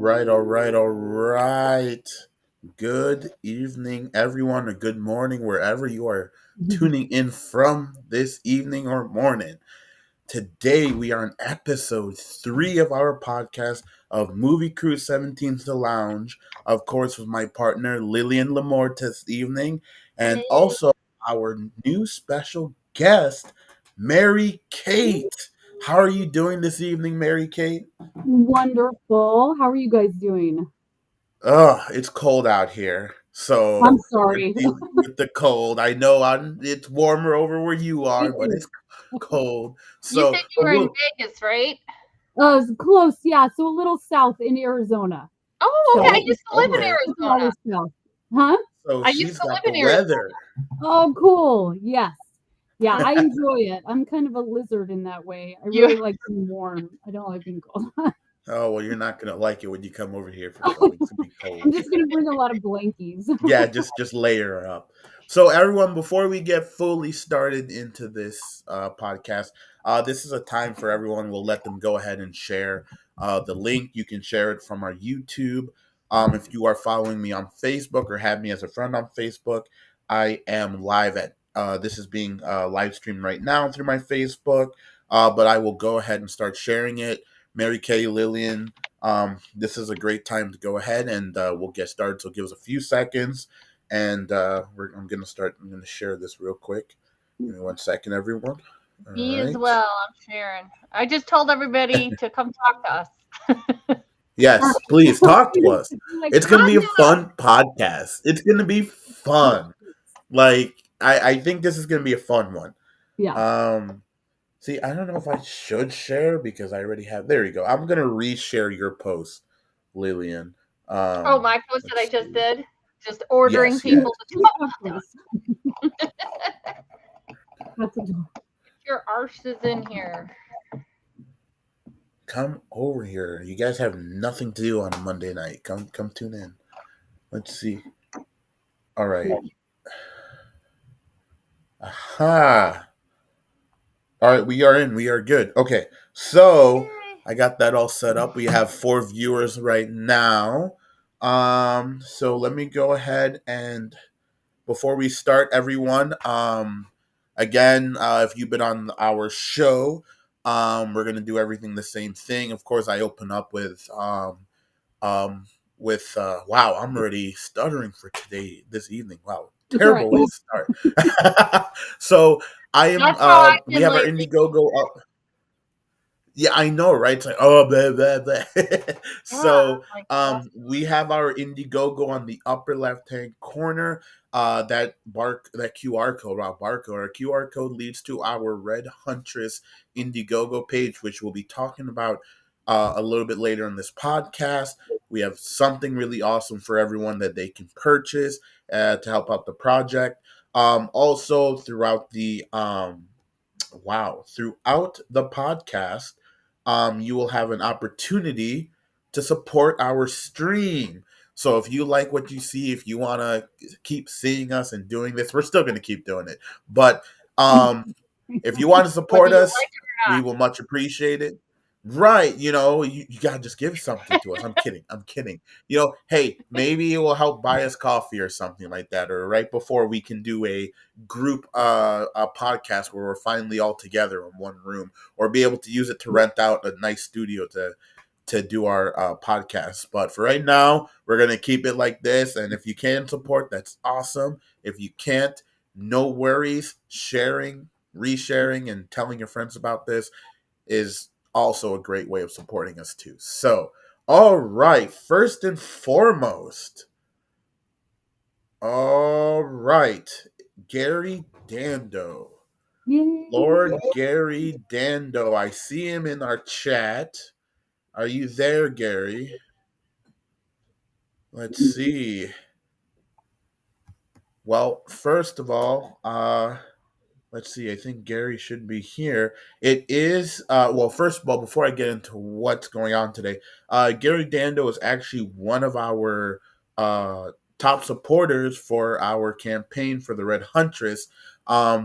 All right. Good evening, everyone, or good morning, wherever you are tuning in from this evening or morning. Today, we are on episode 3 of our podcast of Movie Crew 17's The Lounge, of course, with my partner Lillian Lamorte this evening, and Hey. also our new special guest, Mary Kate. How are you doing this evening, Mary Kate? Wonderful. How are you guys doing? It's cold out here. I'm So we're sorry. dealing with the cold. I know it's warmer over where you are, but it's cold. You said So, you but were in we'll, Vegas, right? uh, It's close, yeah. So a little south in Arizona. oh, So okay, a okay, couple okay. hours south. Huh? So I used she's to got live the in Arizona. weather. Oh, cool. Yes. Yeah, I enjoy it. I'm kind of a lizard in that way. I You really like being warm. I don't like being cold. Oh, well, you're not gonna like it when you come over here for cold. It's gonna be I'm cold. just gonna bring a lot of blankies. Yeah, just layer up. So everyone, before we get fully started into this podcast, this is a time for everyone. We'll let them go ahead and share the link. You can share it from our YouTube. If you are following me on Facebook or have me as a friend on Facebook, I am live at this is being live streamed right now through my Facebook. But I will go ahead and start sharing it. Mary Kay, Lillian, this is a great time to go ahead and we'll get started. So give us a few seconds, and I'm gonna start. I'm gonna share this real quick. Give me 1 second, everyone. All me as right. well. I'm Sharon. I just told everybody to come talk to us. Yes, please talk to us. Like, It's gonna Talk be a to us. fun podcast. It's gonna be fun. Like I think this is gonna be a fun one. yeah. Um, See, I don't know if I should share because I already have. There you go. I'm gonna reshare your post, Lillian. Oh, my post that I Let's just see. did. Just ordering Yes, yes. people to Please talk talk to to us. us. That's adorable. Your arse is in here. Come over here. You guys have nothing to do on a Monday night. Come tune in. Let's see. All right. Aha. All right, we are in. We are good. Okay. So Yay. I got that all set up. We have 4 viewers right now. So let me go ahead and before we start, everyone, again, if you've been on our show, we're gonna do everything the same thing. Of course, I open up um, with wow, I'm already stuttering for today, this evening. Wow, That's all right. terrible way to start. So I am. That's how I've We been have our lately. Indiegogo up. Yeah, I know, right? It's like, oh, blah, blah, blah. Yeah, So like we have our Indiegogo on the upper left hand corner. That QR code, barcode, our QR code leads to our Red Huntress Indiegogo page, which we'll be talking about a little bit later in this podcast. We have something really awesome for everyone that they can purchase to help out the project. Also, throughout the podcast, you will have an opportunity to support our stream. So if you like what you see, if you want to keep seeing us and doing this, we're still going to keep doing it. But if you want to whether support you us, like it or we not. will much appreciate it. Right, you gotta just give something to us. I'm kidding. I'm kidding. Hey, maybe it will help buy us coffee or something like that. Or right before we can do a group a podcast where we're finally all together in one room, or be able to use it to rent out a nice studio to do our podcast. But for right now, we're gonna keep it like this. And if you can support, that's awesome. If you can't, no worries. Sharing, resharing, and telling your friends about this is also a great way of supporting us too. So, all right, first and foremost, all right, Gary Dando. Yay. Lord Gary Dando. I see him in our chat. Are you there, Gary? Let's see. Well, first of all, let's see. I think Gary should be here. It is well. First of all, before I get into what's going on today, Gary Dando is actually one of our top supporters for our campaign for the Red Huntress.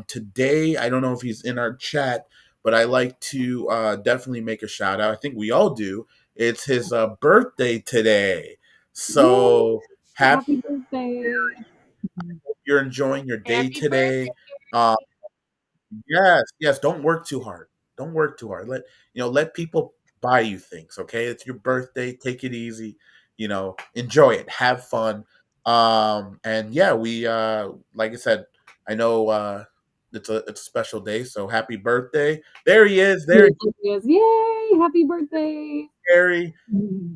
Today, I don't know if he's in our chat, but I like to definitely make a shout out. I think we all do. It's his birthday today. Yay! So happy Happy birthday. you're enjoying your day Happy birthday. today. Uh, yes, yes. Don't work too hard. Don't work too hard. Let people buy you things. Okay, it's your birthday. Take it easy. Enjoy it. Have fun. And yeah, we like I said, I know it's a special day. So happy birthday. There he is. There, Yes, it is. Yay! Happy birthday. Gary. Mhm.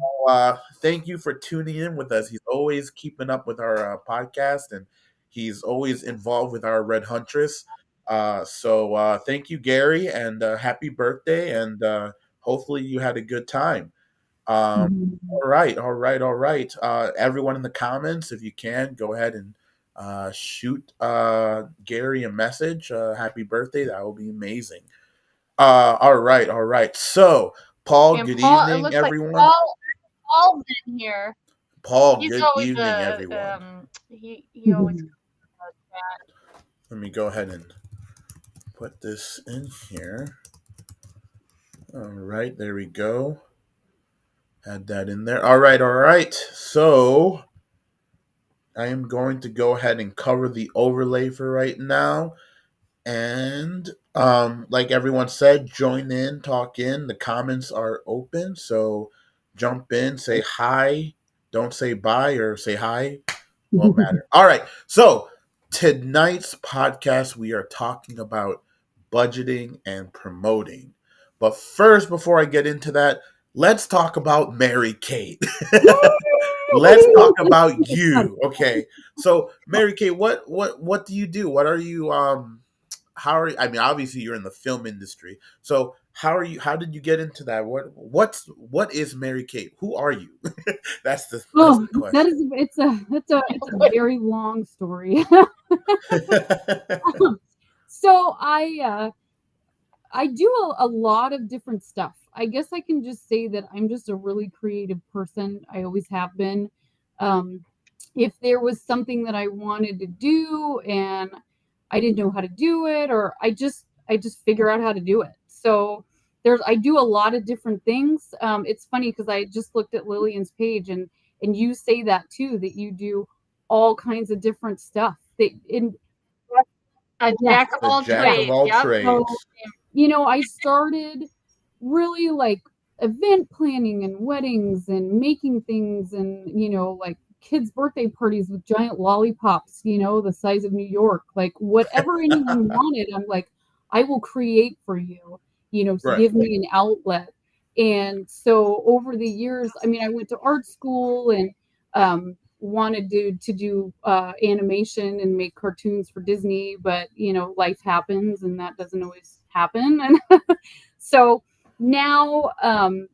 Thank you for tuning in with us. He's always keeping up with our podcast, and he's always involved with our Red Huntress. So thank you, Gary, and happy birthday, and hopefully you had a good time. Um, Mhm. all right, all right, all right. Everyone in the comments, if you can, go ahead and shoot Gary a message. Happy birthday. That will be amazing. All right, all right. So, Paul, And good Paul, it evening, looks like everyone. Paul's in here. Paul, He's good always evening, everyone. he always Let me go ahead and put this in here. All right, there we go. Add that in there. All right, all right. So I am going to go ahead and cover the overlay for right now. And like everyone said, join in, talk in. The comments are open. So jump in, say hi. Don't say bye or say hi. Won't matter. All right. So tonight's podcast, we are talking about budgeting and promoting. But first, before I get into that, let's talk about Mary Kate. Let's talk Yay! about you. Okay. So Mary Kate, what do you do? What are you how are you, I mean obviously you're in the film industry. So how did you get into that? What is Mary Kate? Who are you? That's Oh, the that question. is it's a very long story. So I do a lot of different stuff. I guess I can just say that I'm just a really creative person. I always have been. Um, if there was something that I wanted to do and I didn't know how to do it, or I just figure out how to do it. So I do a lot of different things. It's funny because I just looked at Lillian's page and you say that too, that you do all kinds of different stuff. That in a Yes, jack of The all jack yeah. of trades. all Yep. So trades. I started really like event planning and weddings and making things and, like kids' birthday parties with giant lollipops, the size of New York. Like whatever anyone wanted, I'm like, I will create for you, to Right. give me an outlet. And so over the years, I mean, I went to art school and wanted to do animation and make cartoons for Disney, but life happens and that doesn't always happen. And so now,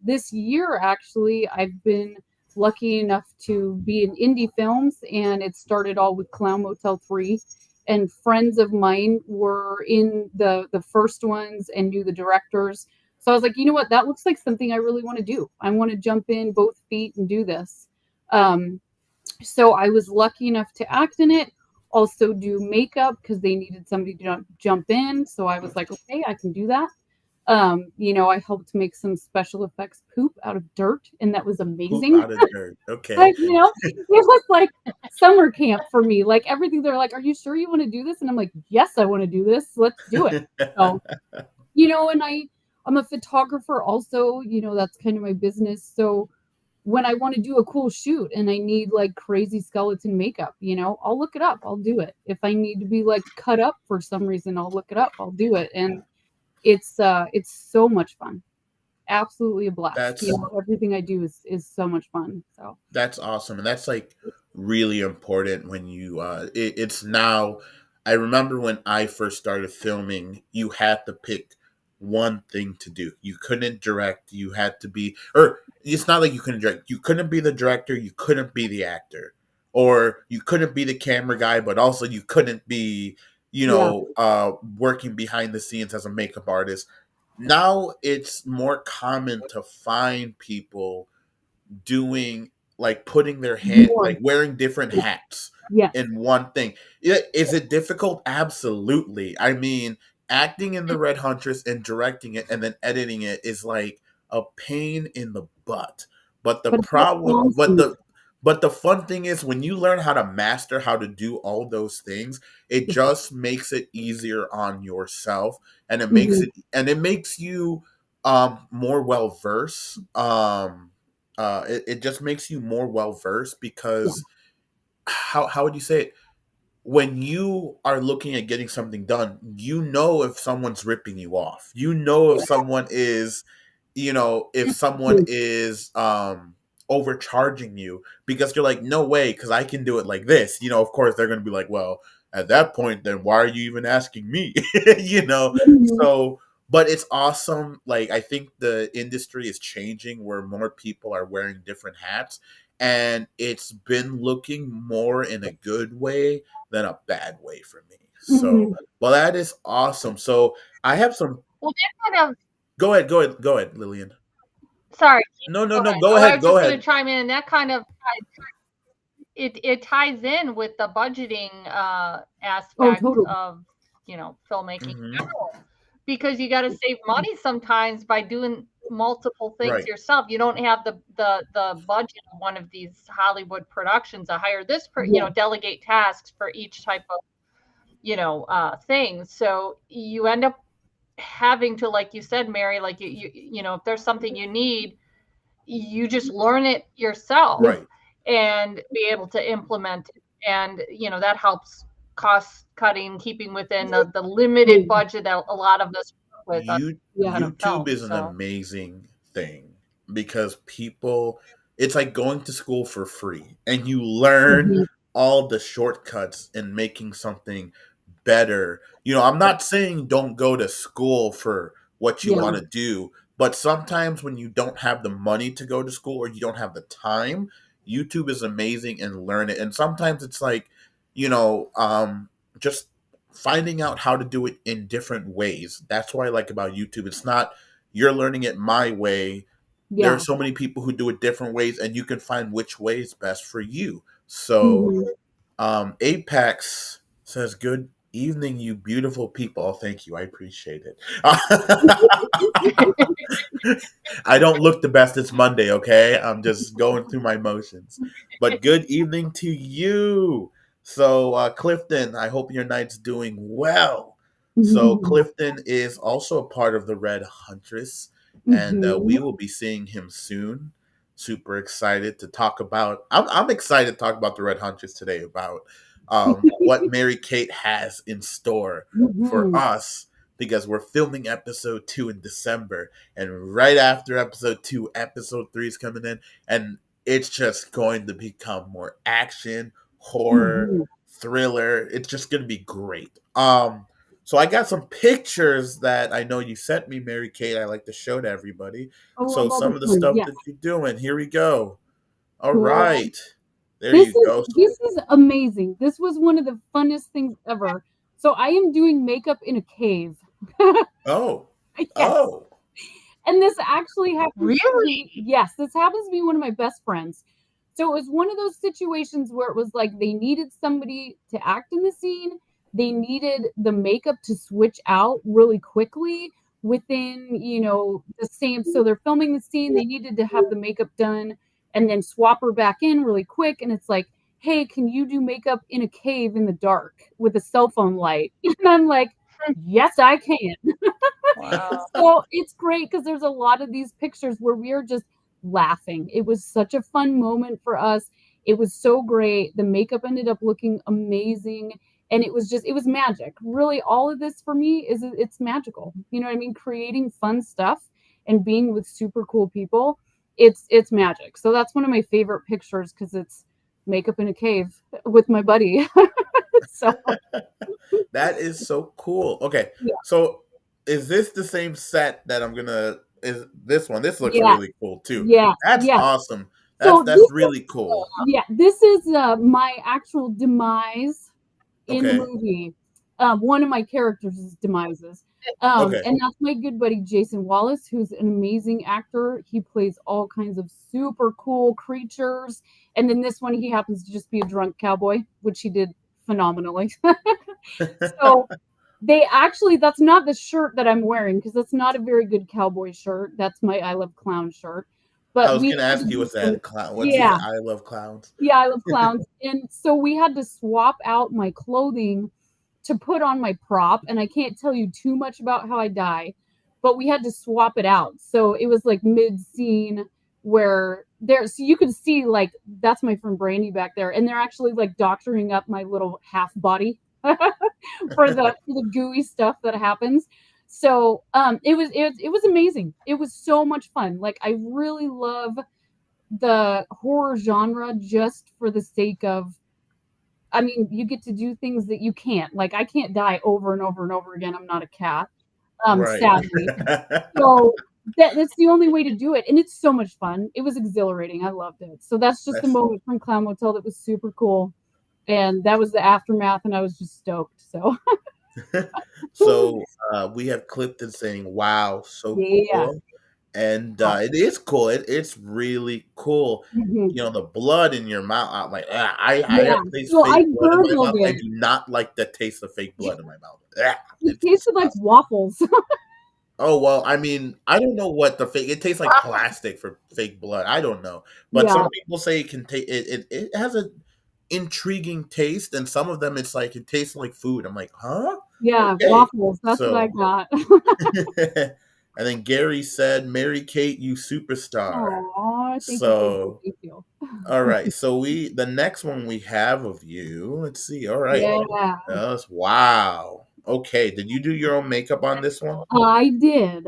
this year actually, I've been lucky enough to be in indie films, and it started all with Clown Motel 3. And friends of mine were in the first ones and knew the directors. So I was like, you know what? That looks like something I really want to do. I want to jump in both feet and do this. Um, so I was lucky enough to act in it, also do makeup because they needed somebody to jump in. So I was like, okay, I can do that. I helped make some special effects poop out of dirt, and that was Poop amazing. out of dirt. Okay. Like, it was like summer camp for me. Like everything, they're like, "Are you sure you want to do this?" And I'm like, "Yes, I want to do this. Let's do it." So, and I'm a photographer also. That's kind of my business. So when I want to do a cool shoot and I need like crazy skeleton makeup, I'll look it up. I'll do it. If I need to be like cut up for some reason, I'll look it up. I'll do it. And it's so much fun. Absolutely a blast. that's Everything I do is so much fun. So That's awesome, and that's like really important when it's now. I remember when I first started filming, you had to pick one thing to do. You couldn't direct. You had to be, or it's not like you couldn't direct. You couldn't be the director. You couldn't be the actor, or you couldn't be the camera guy. But also, you couldn't be, yeah, working behind the scenes as a makeup artist. Now it's more common to find people doing, like, putting their hand, more. like wearing different hats Yes. in one thing. Is it difficult? Absolutely. I mean, acting in the Red Huntress and directing it and then editing it is like a pain in the butt. But the But that's problem, awesome. but the fun thing is when you learn how to master how to do all those things, it just makes it easier on yourself, and Mhm. it makes you more well versed. It just makes you more well versed Yeah, because how would you say it? When you are looking at getting something done, you know if someone's ripping you off. You know if yeah. someone is, if someone Mhm. is overcharging you because you're like, no way, because I can do it like this. Of course they're gonna be like, well, at that point, then why are you even asking me? you know, Mhm. so but it's awesome. Like I think the industry is changing where more people are wearing different hats, and it's been looking more in a good way than a bad way for me. So, Mhm. well, that is awesome. So, I have some. Well, that kind of Go ahead, Lillian. sorry, No, no, go no. ahead. Go Oh, I ahead. was Go just going to ahead. chime in, and that kind of it ties in with the budgeting Oh, aspect totally. of filmmaking in Hmm. general, because you got to save money sometimes by doing multiple things Right. yourself. You don't have the budget of one of these Hollywood productions to hire this Yeah. delegate tasks for each type of thing. So you end up having to, like you said, Mary, like if there's something you need, you just learn it yourself Yeah. Right. and be able to implement it. And that helps cost cutting, keeping within the limited Totally. budget that a lot of us work with on Yeah. kind of YouTube film. is an So amazing thing because people, it's like going to school for free and you learn Mhm. all the shortcuts in making something better. I'm not saying don't go to school for what you Yeah. want to do, but sometimes when you don't have the money to go to school or you don't have the time, YouTube is amazing and learn it. And sometimes it's like, just finding out how to do it in different ways. That's what I like about YouTube. It's not you're learning it my way. There are Yeah. so many people who do it different ways, and you can find which way is best for you. So, Mhm. Apex says, "Good evening, you beautiful people." Oh, thank you. I appreciate it. I don't look the best. It's Monday, okay? I'm just going through my motions. But good evening to you. So, Clifton, I hope your night's doing well. So, Mhm. Clifton is also a part of the Red Huntress, and we Mhm. will be seeing him soon. Super excited to talk about. I'm excited to talk about the Red Huntress today, about what Mary Kate has in store for Mhm. us because we're filming episode 2 in December, and right after episode 2, episode 3 is coming in, and it's just going to become more action, horror, Mhm. thriller. It's just going to be great. So I got some pictures that I know you sent me, Mary Kate. I like to show to everybody. Oh, So of all some the of the fun. stuff Yes. that you're doing. Here we go. All Cool. right. There you go. This is amazing. This was one of the funnest things ever. So I am doing makeup in a cave. Oh. Yes. Oh. And this actually happens to really, be, yes, this happens to be one of my best friends. So it was one of those situations where it was like they needed somebody to act in the scene. They needed the makeup to switch out really quickly within, the same. So they're filming the scene, they needed to have the makeup done and then swap her back in really quick. And it's like, hey, can you do makeup in a cave in the dark with a cell phone light? And I'm like, yes, I can. wow. So it's great because there's a lot of these pictures where we are just laughing. It was such a fun moment for us. It was so great. The makeup ended up looking amazing. And it was magic. Really, all of this for me it's magical. You know what I mean? Creating fun stuff and being with super cool people. It's magic. So that's one of my favorite pictures because it's makeup in a cave with my buddy. So That is so cool. Okay, yeah, so is this the same set that I'm gonna? Is this one? This looks yeah, really cool too. yeah, That's yeah. awesome. So That's really cool. yeah, this is my actual demise in the Okay, movie. One of my characters' demises. okay. And that's my good buddy Jason Wallace, who's an amazing actor. He plays all kinds of super cool creatures. And then this one, he happens to just be a drunk cowboy, which he did phenomenally. So They actually, that's not the shirt that I'm wearing because that's not a very good cowboy shirt. That's my I Love Clown shirt. I But was we gonna had to ask you do what's some, that clown? What's his yeah, I love clowns? yeah, I love clowns. And so we had to swap out my clothing to put on my prop. And I can't tell you too much about how I die, but we had to swap it out. So it was like mid scene where there, so you could see like that's my friend Brandy back there, and they're actually like doctoring up my little half body for the gooey stuff that happens. So it was amazing. It was so much fun. Like I really love the horror genre just for the sake of, I mean, you get to do things that you can't. Like I can't die over and over and over again. I'm not a cat, Right. sadly. So that's the only way to do it. And it's so much fun. It was exhilarating. I loved it. So that's just a That's moment from Clown Motel that was super cool. And that was the aftermath, and I was just stoked. So so we have Clifton saying, "Wow, so yeah. cool," and Oh, it is cool. It's really cool. mhm. You know, the blood in your mouth. I Yeah. have taste So I fake blood in my gurgled mouth. I it. do not like the taste of fake blood in my mouth. Ah, It it's tasted like disgusting. waffles. Oh well, I mean, I don't know what the fake. It tastes like plastic for fake blood. I don't know, but Yeah. some people say it can taste. It has a intriguing taste, and some of them it's like it tastes like food. I'm like, huh? Yeah, Okay, waffles. That's what I so got. and then Gary said, "Mary Kate, you superstar." Aw, thank you, thank you, So thank you. all right, so the next one we have of you. Let's see. All right, Yeah, wow. Okay, did you do your own makeup on this one? I did.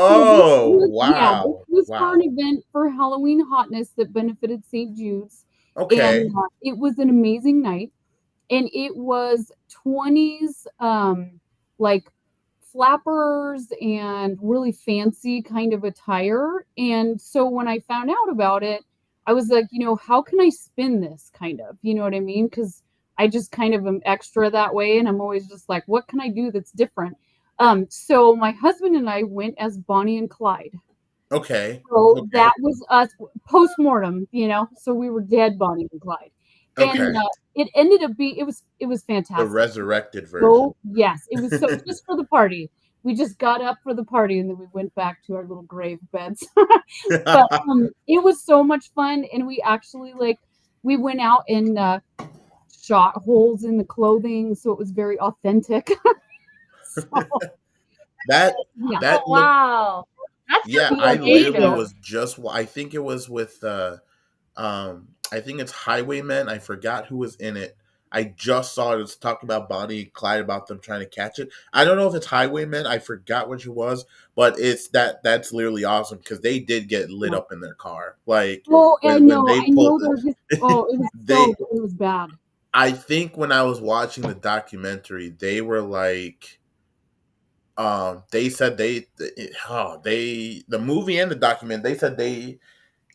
So this Oh was, yeah, this wow, was for an wow. event for Halloween Hotness that benefited St. Jude's, and, Okay. it was an amazing night. And it was 20s like flappers and really fancy kind of attire. And so when I found out about it, I was like, how can I spin this kind of, you know what I mean? Because I just kind of am extra that way, and I'm always just like, what can I do that's different? So my husband and I went as Bonnie and Clyde. Okay. So Okay. that was us post-mortem, so we were dead Bonnie and Clyde. And, Okay. it ended up being, it was The fantastic. resurrected version. So yes, it was so just for the party. We just got up for the party, and then we went back to our little grave beds. But, it was so much fun, and we actually, like, we went out and, shot holes in the clothing, so it was very authentic. So, that yeah. Oh, that looked wow. That's yeah, just Yeah, I thank literally you. creative. was just I think it was with I think it's Highwaymen. I forgot who was in it. I just saw it. It was talking about Bonnie and Clyde about them trying to catch it. I don't know if it's Highwaymen. I forgot which it was, but it's that's literally awesome because they did get lit Yeah. up in their car. Like Oh, when they I pulled know they're just, oh, it was they it was bad. I think when I was watching the documentary, they were like they said the movie and the document they said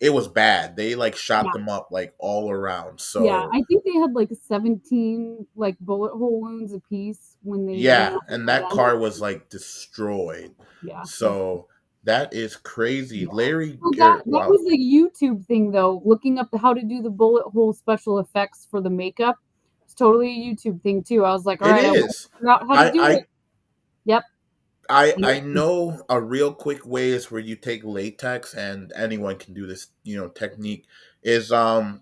it was bad. They like shot Yeah. them up like all around. Yeah, So I think they had, like, 17, like, bullet hole wounds apiece when they went yeah, out with and the that gun. car was like destroyed. Yeah, yeah, So that is crazy. yeah. Larry So Garrett, that wow. was a YouTube thing, though, looking up how to do the bullet hole special effects for the makeup. It's totally a YouTube thing too. I was like, It "Alright, I wanna is. figure out how to I do I it." Yep. I Mhm. know a real quick way is where you take latex and anyone can do this, technique is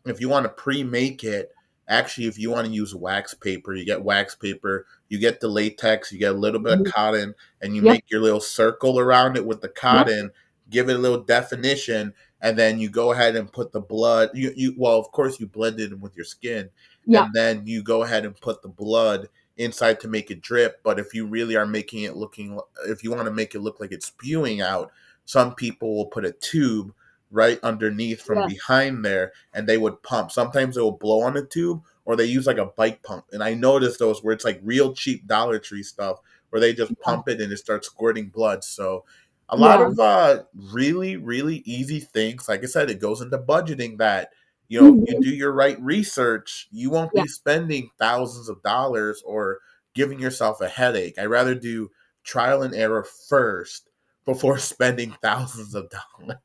if you want to pre-make it, actually if you want to use wax paper, you get wax paper, you get the latex, you get a little bit of Mhm. cotton and you Yep, make your little circle around it with the yep, cotton, give it a little definition and then you go ahead and put the blood you well of course you blend it in with your skin yep, and then you go ahead and put the blood inside to make it drip. But if you really are making it looking, if you want to make it look like it's spewing out, some people will put a tube right underneath from yes, behind there and they would pump. Sometimes it will blow on the tube or they use like a bike pump. And I noticed those where it's like real cheap Dollar Tree stuff where they just yeah, pump it and it starts squirting blood. So a lot yeah, of really, really easy things. Like I said, it goes into budgeting that you mhm, do your right research, you won't yeah, be spending thousands of dollars or giving yourself a headache. I rather do trial and error first before spending thousands of dollars,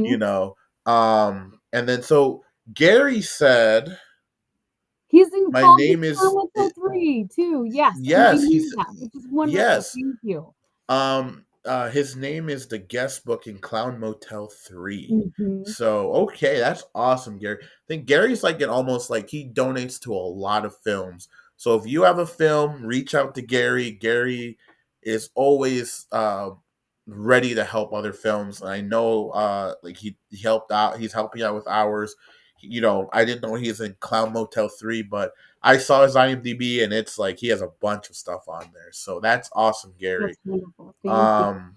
you mhm. know. And then so Gary said He's in My Call Me name is Carmichael 3 too. Yes, and I yes, knew he's that, which is wonderful. yes. Thank you. His name is the guest book in Clown Motel 3. Mhm. So, okay, that's awesome, Gary. I think Gary's like an almost like he donates to a lot of films. So if you have a film, reach out to Gary. Gary is always ready to help other films. And I know like he helped out, he's helping out with ours. You know, I didn't know he's in Clown Motel 3, but I saw his IMDb and it's like he has a bunch of stuff on there. So that's awesome, Gary. That's wonderful. Thank you. Um,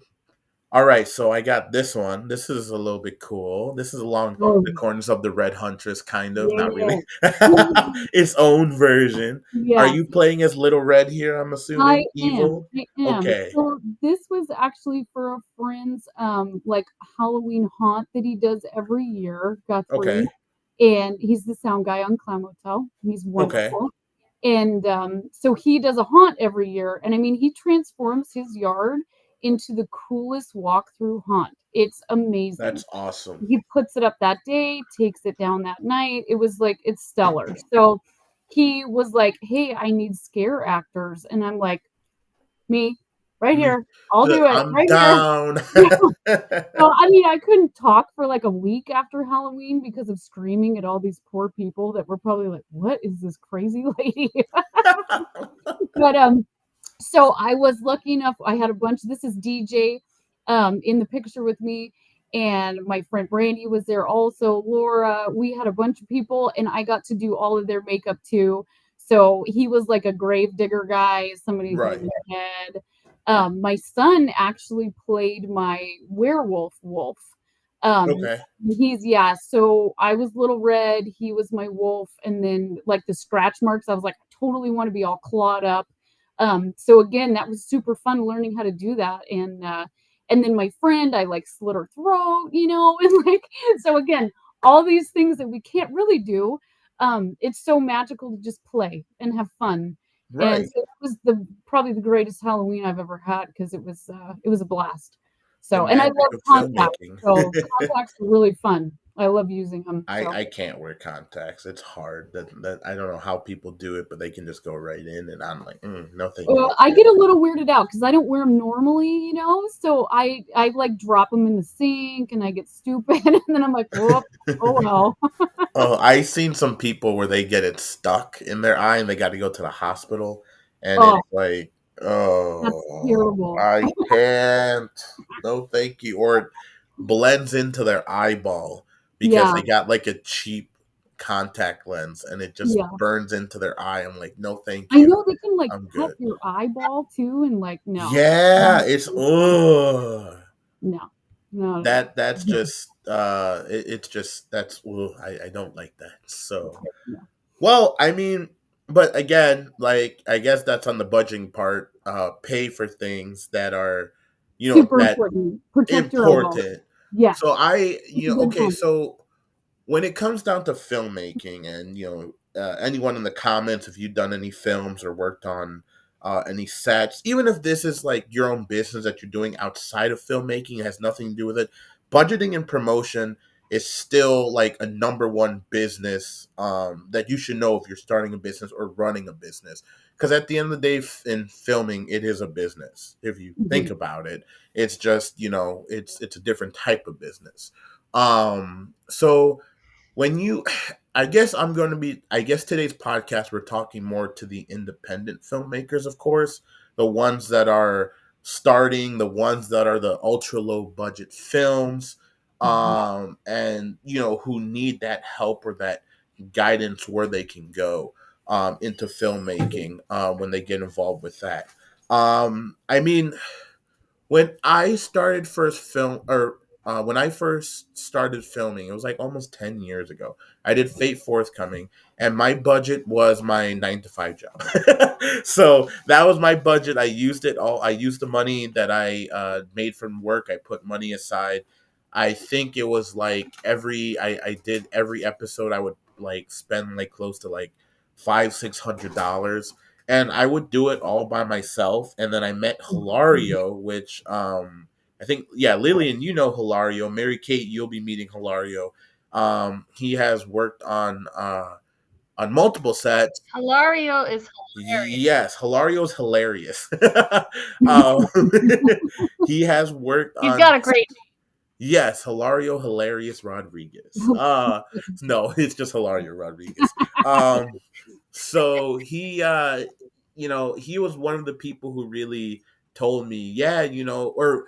all right, so I got this one. This is a little bit cool. This is along Oh, the corners of the Red Huntress, kind of, not really. yes. Its own version. Are Yes. you playing as Little Red here? I'm I assuming am, evil. I am. Okay, So this was actually for a friend's, like, Halloween haunt that he does every year, Guthrie, okay, and he's the sound guy on Clown Motel. He's okay. wonderful. And, so he does a haunt every year, and I mean, he transforms his yard into the coolest walk-through haunt. It's amazing. That's awesome. He puts it up that day, takes it down that night. It was like it's stellar. So he was like, "Hey, I need scare actors." And I'm like, "Me, right Me, here. I'll do it I'm right here." down. So, I mean, I couldn't talk for like a week after Halloween because of screaming at all these poor people that were probably like, "What is this crazy lady?" But so I was lucky enough, I had a bunch, this is DJ in the picture with me, and my friend Brandy was there also, Laura. We had a bunch of people, and I got to do all of their makeup too. So he was like a grave digger guy, somebody Right. holding their head. My son actually played my werewolf wolf. Um, Okay. yeah, so I was Little Red, he was my wolf, and then like the scratch marks, I was like, I totally want to be all clawed up. So again, that was super fun learning how to do that. And then my friend, I like slit her throat, and like, so again, all these things that we can't really do. It's so magical to just play and have fun. And Right. so it was probably the greatest Halloween I've ever had because it was a blast. The So, and I magic love of contacts. filmmaking. So contacts are really fun. I love using them. So. I can't wear contacts. It's hard. That I don't know how people do it, but they can just go right in, and I'm like, no, thank you. Well, I get a little weirded out because I don't wear them normally, so I like drop them in the sink and I get stupid and then I'm like, "Whoop, oh well." Oh, I seen some people where they get it stuck in their eye and they got to go to the hospital, and it's Oh, like, that's oh, terrible. I can't. No, thank you. Or it blends into their eyeball because Yeah, they got like a cheap contact lens, and it just yeah. burns into their eye. I'm like, no, thank I you. know they can, like, I'm cut good. your eyeball too and, like, no. Yeah, No, it's thank you. No. No, no, that's no. just it's just that's I don't like that. So No. well, I mean, but again, like I guess that's on the budgeting part. Pay for things that are, Super that important. Protect your eyeballs. important. Yes. So It's a good okay, point. so when it comes down to filmmaking, and anyone in the comments, if you've done any films or worked on any sets, even if this is like your own business that you're doing outside of filmmaking, it has nothing to do with it, budgeting and promotion is still like a number one business that you should know if you're starting a business or running a business, because at the end of the day, in filming, it is a business. If you think Mhm. about it, it's just it's a different type of business. So when you I guess I'm going to be I guess today's podcast we're talking more to the independent filmmakers, of course, the ones that are starting, the ones that are the ultra low budget films, Mhm. and who need that help or that guidance where they can go into filmmaking when they get involved with that. I mean, when I started first film or when I first started filming, it was like almost 10 years ago. I did Fate Forthcoming, and my budget was my 9 to 5 job. So that was my budget. I used it all. I used the money that I made from work. I put money aside. I think it was like I did every episode. I would like spend like close to like $500-600, and I would do it all by myself. And then I met Mhm. Hilario, which I think, yeah, Lillian, Hilario. Mary Kate, you'll be meeting Hilario. He has worked on on multiple sets. Hilario is hilarious. Yes, Hilario's hilarious. um, he has worked He's on. got a great. Yes, Hilario Hilarious Rodriguez. No, it's just Hilario Rodriguez. So he was one of the people who really told me, yeah, or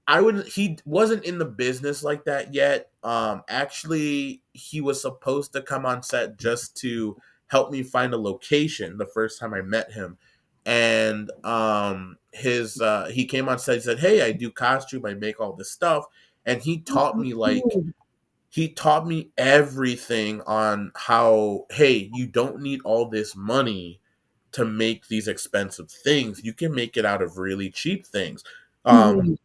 I would he wasn't in the business like that yet. Actually he was supposed to come on set just to help me find a location the first time I met him. And his he came on set, he said, "Hey, I do costume, I make all this stuff." And he taught me everything on how, hey, you don't need all this money to make these expensive things. You can make it out of really cheap things. Mhm.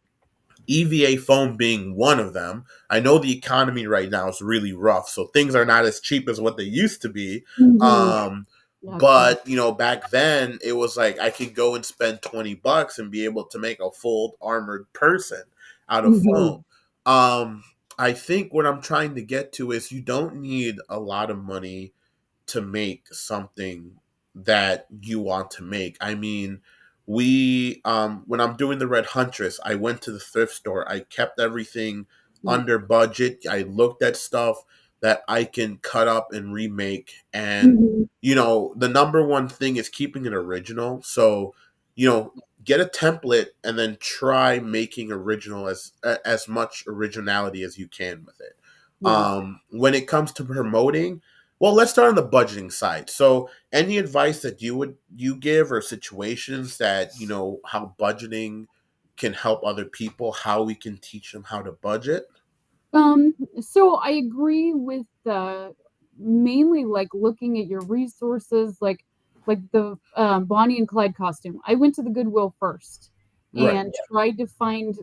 EVA foam being one of them. I know the economy right now is really rough, so things are not as cheap as what they used to be. Mhm. Um, That's true. but back then it was like I could go and spend $20 and be able to make a full armored person out of Mhm. foam. Um, I think what I'm trying to get to is you don't need a lot of money to make something that you want to make. I mean, we when I'm doing the Red Huntress, I went to the thrift store. I kept everything Yeah. under budget. I looked at stuff that I can cut up and remake. And Mhm. the number one thing is keeping it original. So, you know, get a template and then try making original as much originality as you can with it. Yeah. When it comes to promoting, well, let's start on the budgeting side. So, any advice that you give, or situations that how budgeting can help other people, how we can teach them how to budget? So I agree with the mainly like looking at your resources, like the Bonnie and Clyde costume. I went to the Goodwill first Right, and tried to find,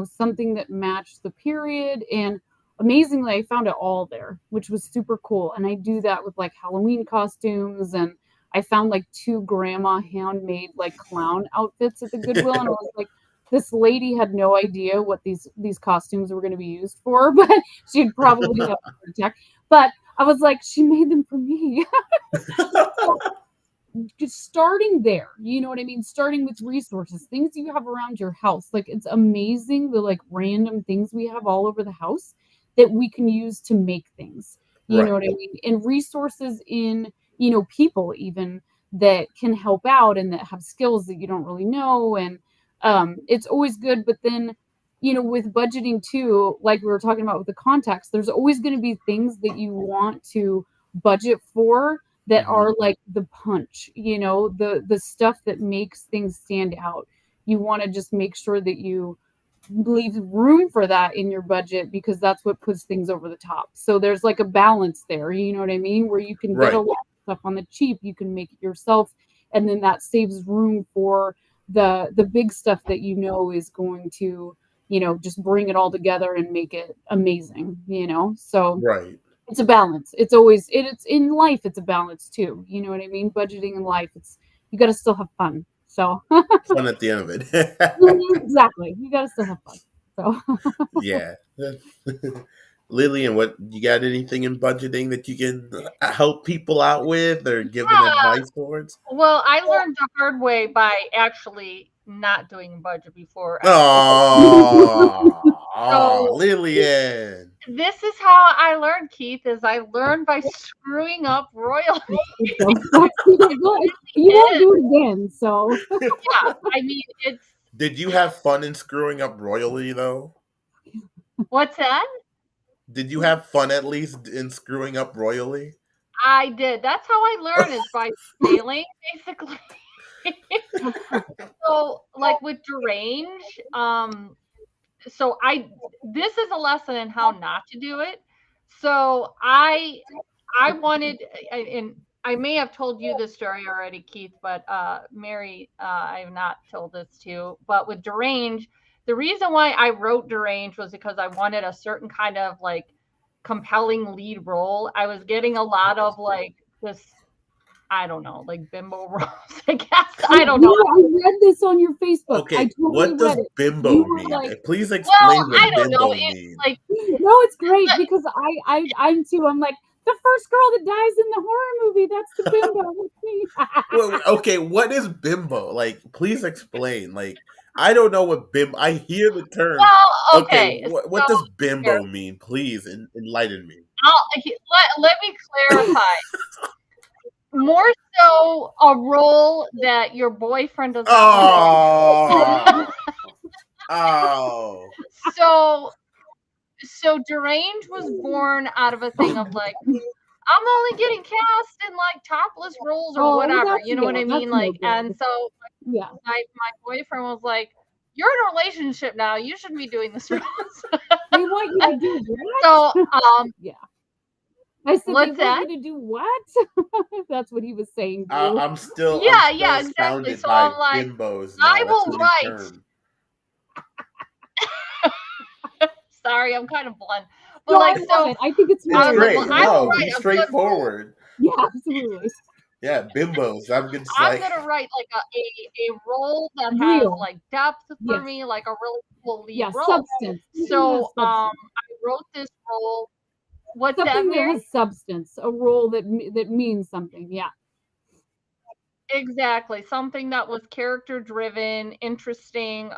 something that matched the period. And amazingly, I found it all there, which was super cool. And I do that with like Halloween costumes, and I found like two grandma handmade like clown outfits at the Goodwill, and I was like, this lady had no idea what these costumes were going to be used for, but she'd probably have a heart attack. But I was like, she made them for me. So just starting there, you know what I mean? Starting with resources, things you have around your house. Like it's amazing the like random things we have all over the house that we can use to make things. You know right, what I mean? And resources in, people even that can help out and that have skills that you don't really know. And it's always good. But then, with budgeting too, like we were talking about with the contacts, there's always going to be things that you want to budget for that hmm are like the punch, the stuff that makes things stand out. You want to just make sure that you leave room for that in your budget because that's what puts things over the top. So there's like a balance there, you know what I mean? Where you can get a right, lot of stuff on the cheap, you can make it yourself, and then that saves room for the big stuff that is going to, just bring it all together and make it amazing. So right. it's a balance. It's always it's in life, it's a balance too. You know what I mean? Budgeting in life, it's you gotta still have fun. So Fun at the end of it. mhm, exactly. You gotta still have fun. So Yeah. Lillian, what you got anything in budgeting that you can help people out with or give them Yeah. advice towards? Well, I learned the hard way by actually not doing a budget before I did. Oh, So Lillian. this is how I learned, Keith, is I learned by screwing up royally. you won't It do it again. So yeah, I mean, it's Did you have fun in screwing up royally, though? what's that? Did you have fun at least in screwing up royally? I did. That's how I learn is by failing, basically. So, like with Derange, so this is a lesson in how not to do it. So I wanted, and I may have told you this story already, Keith, but Mary, I have not told this to. But with Derange, the reason why I wrote Derange was because I wanted a certain kind of like compelling lead role. I was getting a lot of like this, I don't know, like bimbo roles, I guess. I don't know. I read this on your Facebook. I Okay, totally what does read it. You bimbo were mean? like, Please Well, explain I what don't know. bimbo It's means. like no, it's great because I'm too. I'm like, The first girl that dies in the horror movie, that's the bimbo. That's me. Well, okay, what is bimbo? Like, please explain. Like, I don't know what bimbo. I hear the term. Well, Okay, okay. what So does here, bimbo mean? Please enlighten me. let me clarify. More so a role that your boyfriend does not want Oh, to oh, so Deranged was born out of a thing of like, I'm only getting cast in like topless roles or Oh, whatever. that's You know what I mean? that's no Like, and good. so Yeah. my boyfriend was like, "You're in a relationship now. You shouldn't be doing this roles." They want you to do So, what? Yeah. I said, they what's want that? you to do what? That's what he was saying, Drew. I'm Yeah, still exactly. astounded So by I'm like, bimbos I now. That's a will new write. Sorry, I'm kind of blunt, but No, like, I love so it. I think it's It's I was like, hilarious. well, great. I will No, be write a good role. straightforward. Yeah, absolutely. Yeah, bimbos. I'm just I'm like, gonna write like a role that has Real. like depth for Yes. me, like a really cool lead Yeah, role. substance. Something that has So substance. I wrote this role. What's that, Something that Mary? has substance. A role that means something. Yeah. Exactly. Something that was character driven, interesting.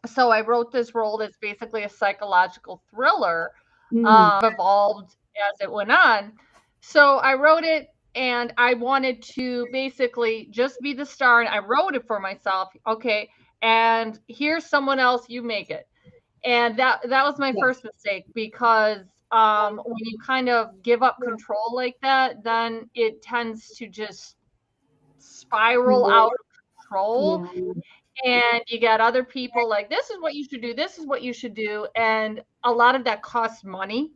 So I wrote this role that's basically a psychological thriller, Mm. evolved as it went on. So I wrote it and I wanted to basically just be the star and I wrote it for myself. Okay. And here's someone else, you make it. And that was my Yeah. first mistake because when you kind of give up control like that, then it tends to just spiral out of control Yeah. and you got other people like, this is what you should do, this is what you should do, and a lot of that costs money.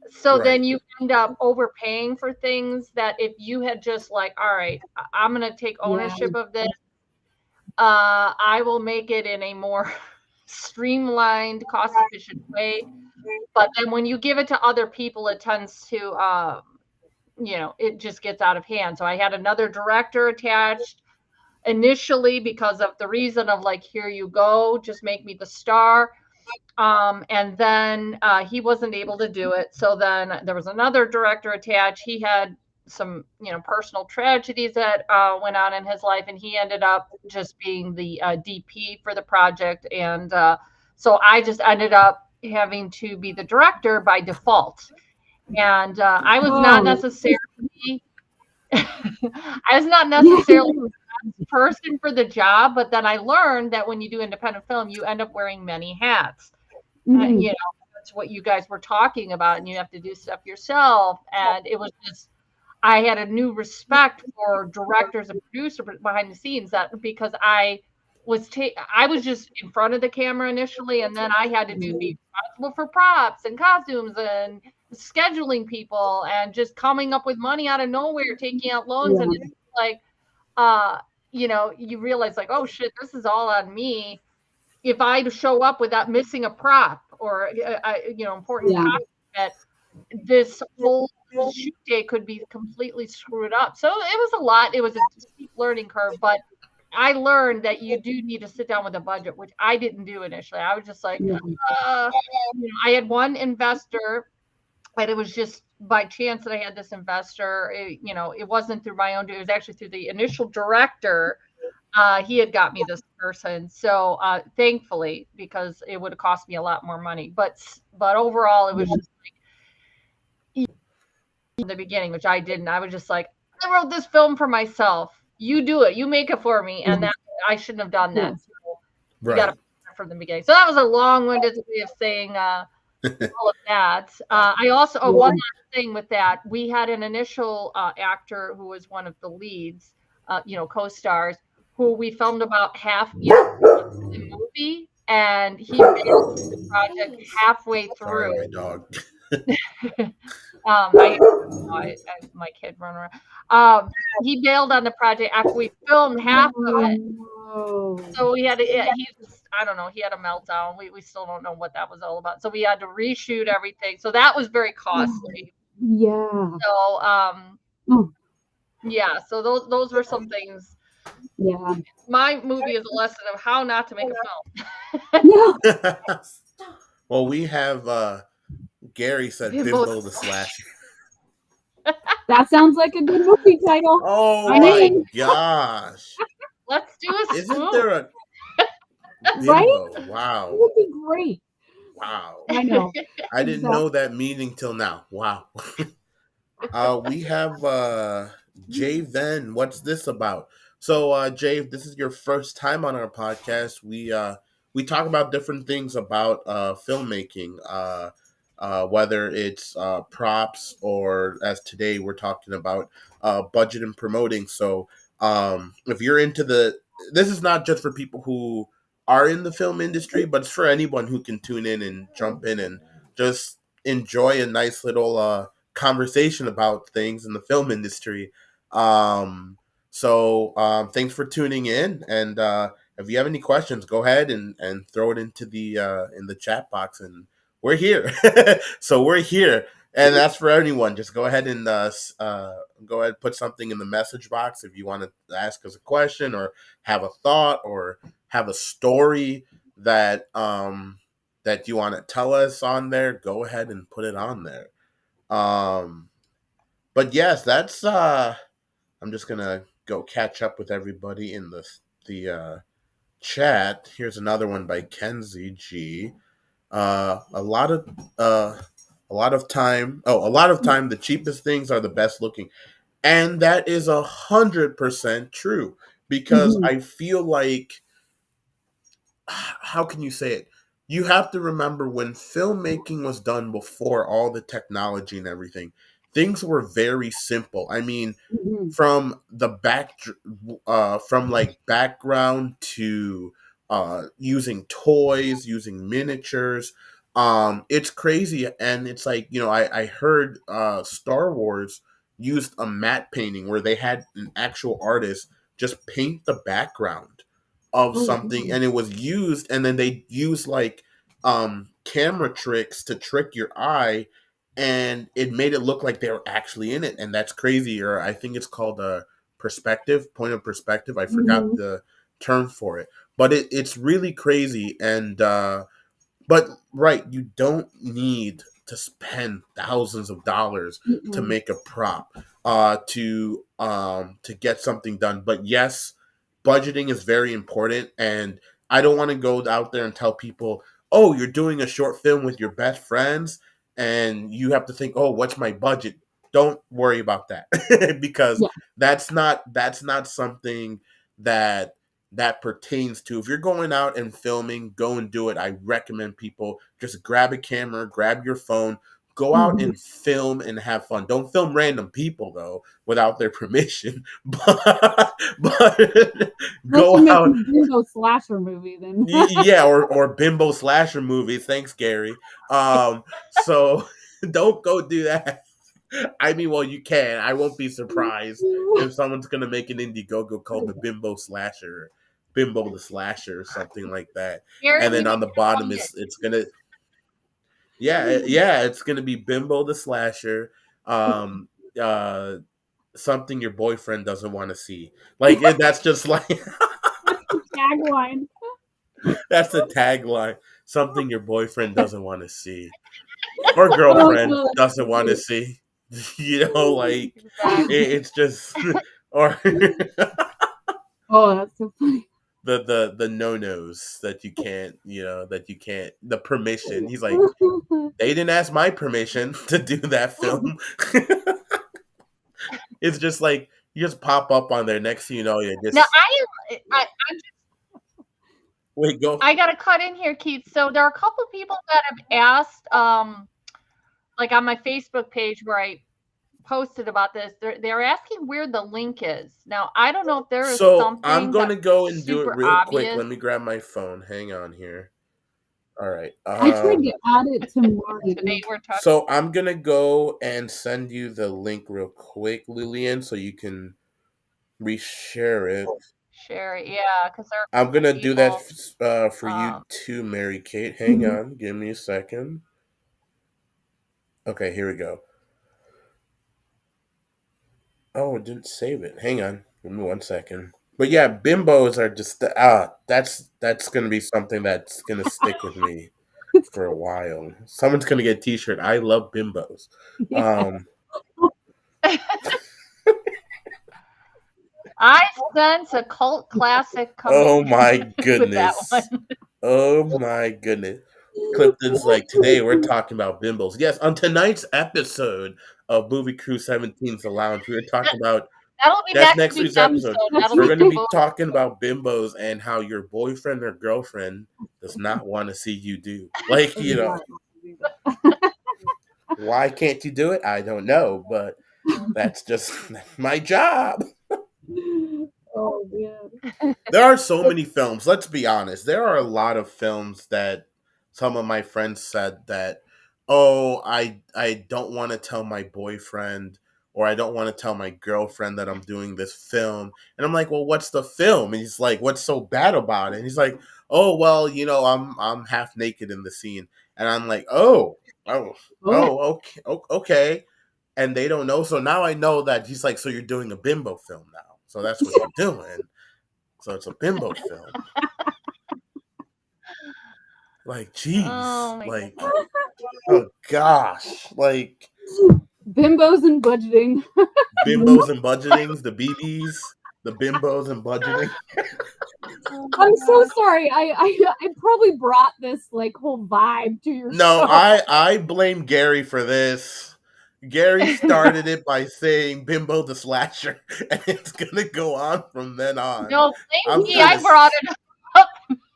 So right, then you end up overpaying for things that if you had just like, all right, I'm going to take Yeah. ownership of this, I will make it in a more streamlined, cost efficient way. But then when you give it to other people, it tends to it just gets out of hand. So I had another director attached initially because of the reason of like, here you go, just make me the star. And then he wasn't able to do it. So then there was another director attached. He had some, personal tragedies that went on in his life, and he ended up just being the DP for the project. And so I just ended up having to be the director by default. And I was not Oh. necessarily, I was not Yeah. necessarily person for the job, but then I learned that when you do independent film, you end up wearing many hats. Mhm. That's what you guys were talking about, and you have to do stuff yourself. And it was just, I had a new respect for directors and producers behind the scenes that because I was just in front of the camera initially, and then I had to be responsible for props and costumes and scheduling people and just coming up with money out of nowhere, taking out loans, and Yeah. it's like uh, you realize like, oh shit, this is all on me. If I show up without missing a prop or important Yeah. costume, that this whole shoot day could be completely screwed up. So it was a lot. It was a steep learning curve, but I learned that you do need to sit down with a budget, which I didn't do initially. I was just like, Yeah. I had one investor, and it was just by chance that I had this investor. It wasn't through my own doing. It was actually through the initial director. He had got me this person, so thankfully, because it would have cost me a lot more money. But overall, it was Yeah. just in the beginning, which I didn't. I was just like, I wrote this film for myself. You do it. You make it for me, and that I shouldn't have done that. Yeah. So you got to right. from the beginning. So that was a long-winded way of saying all of that. I also, one last thing with that, we had an initial actor who was one of the leads, co-stars, who we filmed about half the movie, and he bailed the project halfway Sorry, through. my dog. I my kid run around. He bailed on the project after we filmed half of it. Oh. So he just, I don't know, he had a meltdown. We still don't know what that was all about. So we had to reshoot everything. So that was very costly. Yeah. So Oh. yeah, so those were some things. Yeah. My movie is a lesson of how not to make a film. Yeah. Well, we have Gary said Bimbo bimbo the slasher. That sounds like a good movie title. Oh I'm my in. gosh. Let's do a Isn't there spoof. a Right? bimbo? It Wow. would be great. Wow. I know. I didn't Exactly. know that meaning till now. Wow. We have Jay Venn. What's this about? So Jay, if this is your first time on our podcast, we talk about different things about filmmaking, whether it's props or as today we're talking about budget and promoting. So if you're into this is not just for people who are in the film industry, but it's for anyone who can tune in and jump in and just enjoy a nice little conversation about things in the film industry. Thanks for tuning in, and if you have any questions, go ahead and throw it into the in the chat box, and we're here. So we're here, and that's for anyone. Just go ahead and go ahead and put something in the message box if you want to ask us a question or have a thought or have a story that you want to tell us on there. Go ahead and put it on there. Um, but yes, that's I'm just gonna go catch up with everybody in the chat. Here's another one by Kenzie G. A lot of a lot of time. Oh, a lot of time, the cheapest things are the best looking, and that is 100% true because Mhm. I feel like how can you say it? You have to remember when filmmaking was done before all the technology and everything, things were very simple. I mean, Mhm. from the from like background to using toys, using miniatures. It's crazy, and it's like I heard Star Wars used a matte painting where they had an actual artist just paint the background of Oh, something, wow. and it was used, and then they used like camera tricks to trick your eye, and it made it look like they were actually in it, and that's crazy. Or I think it's called a point of perspective. I forgot Mhm. the term for it, but it's really crazy. And but right, you don't need to spend thousands of dollars to Mm-mm. make a prop to get something done. But yes, budgeting is very important, and I don't want to go out there and tell people, "Oh, you're doing a short film with your best friends and you have to think, "Oh, what's my budget?" Don't worry about that because Yeah. that's not something that pertains to. If you're going out and filming, go and do it. I recommend people just grab a camera, grab your phone, go out Mhm. and film and have fun. Don't film random people though without their permission. But Unless go you're out, making a Bimbo slasher movie, then. yeah, or bimbo slasher movies. Thanks, Gary. So don't go do that. I mean, well, you can. I won't be surprised if someone's gonna make an Indiegogo called the Bimbo Slasher, Bimbo the Slasher, or something like that. Gary, And we then need on the to bottom fund it. is it's gonna yeah it's gonna be Bimbo the Slasher, um, uh, something your boyfriend doesn't want to see. Like that's just like That's the tagline. that's the tagline. Something your boyfriend doesn't want to see or Oh, girlfriend no, that's doesn't so want to great. see. Like Exactly. it's just or Oh, that's so funny. the no nos that you can't that you can't the permission. He's like, they didn't ask my permission to do that film. It's just like you just pop up on there. Next thing you know, you Now just I wait go. I gotta cut in here, Keith. So there are a couple of people that have asked, like on my Facebook page where I posted about this. They're asking where the link is. Now I don't know if there is So I'm something gonna that's go and do it super real quick. obvious. Let me grab my phone. Hang on here. All right. I tried to add it to Today mine. we're talking. So I'm gonna go and send you the link real quick, Lillian, so you can reshare it. Sherry, yeah, because there are a I'm couple gonna do that people. for you Um, too, Mary Kate. Hang Mhm. on, give me a second. Okay, here we go. Oh, it didn't save it. Hang on, give me 1 second. But yeah, bimbos are just that's gonna be something that's gonna stick with me It's for a while. Someone's gonna get a T-shirt. I love bimbos. yeah. Um, Nonsense, a cult classic Oh coming my with that goodness. one. Oh my goodness. Clifton's like, today we're talking about bimbos. Yes, on tonight's episode of Movie Crew 17's The Lounge, we were talking about That'll be that's next next week's week's episode. episode. That's That'll We're be right. going to the be book. talking about bimbos and how your boyfriend or girlfriend does not want to see you do. Like, Does not want to do that. why can't you do it? I don't know, but that's just my job. Oh man. There are so many films. Let's be honest. There are a lot of films that some of my friends said that, oh, I don't want to tell my boyfriend or I don't want to tell my girlfriend that I'm doing this film. And I'm like, well, what's the film? And he's like, what's so bad about it? And he's like, oh, well, I'm half naked in the scene. And I'm like, oh, Oh, okay, okay. And they don't know. So now I know that he's like, so you're doing a bimbo film now. So that's what you're doing. So it's a bimbo film. Like, jeez. Oh my Like, goodness. oh gosh. Like, bimbos and budgeting. bimbos and budgetings, the BBs, the bimbos and budgeting. Oh my I'm so God. sorry. I probably brought this like whole vibe to your No, show. I blame Gary for this. Gary started it by saying Bimbo the Slasher, and it's gonna go on from then on. No, I'm thank you. gonna. I brought it up.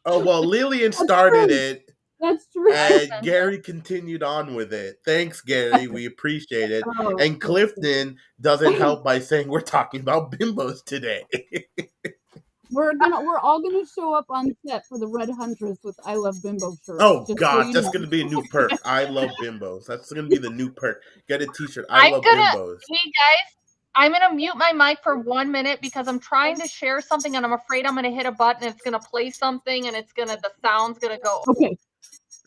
Oh well, Lillian That's started true. it, That's true. and Nonsense. Gary continued on with it. Thanks, Gary. We appreciate it. Oh, And Clifton doesn't help by saying we're talking about bimbos today. we're all gonna show up on set for the Red Huntress with "I Love Bimbo" shirts. Oh Just so gosh, you that's know. gonna be a new perk. I love bimbos. That's gonna be the new perk. Get a T-shirt. I I'm love gonna, bimbos. hey guys, I'm gonna mute my mic for 1 minute because I'm trying to share something and I'm afraid I'm gonna hit a button. It's gonna play something and the sound's gonna go Okay.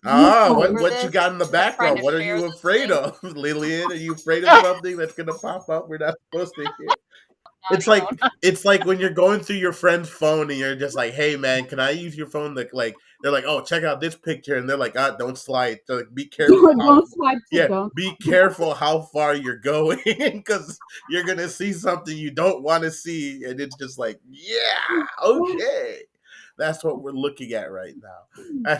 Ah, Sorry. over what you this got in the because I'm trying background? to What are share you this afraid thing. of, Lillian? Are you afraid of something that's gonna pop up we're not supposed to hear? It's Audio. like when you're going through your friend's phone and you're just like, "Hey man, can I use your phone?" Like they're like, "Oh, check out this picture," and they're like, "Ah, don't slide." So like, be careful how Don't swipe to yeah, don't. be careful how far you're going because you're gonna see something you don't want to see, and it's just like, yeah, okay, that's what we're looking at right now.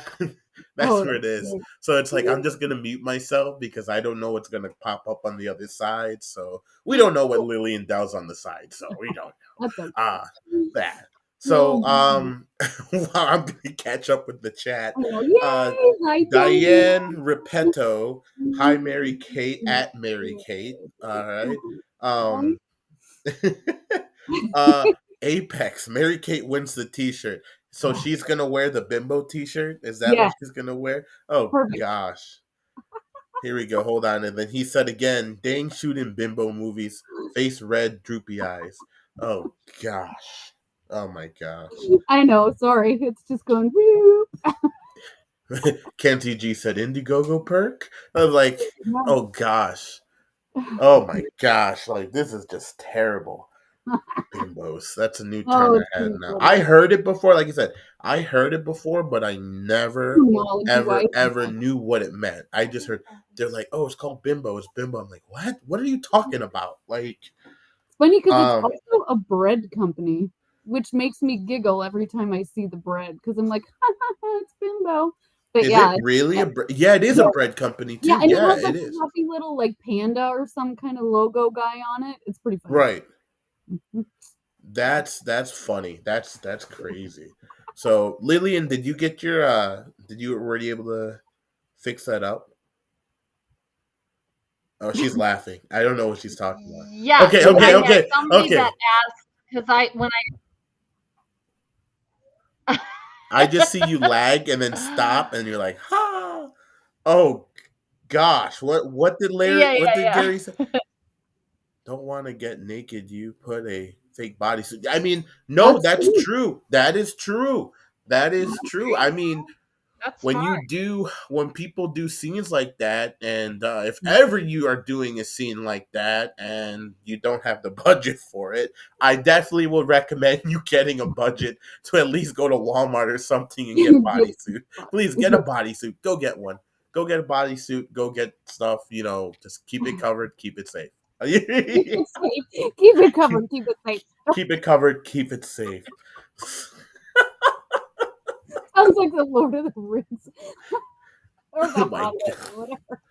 That's Oh, where it is. great. So it's like I'm just gonna mute myself because I don't know what's gonna pop up on the other side. So we don't know what Lillian does on the side, so we don't know. That's okay. That. Oh, So well, I'm gonna catch up with the chat. oh, Uh yay! Hi, Diane Diane. Repetto. Hi Mary Kate at Mary Kate. All right. Um uh Apex. Mary Kate wins the t-shirt. So she's gonna wear the bimbo t-shirt? Is that what Yes, she's gonna wear? Oh perfect. gosh. Here we go. Hold on. And then he said again, dang shooting bimbo movies. Face red, droopy eyes. Oh gosh. Oh my gosh. I know. Sorry, it's just going. Woo. Kenzie G said Indiegogo perk. I was like, Yeah. oh gosh. Oh my gosh. Like this is just terrible. Bimbos. That's a new term Oh, I it's had too now. funny. I heard it before, like I said, I heard it before, but I never Terminology-wise. ever knew what it meant. I just heard they're like, oh, it's called bimbo, it's bimbo. I'm like, what? What are you talking about? Like It's funny because it's um also a bread company, which makes me giggle every time I see the bread because I'm like, it's Bimbo. But is yeah, it really yeah, it is a yeah, bread company yeah, too. and it Yeah, has a it is. fluffy little like panda or some kind of logo guy on it. It's pretty funny. Right. That's funny. That's crazy. So Lillian, did you get your did you already able to fix that up? Oh, she's laughing. I don't know what she's talking about. Yes, Okay, I had okay. somebody that asked because I just see you lag and then stop, and you're like, "Ha!" Oh gosh, what did yeah, What did yeah. Gary say? Don't want to get naked. You put a fake bodysuit. I mean, no, that's true. That is true. That is true. I mean, That's fine. when people do scenes like that, and if ever you are doing a scene like that and you don't have the budget for it, I definitely would recommend you getting a budget to at least go to Walmart or something and get a bodysuit. Please get a bodysuit. Go get one. Go get a bodysuit. Go get stuff. Just keep it covered. Keep it safe. Keep it safe. Keep it covered. Keep it safe. Keep it covered. Keep it safe. Sounds like the Lord of the Rings or Oh the my Hobbit god. or whatever.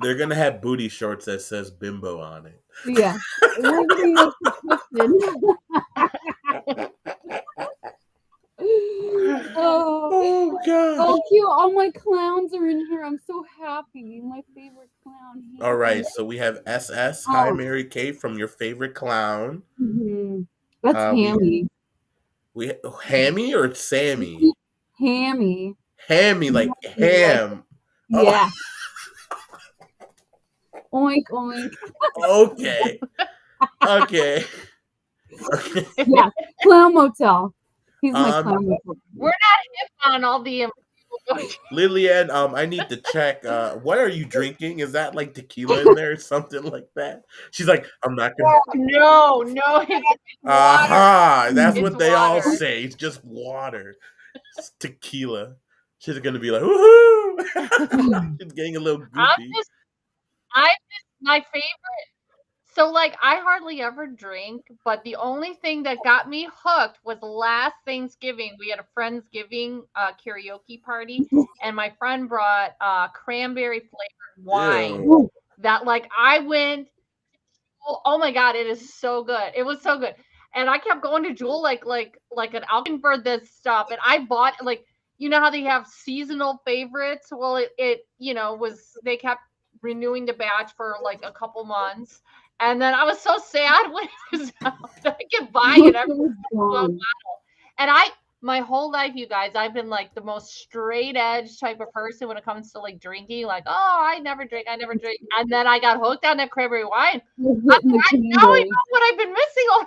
They're gonna have booty shorts that says bimbo on it. Yeah, we're getting this subscription. Oh, Oh gosh. oh, cute! All my clowns are in here. I'm so happy. My favorite clown. All Hammy. right, so we have SS. Hi, Oh, Mary Kay, from your favorite clown. that's We Hammy. Hammy or Sammy? Hammy. Hammy, like Like, ham. Oh, yeah. Oink oink. okay, okay, okay. Yeah. Clown Motel. He's my Um, clown motel. We're not hip on all the Lillian, I need to check. What are you drinking? Is that like tequila in there or something like that? She's like, I'm not gonna. no, it's water. Aha! That's It's what they all water. say. It's just water. It's tequila. She's gonna be like, woohoo! She's getting a little I'm goofy. just my favorite. So like I hardly ever drink, but the only thing that got me hooked was last Thanksgiving. We had a Friendsgiving karaoke party, and my friend brought cranberry flavored wine. Ew. That like I went, oh my god, it is so good. It was so good. And I kept going to Jewel like an alkin for this stuff. And I bought like you know how they have seasonal favorites? Well it was they kept renewing the batch for like a couple months. And then I was so sad when it was out. I could buy it every bottle. And my whole life, you guys, I've been like the most straight edge type of person when it comes to like drinking. Like, oh, I never drink. And then I got hooked on that cranberry wine. Now I know what I've been missing all.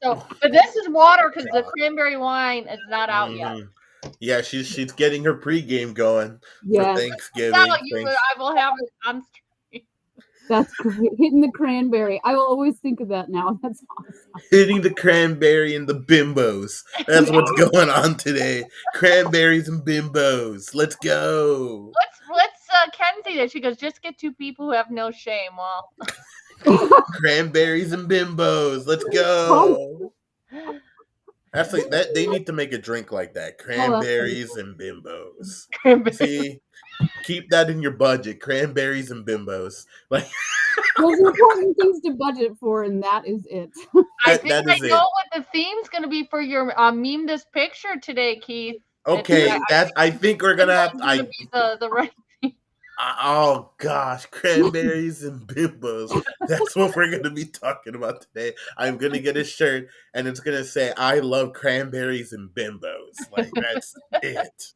So, but this is water because the cranberry wine is not out yet. Yeah, she's getting her pregame going for Thanksgiving. I will have it on stream. That's great. Hitting the cranberry. I will always think of that now. That's awesome. Hitting the cranberry and the bimbos. That's what's going on today. Cranberries and bimbos. Let's go. Let's Kenzie that she goes, just get two people who have no shame. Well, cranberries and bimbos. Let's go. That's like that. They need to make a drink like that. Cranberries and bimbos. See, keep that in your budget. Cranberries and bimbos. Like those are important things to budget for, and that is it. I think I know what the theme's going to be for your meme this picture today, Keith. Okay, I think we're gonna have to. Be the right. Oh gosh, cranberries and bimbos. That's what we're gonna be talking about today. I'm gonna get a shirt and it's gonna say I love cranberries and bimbos. Like that's it.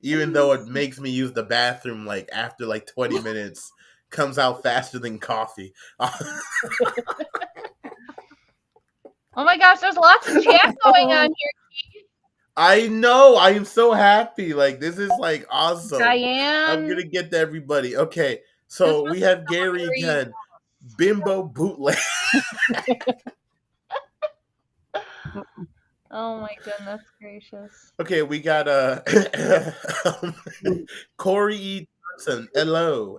Even though it makes me use the bathroom like after like 20 minutes, comes out faster than coffee. Oh my gosh, there's lots of chat going on here, Keith. I know. I am so happy. Like this is like awesome. Diane. I'm gonna get to everybody. Okay, so we have Gary again. Bimbo bootleg. Oh my goodness gracious. Okay, we got Corey E. Johnson. Hello,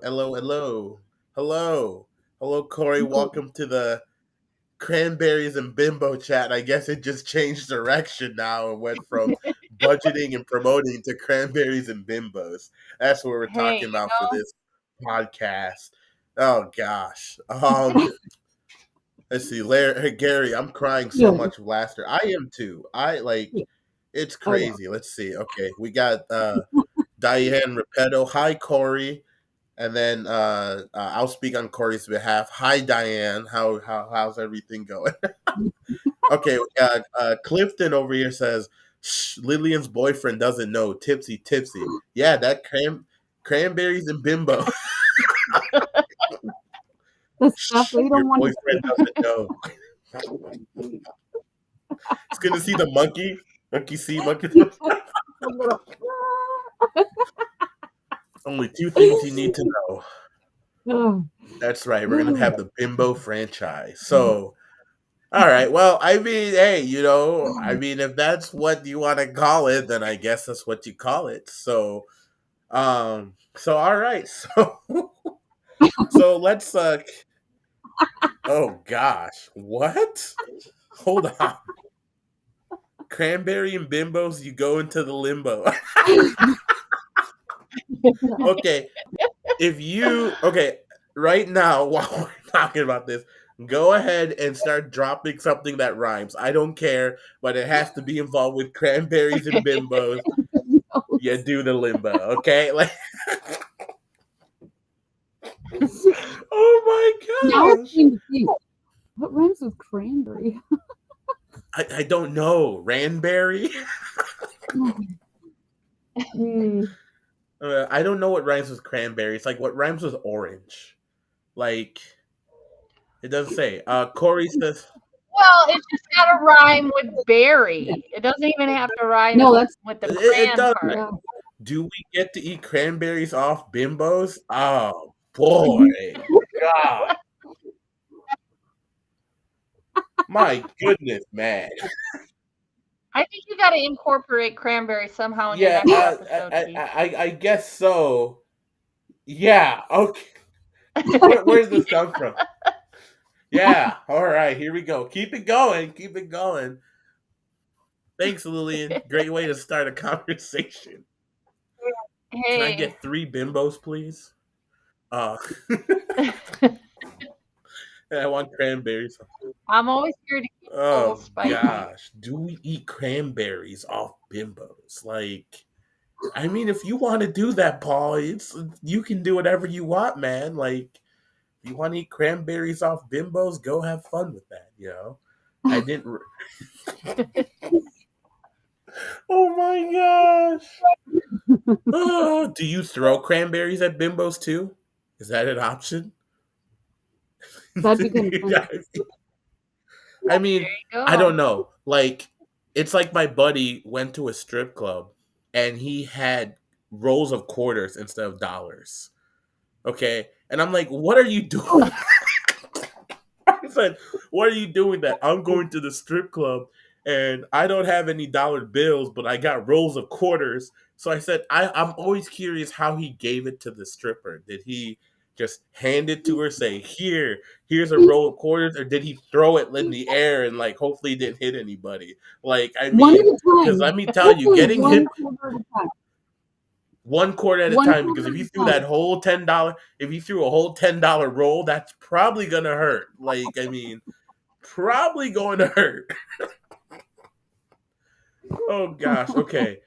Corey. Welcome to the Cranberries and Bimbo chat. I guess it just changed direction now and went from budgeting and promoting to cranberries and bimbos. That's what we're talking about for this podcast. Oh gosh. Let's see, Gary. I'm crying so much with laughter. I am too. It's crazy. Let's see. Okay, we got Diane Repetto. Hi, Corey. And then I'll speak on Corey's behalf. Hi, Diane. How's everything going? Okay, Clifton over here says, shh, Lillian's boyfriend doesn't know. Tipsy. Yeah, that cranberries and bimbo. The stuff we don't want boyfriend doesn't know. He's gonna see the monkey. Monkey. Only two things you need to know. That's right. We're gonna have the bimbo franchise. So, all right. Well, I mean, hey, if that's what you want to call it, then I guess that's what you call it. So, all right. So, So let's oh gosh. What? Hold on. Cranberry and bimbos, you go into the limbo. Okay. Okay, right now while we're talking about this, go ahead and start dropping something that rhymes. I don't care, but it has to be involved with cranberries and bimbos. You do the limbo, okay? Like, Now oh it's my gosh. time to think. What rhymes with cranberry? I don't know. Ranberry? Mm, I don't know what rhymes with cranberry. It's like what rhymes with orange. Like, it doesn't say. Corey says, Well, it's just got to rhyme with yeah. berry. It doesn't even have to rhyme No, that's with the it cran does. part. yeah. Do we get to eat cranberries off bimbos? Oh boy, God, my goodness, man. I think you got to incorporate cranberry somehow in your Yeah, next episode, Keith. I guess so. Yeah, okay. Where's this come from? Yeah, all right, here we go. Keep it going, keep it going. Thanks, Lillian. Great way to start a conversation. Can I Hey, get 3 bimbos, please? Uh, I want cranberries. I'm always here to keep it a little Oh spicy. gosh, do we eat cranberries off bimbos? Like, I mean, if you want to do that, Paul, it's you can do whatever you want, man. Like, if you want to eat cranberries off bimbos, go have fun with that. You know, I didn't. Oh my gosh! Oh, do you throw cranberries at bimbos too? Is that an option? That'd be kind of fun. I mean, I Go. don't know. Like, it's like my buddy went to a strip club and he had rolls of quarters instead of dollars. Okay. And I'm like, what are you doing? Oh, I said, what are you doing that? I'm going to the strip club and I don't have any dollar bills, but I got rolls of quarters. So I said, I'm always curious how he gave it to the stripper. Did he just hand it to her, say, here's a roll of quarters, or did he throw it in the air and like hopefully it didn't hit anybody? Like, I one at mean, a because let time. me tell you, Hopefully, getting one hit quarter at a time. 1 quarter at a One time, because quarter if at you a threw time. that whole $10, if you threw a whole $10 roll, that's probably gonna hurt. Like, I mean, probably going to hurt. Oh gosh. Okay.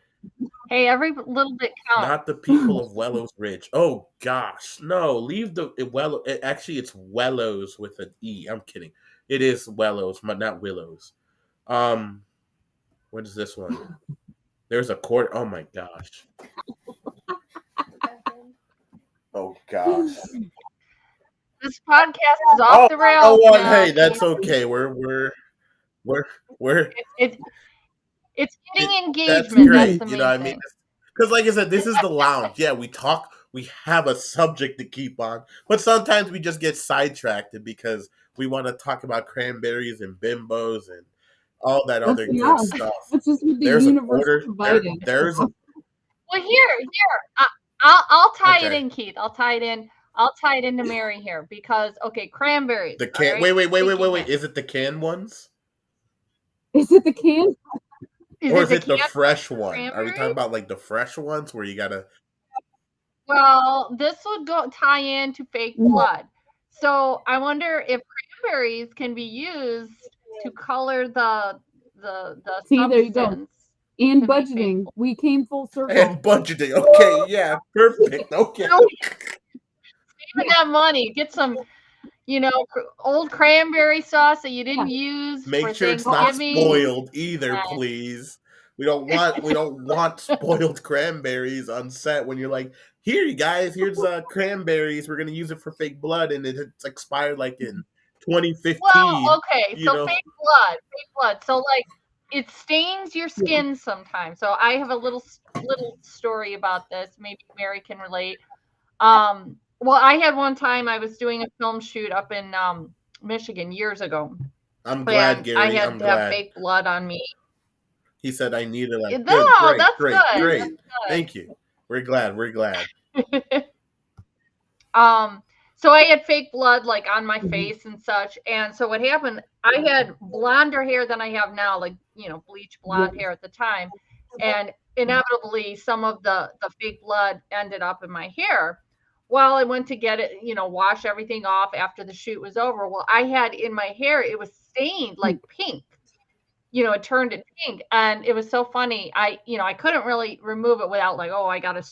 Hey, every little bit counts. Not the people of Wellows Ridge. Oh gosh. No, leave the Wellow. Actually, it's Wellows with an E. I'm kidding. It is Wellows, but not Willows. Um, what is this one? There's a quarter. Oh my gosh. Oh gosh. This podcast is off Oh, the you know rails what? now, Hey, Keith. that's okay. We're we're It's getting that's engagement. That's great. the You know, main I mean, thing. because like I said, this is the lounge. Yeah, we talk, we have a subject to keep on, but sometimes we just get sidetracked because we want to talk about cranberries and bimbos and all that That's other good yeah. stuff. That's just what the There's a universe quarter. provided. There's a Well, I'll tie it okay. in, Keith. I'll tie it in. I'll tie it into Mary here because okay, cranberries. The All can. right, take you Wait. hint. Is it the canned ones Is it the can? Is or it is the it the canned fresh one? Are we talking cranberries? about like the fresh ones where you gotta? Well, this would go tie into fake No. blood. So I wonder if cranberries can be used to color the See, there you go. substance And to make fake budgeting, blood. we came full And circle. budgeting. Okay, yeah, perfect. Okay. So saving that money, get some, old cranberry sauce that you Yeah. didn't use Make for sure it's not Thanksgiving. spoiled either, please. We don't want spoiled cranberries on set when you're like, here you guys, here's cranberries. We're gonna use it for fake blood, and it's expired like in Well, 2015. okay, You so know, fake blood. So like it stains your Yeah. skin sometimes. So I have a little story about this. Maybe Mary can relate. Well, I had one time I was doing a film shoot up in Michigan years ago, I'm glad, and I Gary. had I'm to have glad. fake blood on me. He said I needed like good, No, great, that's great, good. great. That's Thank you. We're glad. We're glad. good. um, So I had fake blood like on my Mhm. face and such. And so what happened, I had blonder hair than I have now, like, bleach blonde Yes. hair at the time. And inevitably some of the fake blood ended up in my hair. Well, I went to get it, wash everything off after the shoot was over. Well, I had in my hair, it was stained like Mm. pink. It turned it pink, and it was so funny. I couldn't really remove it without like, oh, I got to,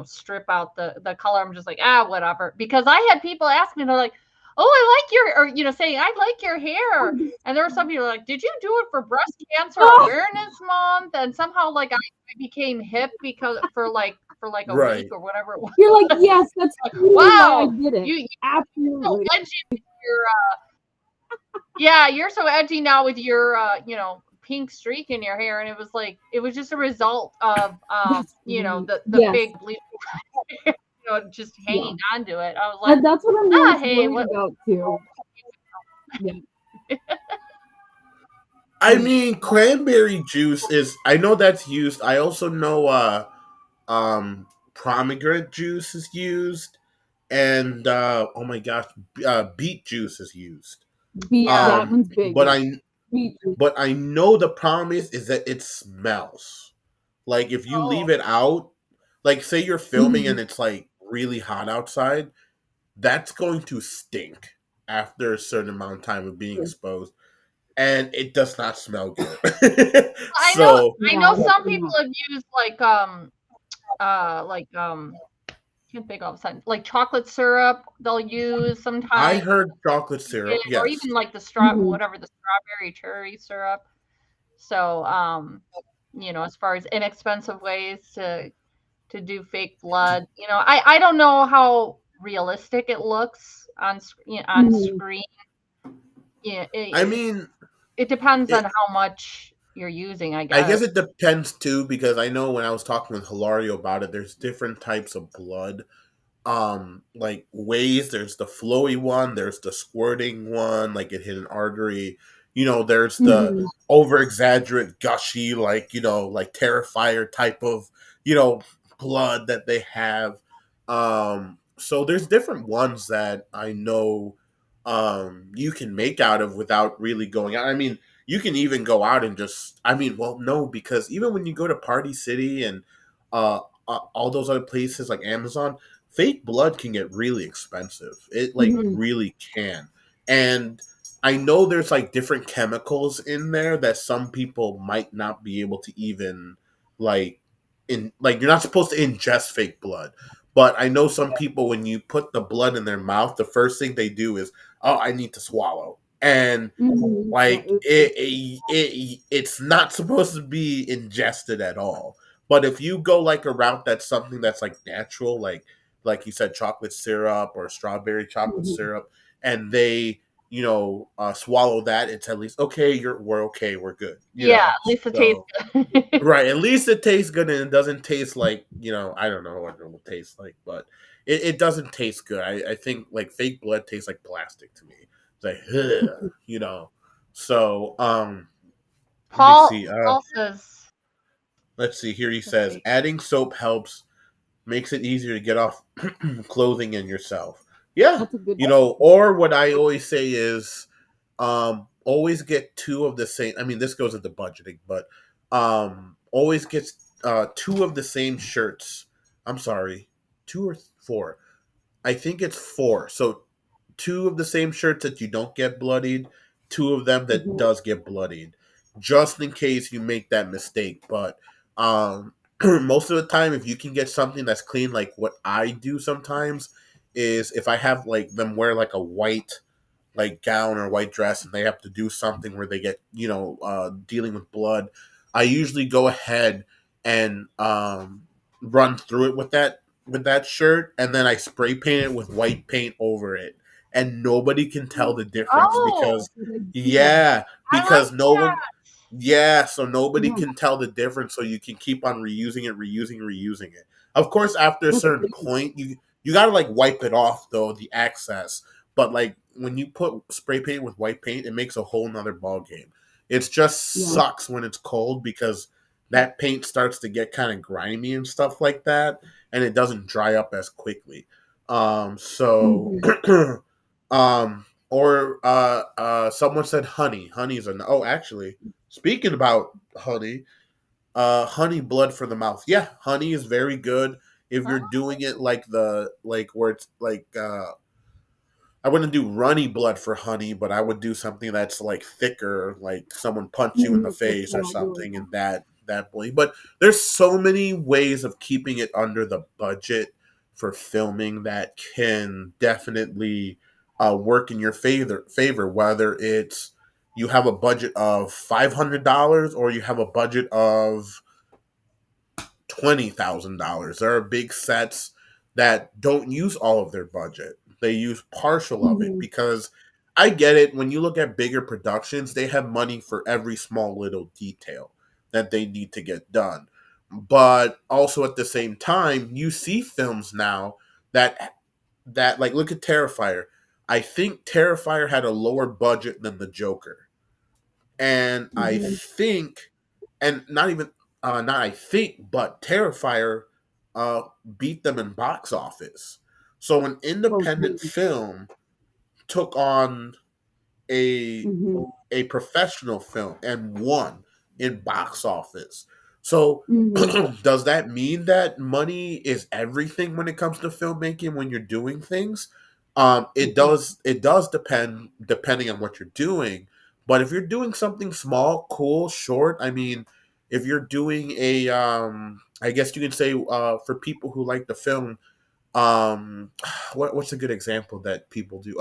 strip out the color. I'm just like, whatever. Because I had people ask me, they're like, oh, I like your, or saying, I like your hair. And there were some people like, did you do it for Breast Cancer Oh, Awareness Month? And somehow like I became hip because for like a week Right. or whatever it was. you're like, yes, that's Like, totally why I wow, did it. you so Absolutely. edgy with your yeah, you're so edgy now with your pink streak in your hair, and it was just a result of That's great. the Yes. fake bleach, just Yeah. hanging on to it. I was like, That's what I'm most hey, worried what? about too. Yeah. I Mm. mean, cranberry juice is. I know that's used. I also know pomegranate juice is used, and oh my gosh, beet juice is used. Yeah, That one's big. But Yeah. I Me too. but I know the problem is that it smells. Like if you oh, leave it out, like say you're filming Mhm. and it's like really hot outside, that's going to stink after a certain amount of time of being Sure. exposed, and it does not smell good. I know, So I Yeah, know some definitely people not. have used like can't think of something like chocolate syrup. They'll use I sometimes, heard chocolate it, syrup. or Yes, even like Mhm. whatever the strawberry cherry syrup. So, as far as inexpensive ways to do fake blood, I don't know how realistic it looks on Mhm. screen. Yeah, I it, mean it depends on it. how much you're using, I I guess guess. it depends too because I know when I was talking with Hilario about it, there's different types of blood like ways. There's the flowy one, there's the squirting one like it hit an artery, there's the Mhm. over exaggerate gushy, like like terrifier type of you know blood that they have. So there's different ones that I know you can make out of without really going out. I mean, you can even go out and just, I mean, well, no, because even when you go to Party City and uh all those other places like Amazon, fake blood can get really expensive. It like Mhm. really can. And I know there's like different chemicals in there that some people might not be able to even like like you're not supposed to ingest fake blood. But I know some people when you put the blood in their mouth, the first thing they do is, "Oh, I need to swallow." And Mhm. Yeah. like it's not supposed to be ingested at all. But if you go like a route that's something that's like natural, like you said, chocolate syrup or strawberry chocolate Mhm. syrup, and they swallow that, it's at least okay. We're okay. We're good. Yeah, at least it tastes So good. right. At least it tastes good and it doesn't taste like I don't know what it will taste like, but it doesn't taste good. I think like fake blood tastes like plastic to me. It's like ugh, So let me see. Paul says, Let's see. Here he let's says see. adding soap helps, makes it easier to get off clothing and yourself. Yeah, That's a good. or what I always say is always get two of the same. I mean, this goes into budgeting, but always get two of the same shirts. I'm sorry, two or four. I think it's four. So two of the same shirts that you don't get bloodied, two of them that Mhm. does get bloodied, just in case you make that mistake. But most of the time, if you can get something that's clean, like what I do sometimes, is if I have like them wear like a white like gown or white dress and they have to do something where they get dealing with blood, I usually go ahead and run through it with that shirt, and then I spray paint it with white paint over it, and nobody can tell the difference Oh, because That's a good idea. yeah, I like because no one, that. yeah, so nobody Yeah. can tell the difference, so you can keep on reusing it. Of course, after a That's a certain good idea. point, you gotta like wipe it off though, the excess. But like when you put spray paint with white paint, it makes a whole nother ball game. It just Yeah. sucks when it's cold because that paint starts to get kind of grimy and stuff like that, and it doesn't dry up as quickly. So, Mhm. or someone said honey. Honey's a oh, actually, speaking about honey, honey blood for the mouth. Yeah, honey is very good if you're doing it like the like where it's like I wouldn't do runny blood for honey, but I would do something that's like thicker, like someone punch you in the Mhm. Like face or something, coagula. and that way. But there's so many ways of keeping it under the budget for filming that can definitely work in your favor. Whether it's you have a budget of $500 or you have a budget of $20,000. There are big sets that don't use all of their budget. They use partial of it Mhm. because I get it. When you look at bigger productions, they have money for every small little detail that they need to get done. But also at the same time, you see films now that like look at Terrifier. I think Terrifier had a lower budget than the Joker, and I Mhm. think, and not even not I think, but Terrifier uh, beat them in box office. So an independent Okay. film took on a Mhm. a professional film and won in box office. So Mhm. does that mean that money is everything when it comes to filmmaking when you're doing things? It Mhm. does depending on what you're doing. But if you're doing something small, cool, short, I mean, if you're doing a I guess you could say for people who like the film, what's a good example that people do?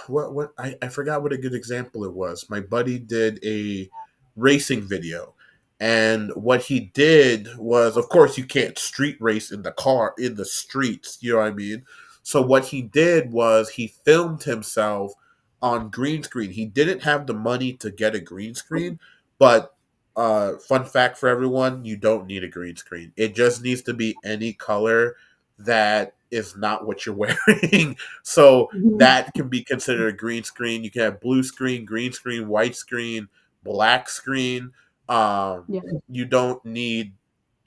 What I forgot what a good example it was. My buddy did a racing video, and what he did was, of course, you can't street race in the car in the streets. You know what I mean? So what he did was he filmed himself on green screen. He didn't have the money to get a green screen, but fun fact for everyone: you don't need a green screen. It just needs to be any color that is not what you're wearing. So Mhm. that can be considered a green screen. You can have blue screen, green screen, white screen, black screen. Yeah. You don't need,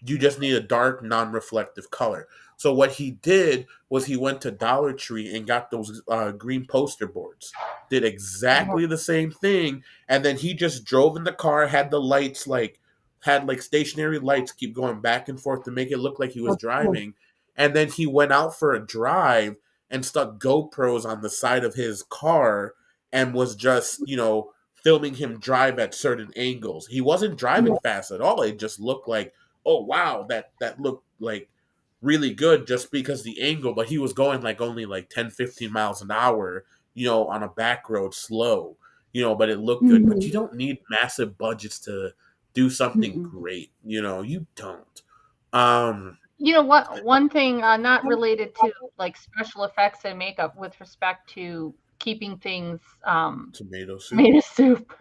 you just need a dark, non-reflective color. So what he did was he went to Dollar Tree and got those green poster boards. Did Oh, exactly the same thing, and then he just drove in the car, had the lights like had like stationary lights keep going back and forth to make it look like he was that's cool. driving, and then he went out for a drive and stuck GoPros on the side of his car and was just, filming him drive at certain angles. He wasn't driving Yeah. fast at all. It just looked like, oh wow, that looked like really good just because the angle, but he was going like only like 10, 15 miles an hour, on a back road slow, but it looked good. But you Mhm. don't need massive budgets to do something Mm-mm. great. You don't. Um You know what? One thing, not related to like special effects and makeup, with respect to keeping things Tomato soup. tomato soup,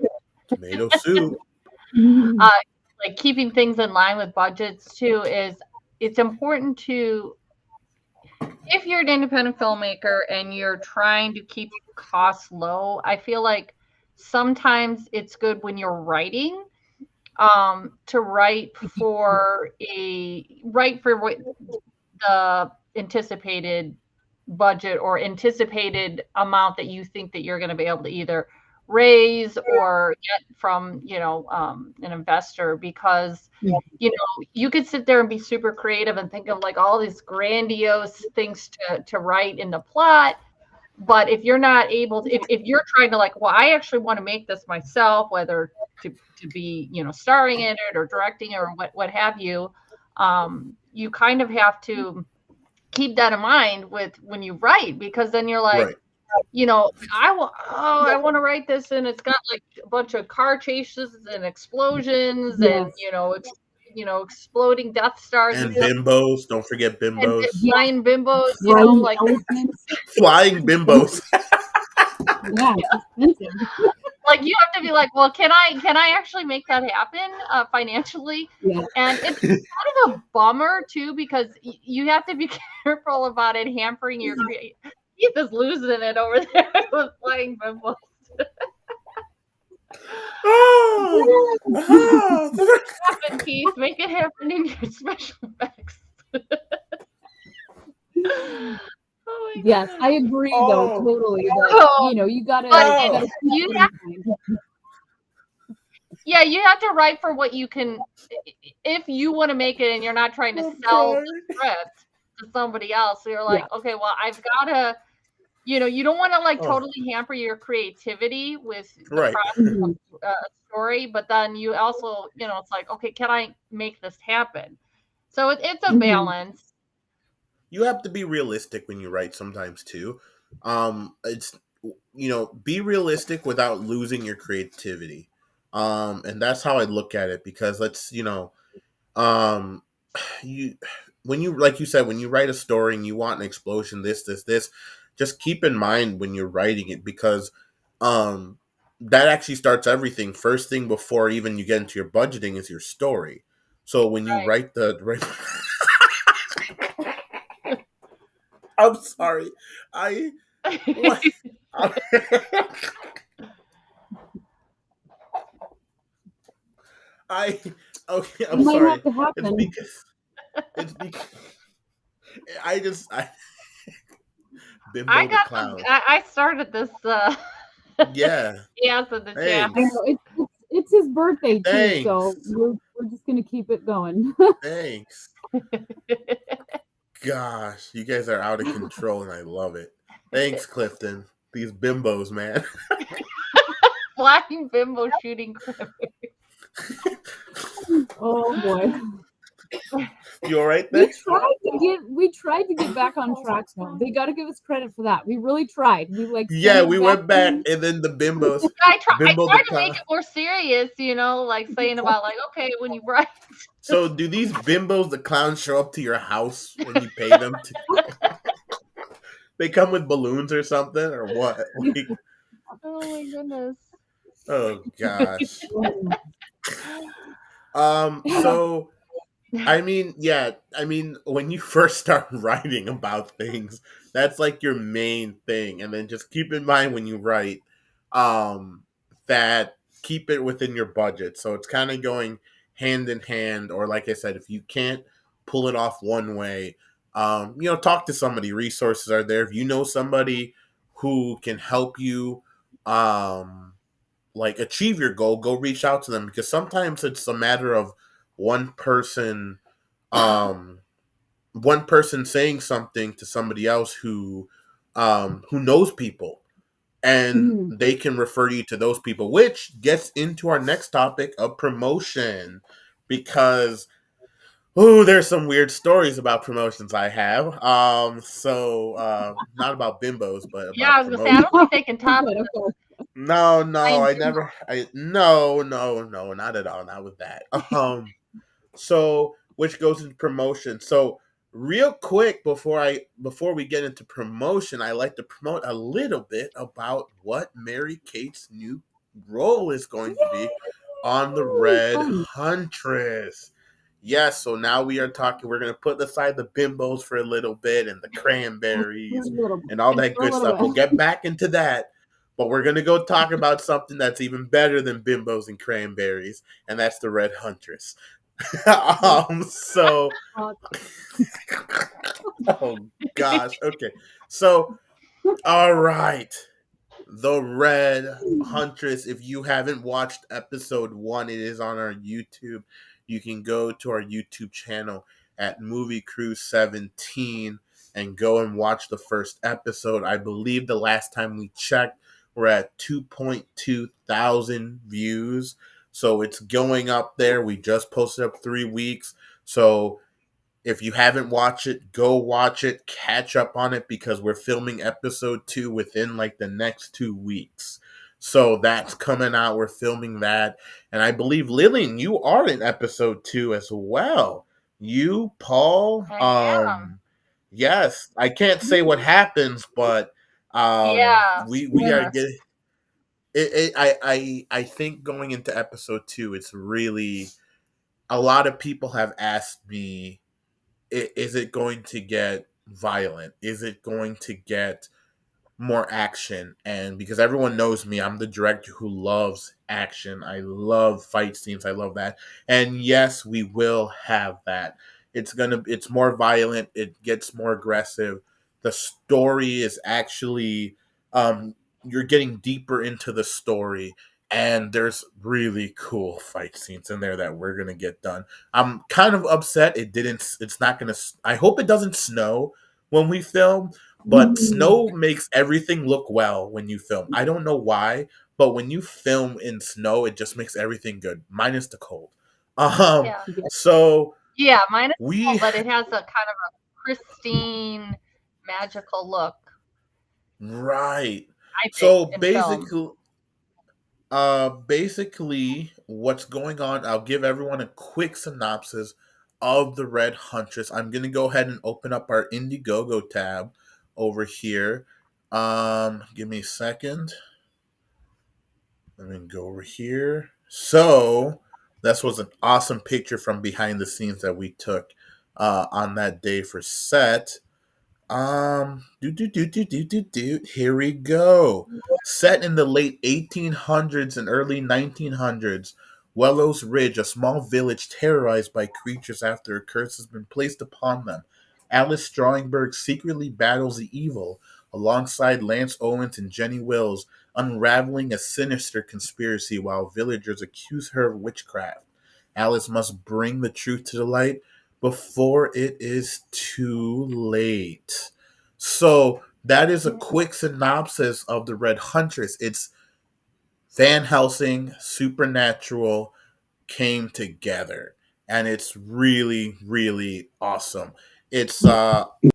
Tomato soup. uh, Mhm. like keeping things in line with budgets too, is it's important to, if you're an independent filmmaker and you're trying to keep costs low, I feel like sometimes it's good when you're writing, to write for what the anticipated budget or anticipated amount that you think that you're going to be able to either raise or get from, an investor. Because Yeah. you could sit there and be super creative and think of like all these grandiose things to write in the plot. But if you're not able to, if you're trying to like, well, I actually want to make this myself, whether to be, starring in it or directing or what have you, you kind of have to keep that in mind with when you write, because then you're like, Right. I want to write this, and it's got like a bunch of car chases and explosions and Yes. exploding Death Stars and And stuff, bimbos. Don't forget and bimbos. Yeah. flying bimbos, Flying like elephants. Flying bimbos. Expensive. Yeah, it's expensive. like you have to be like, well, can I actually make that happen financially? Yeah. And it's kind of a bummer too, because you have to be careful about it hampering your create. Keith is losing it over there with flying bimbos. Oh, oh. Happen, Keith. Make it happen in your special effects. Oh my Yes, I goodness. agree though, Oh, totally, that, Oh, you but gotta oh, keep you that have, in mind. yeah, you have to write for what you can, if you want to make it and you're not trying to I'm sell the crying. script to somebody else. So you're Yeah. like, okay, well, I've got to, you don't want to like Oh, totally hamper your creativity with the right. process of Mhm. a story, but then you also, it's like, okay, can I make this happen? So it's a Mhm. balance. You have to be realistic when you write sometimes too. It's be realistic without losing your creativity. And that's how I look at it because um, you when you like you said when you write a story and you want an explosion, this, just keep in mind when you're writing it because um that actually starts everything. First thing before even you get into your budgeting is your story. So when you write the right I'm sorry. I what Right. I okay, It I'm might have sorry. to It's happen. because it's because I I Bimbo the got the clown. I started this Yeah. yes in the chat. I Thanks. know it's his birthday too, so Thanks. we're just gonna keep it going. Thanks. Gosh, you guys are out of control and I love it. Thanks, Clifton. These bimbos, man. Flying bimbo shooting crap. Oh boy. You all right there? We tried to get back on track though. They gotta give us credit for that. We really tried. We like Yeah, stayed we back went back in. and then the bimbos. I Bimbo the try to make clown. it more serious, like saying about like, okay, when you write. So do these bimbos the clowns show up to your house when you pay them to they come with balloons or something or what? Like, Oh my goodness. oh gosh. Oh, So I mean, when you first start writing about things, that's like your main thing. And then just keep in mind when you write, um, that keep it within your budget. So it's kind of going hand in hand, or like I said, if you can't pull it off one way, talk to somebody. Resources are there. If you know somebody who can help you, um, like achieve your goal, go reach out to them because sometimes it's a matter of one person um one person saying something to somebody else who knows people and mhm. they can refer you to those people, which gets into our next topic of promotion because there's some weird stories about promotions I have. Not about bimbos but Yeah, I about was gonna say I don't promotion. think they can top Good, okay. No, Flying I bimbo. never. I no, not at all. Not with that. So which goes into promotion. So real quick before we get into promotion, I like to promote a little bit about what Mary Kate's new role is going to be on the Yay! Red Fun. Huntress. Yes, so now we are talking. We're going to put aside the bimbos for a little bit and the For a cranberries little bit. and all that For a good little stuff. We'll bit. get back into that, but we're going to go talk about something that's even better than bimbos and cranberries, and that's the Red Huntress. So, Uh, oh gosh, okay. So, all right. The Red Huntress. If you haven't watched episode 1, it is on our YouTube. You can go to our YouTube channel at Moviecrew17 and go and watch the first episode. I believe the last time we checked, we're at 2.2 thousand views. So it's going up there. We just posted up 3 weeks. So if you haven't watched it, go watch it, catch up on it because we're filming episode 2 within like the next 2 weeks. So that's coming out. We're filming that. And I believe Lillian, you are in episode 2 as well. You, Paul, I am. yes. I can't say what happens, but Yeah. we are getting I think going into episode 2, it's really a lot of people have asked me, is it going to get violent? Is it going to get more action? And because everyone knows me, I'm the director who loves action. I love fight scenes. I love that. And yes, we will have that. it's more violent. It gets more aggressive. The story is actually you're getting deeper into the story, and there's really cool fight scenes in there that we're gonna get done. I'm kind of upset it didn't. It's not gonna. I hope it doesn't snow when we film, but Mhm. snow makes everything look well when you film. I don't know why, but when you film in snow, it just makes everything good, minus the cold. Um, Yeah. Yeah. so Yeah, mine is cool, we but it has a kind of a pristine, magical look, right. I think, So in film. basically, what's going on? I'll give everyone a quick synopsis of the Red Huntress. I'm gonna go ahead and open up our Indiegogo tab over here. Give me a second. Let me go over here. So this was an awesome picture from behind the scenes that we took on that day for set. Here we go. Set in the late 1800s and early 1900s, Wellows Ridge, a small village terrorized by creatures after a curse has been placed upon them. Alice Strongberg secretly battles the evil alongside Lance Owens and Jenny Wills, unraveling a sinister conspiracy while villagers accuse her of witchcraft. Alice must bring the truth to the light before it is too late. So that is a quick synopsis of the Red Huntress. It's Van Helsing, Supernatural came together, and it's really, really awesome. It's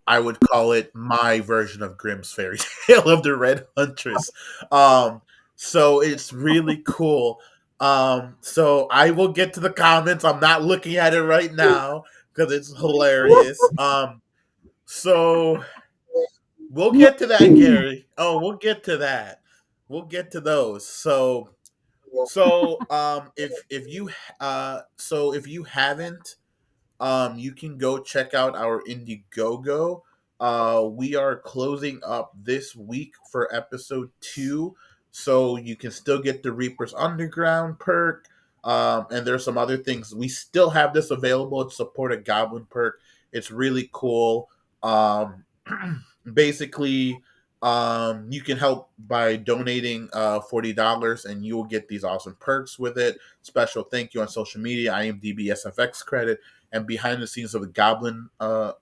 I would call it my version of Grimm's fairy tale of the Red Huntress. Um, so it's really cool. So I will get to the comments. I'm not looking at it right now because it's hilarious. So we'll get to that, Gary. Oh, we'll get to that. We'll get to those. If you haven't, you can go check out our Indiegogo. We are closing up this week for episode 2, so you can still get the Reaper's Underground perk. And there's some other things. We still have this available. It's support a Goblin perk. It's really cool. Um, basically, you can help by donating $40, and you will get these awesome perks with it. Special thank you on social media, IMDb SFX credit, and behind the scenes of the Goblin. Uh,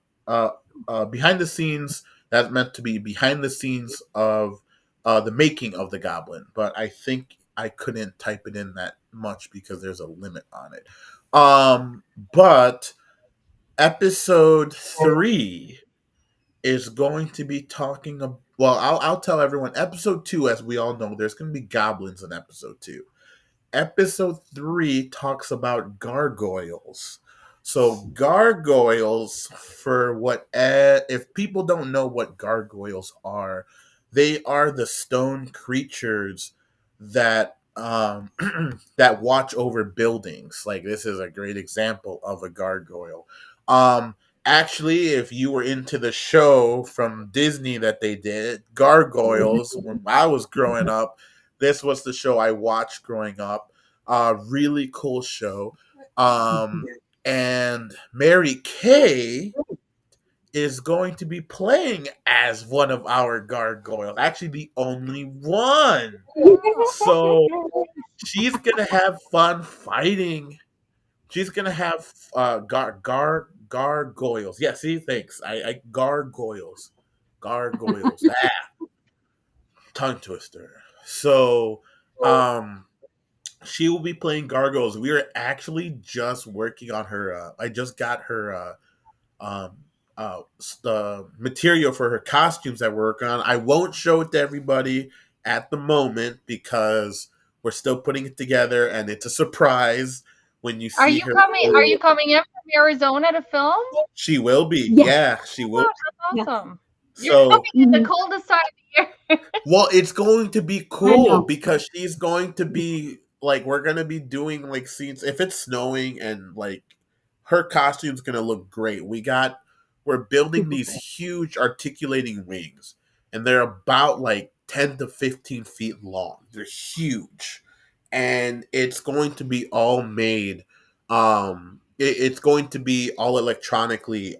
behind the scenes that's meant to be behind the scenes of the making of the Goblin, but I think I couldn't type it in that much because there's a limit on it. But episode 3 is going to be talking about. Well, I'll tell everyone. Episode 2, as we all know, there's going to be goblins in episode 2. Episode 3 talks about gargoyles. So gargoyles, for what if people don't know what gargoyles are, they are the stone creatures that that watch over buildings. Like, this is a great example of a gargoyle. Um, Actually, if you were into the show from Disney that they did, Gargoyles, when I was growing up, this was the show I watched growing up. Really cool show. And Mary Kay is going to be playing as one of our gargoyles. Actually, the only one. Oh, So she's gonna have fun fighting. She's gonna have gargoyles. Yeah, see, thanks. I gargoyles. Tongue twister. So, um, she will be playing gargoyles. We are actually just working on her. I just got her um, the material for her costumes that we're working on. I won't show it to everybody at the moment because we're still putting it together, and it's a surprise when you are see you her. coming are you coming in from Arizona to film? She will be. Yes. Yeah, she will. Wow, Yes. that's awesome. You're So, coming in the Mhm. coldest time of the year. well, it's going to be I cool know. because she's going to be like, we're gonna be doing like scenes if it's snowing, and like her costume's gonna look great. We're building Super these cool. huge articulating wings, and they're about like 10 to 15 feet long. They're huge, and it's going to be all made it's going to be all electronically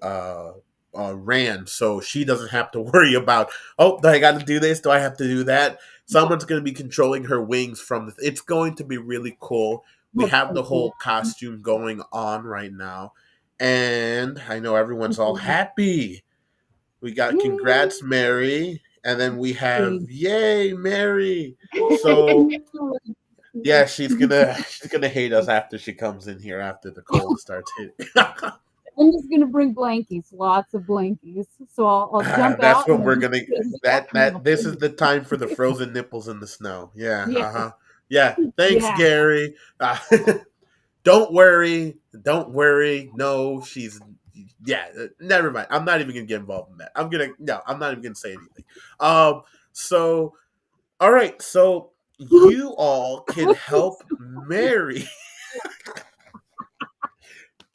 ran, so she doesn't have to worry about, oh, do I got to do this? Do I have to do that? Someone's going to be controlling her wings from the. It's going to be really cool. We That's have so the whole cool. costume going on right now, and I know everyone's all happy. We got Yay! congrats, Mary, and then we have Thanks. yay, Mary. I So know. yeah, she's gonna hate us after she comes in here after the cold starts hitting. I'm just gonna bring blankies, lots of blankies. So I'll jump That's out what and we're we'll just gonna. sit in the back That and I'll that this is freeze. the time for the frozen nipples in the snow. Yeah. Yes, Uh huh. Yeah. Thanks, yeah. Gary. Don't worry. Don't worry. No, she's. Yeah. Never mind. I'm not even gonna get involved in that. I'm gonna. No, I'm not even gonna say anything. Um. So, all right. So you all can help Mary.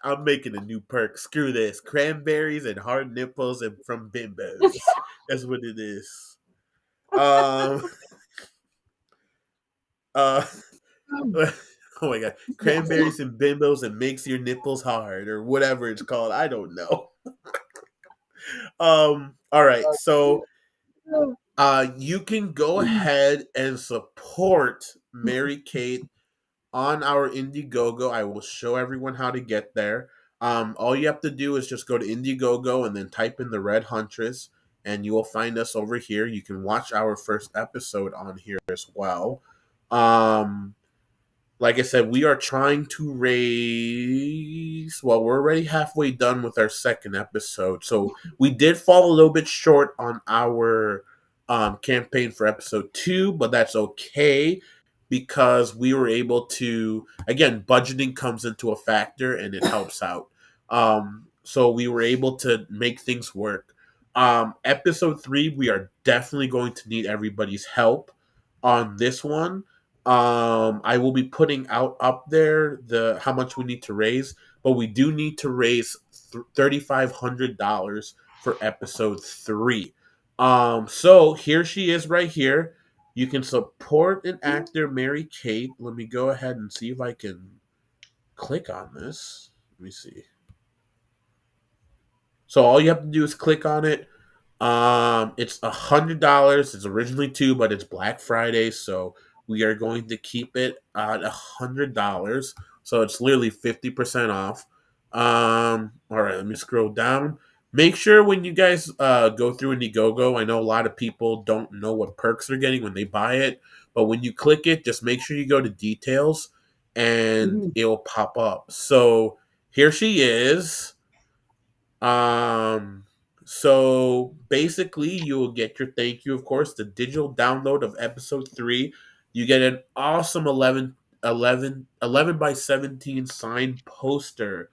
I'm making a new perk. Screw this. Cranberries and hard nipples and from bimbos. That's what it is. Um. Uh. Oh my god. Yes. Cranberries and bimbos and makes your nipples hard or whatever it's called. I don't know. All right. So you can go ahead and support Mary Kate on our Indiegogo. I will show everyone how to get there. All you have to do is just go to Indiegogo and then type in the Red Huntress, and you will find us over here. You can watch our first episode on here as well. Um, like I said, we are trying to raise. Well, we're already halfway done with our second episode, so we did fall a little bit short on our campaign for episode 2, but that's okay because we were able to. Again, budgeting comes into a factor, and it helps out. So we were able to make things work. Episode 3, we are definitely going to need everybody's help on this one. I will be putting out up there the how much we need to raise, but we do need to raise $3,500 for episode 3. So here she is right here. You can support an actor, Mary Kate. Let me go ahead and see if I can click on this. Let me see. So all you have to do is click on it. It's $100. It's originally two, but it's Black Friday, so we are going to keep it at $100. So it's literally 50% off. All right, let me scroll down. Make sure when you guys go through Indiegogo, I know a lot of people don't know what perks they're getting when they buy it, but when you click it, just make sure you go to details and Mhm. it'll pop up. So here she is. Um, so basically, you will get your thank you, of course, the digital download of episode 3. You get an awesome 11 by 17 signed poster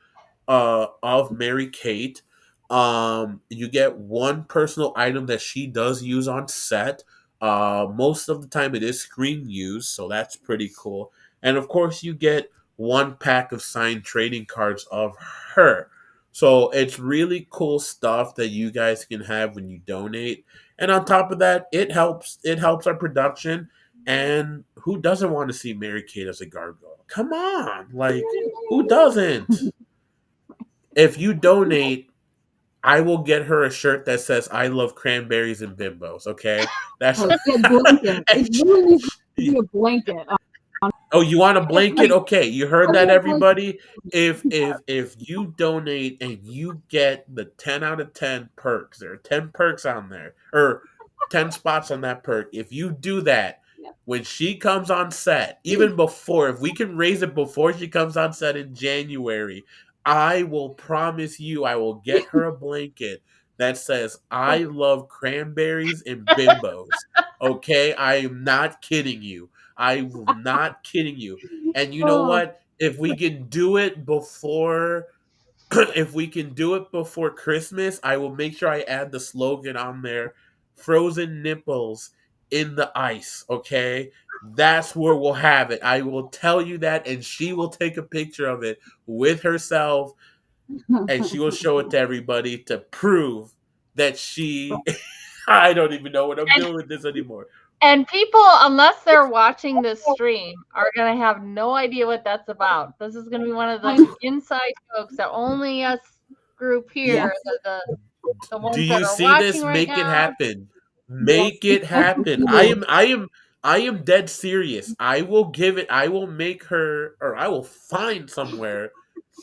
of Mary Kate. You get one personal item that she does use on set. Most of the time, it is screen use, so that's pretty cool. And of course, you get one pack of signed trading cards of her. So it's really cool stuff that you guys can have when you donate. And on top of that, it helps our production. And who doesn't want to see Mary Kate as a gargoyle? Come on. Like, who doesn't? If you donate, I will get her a shirt that says "I love cranberries and bimbos." Okay, that's Yeah, blanket. It and really needs to be a blanket. oh, you want a blanket? Like Okay, you heard I that, want a blanket. everybody. If you donate and you get the 10 out of 10 perks, there are 10 perks on there, or 10 spots on that perk. If you do that, Yeah. when she comes on set, even before, if we can raise it before she comes on set in January, I will promise you, I will get her a blanket that says "I love cranberries and bimbos." Okay, I am not kidding you. I'm not kidding you. And you know Oh, what? If we can do it before if we can do it before Christmas, I will make sure I add the slogan on there, frozen nipples in the ice, okay? That's where we'll have it. I will tell you that and she will take a picture of it with herself and she will show it to everybody to prove that she I don't even know what I'm And doing with this anymore. And people, unless they're watching this stream, are going to have no idea what that's about. This is going to be one of I the know. inside jokes that only us group here, Yes. the Do ones that you are see this? watching right Make it now. happen. Yes. Make it I happen. do. I am dead serious. I will give it. I will make her, or I will find somewhere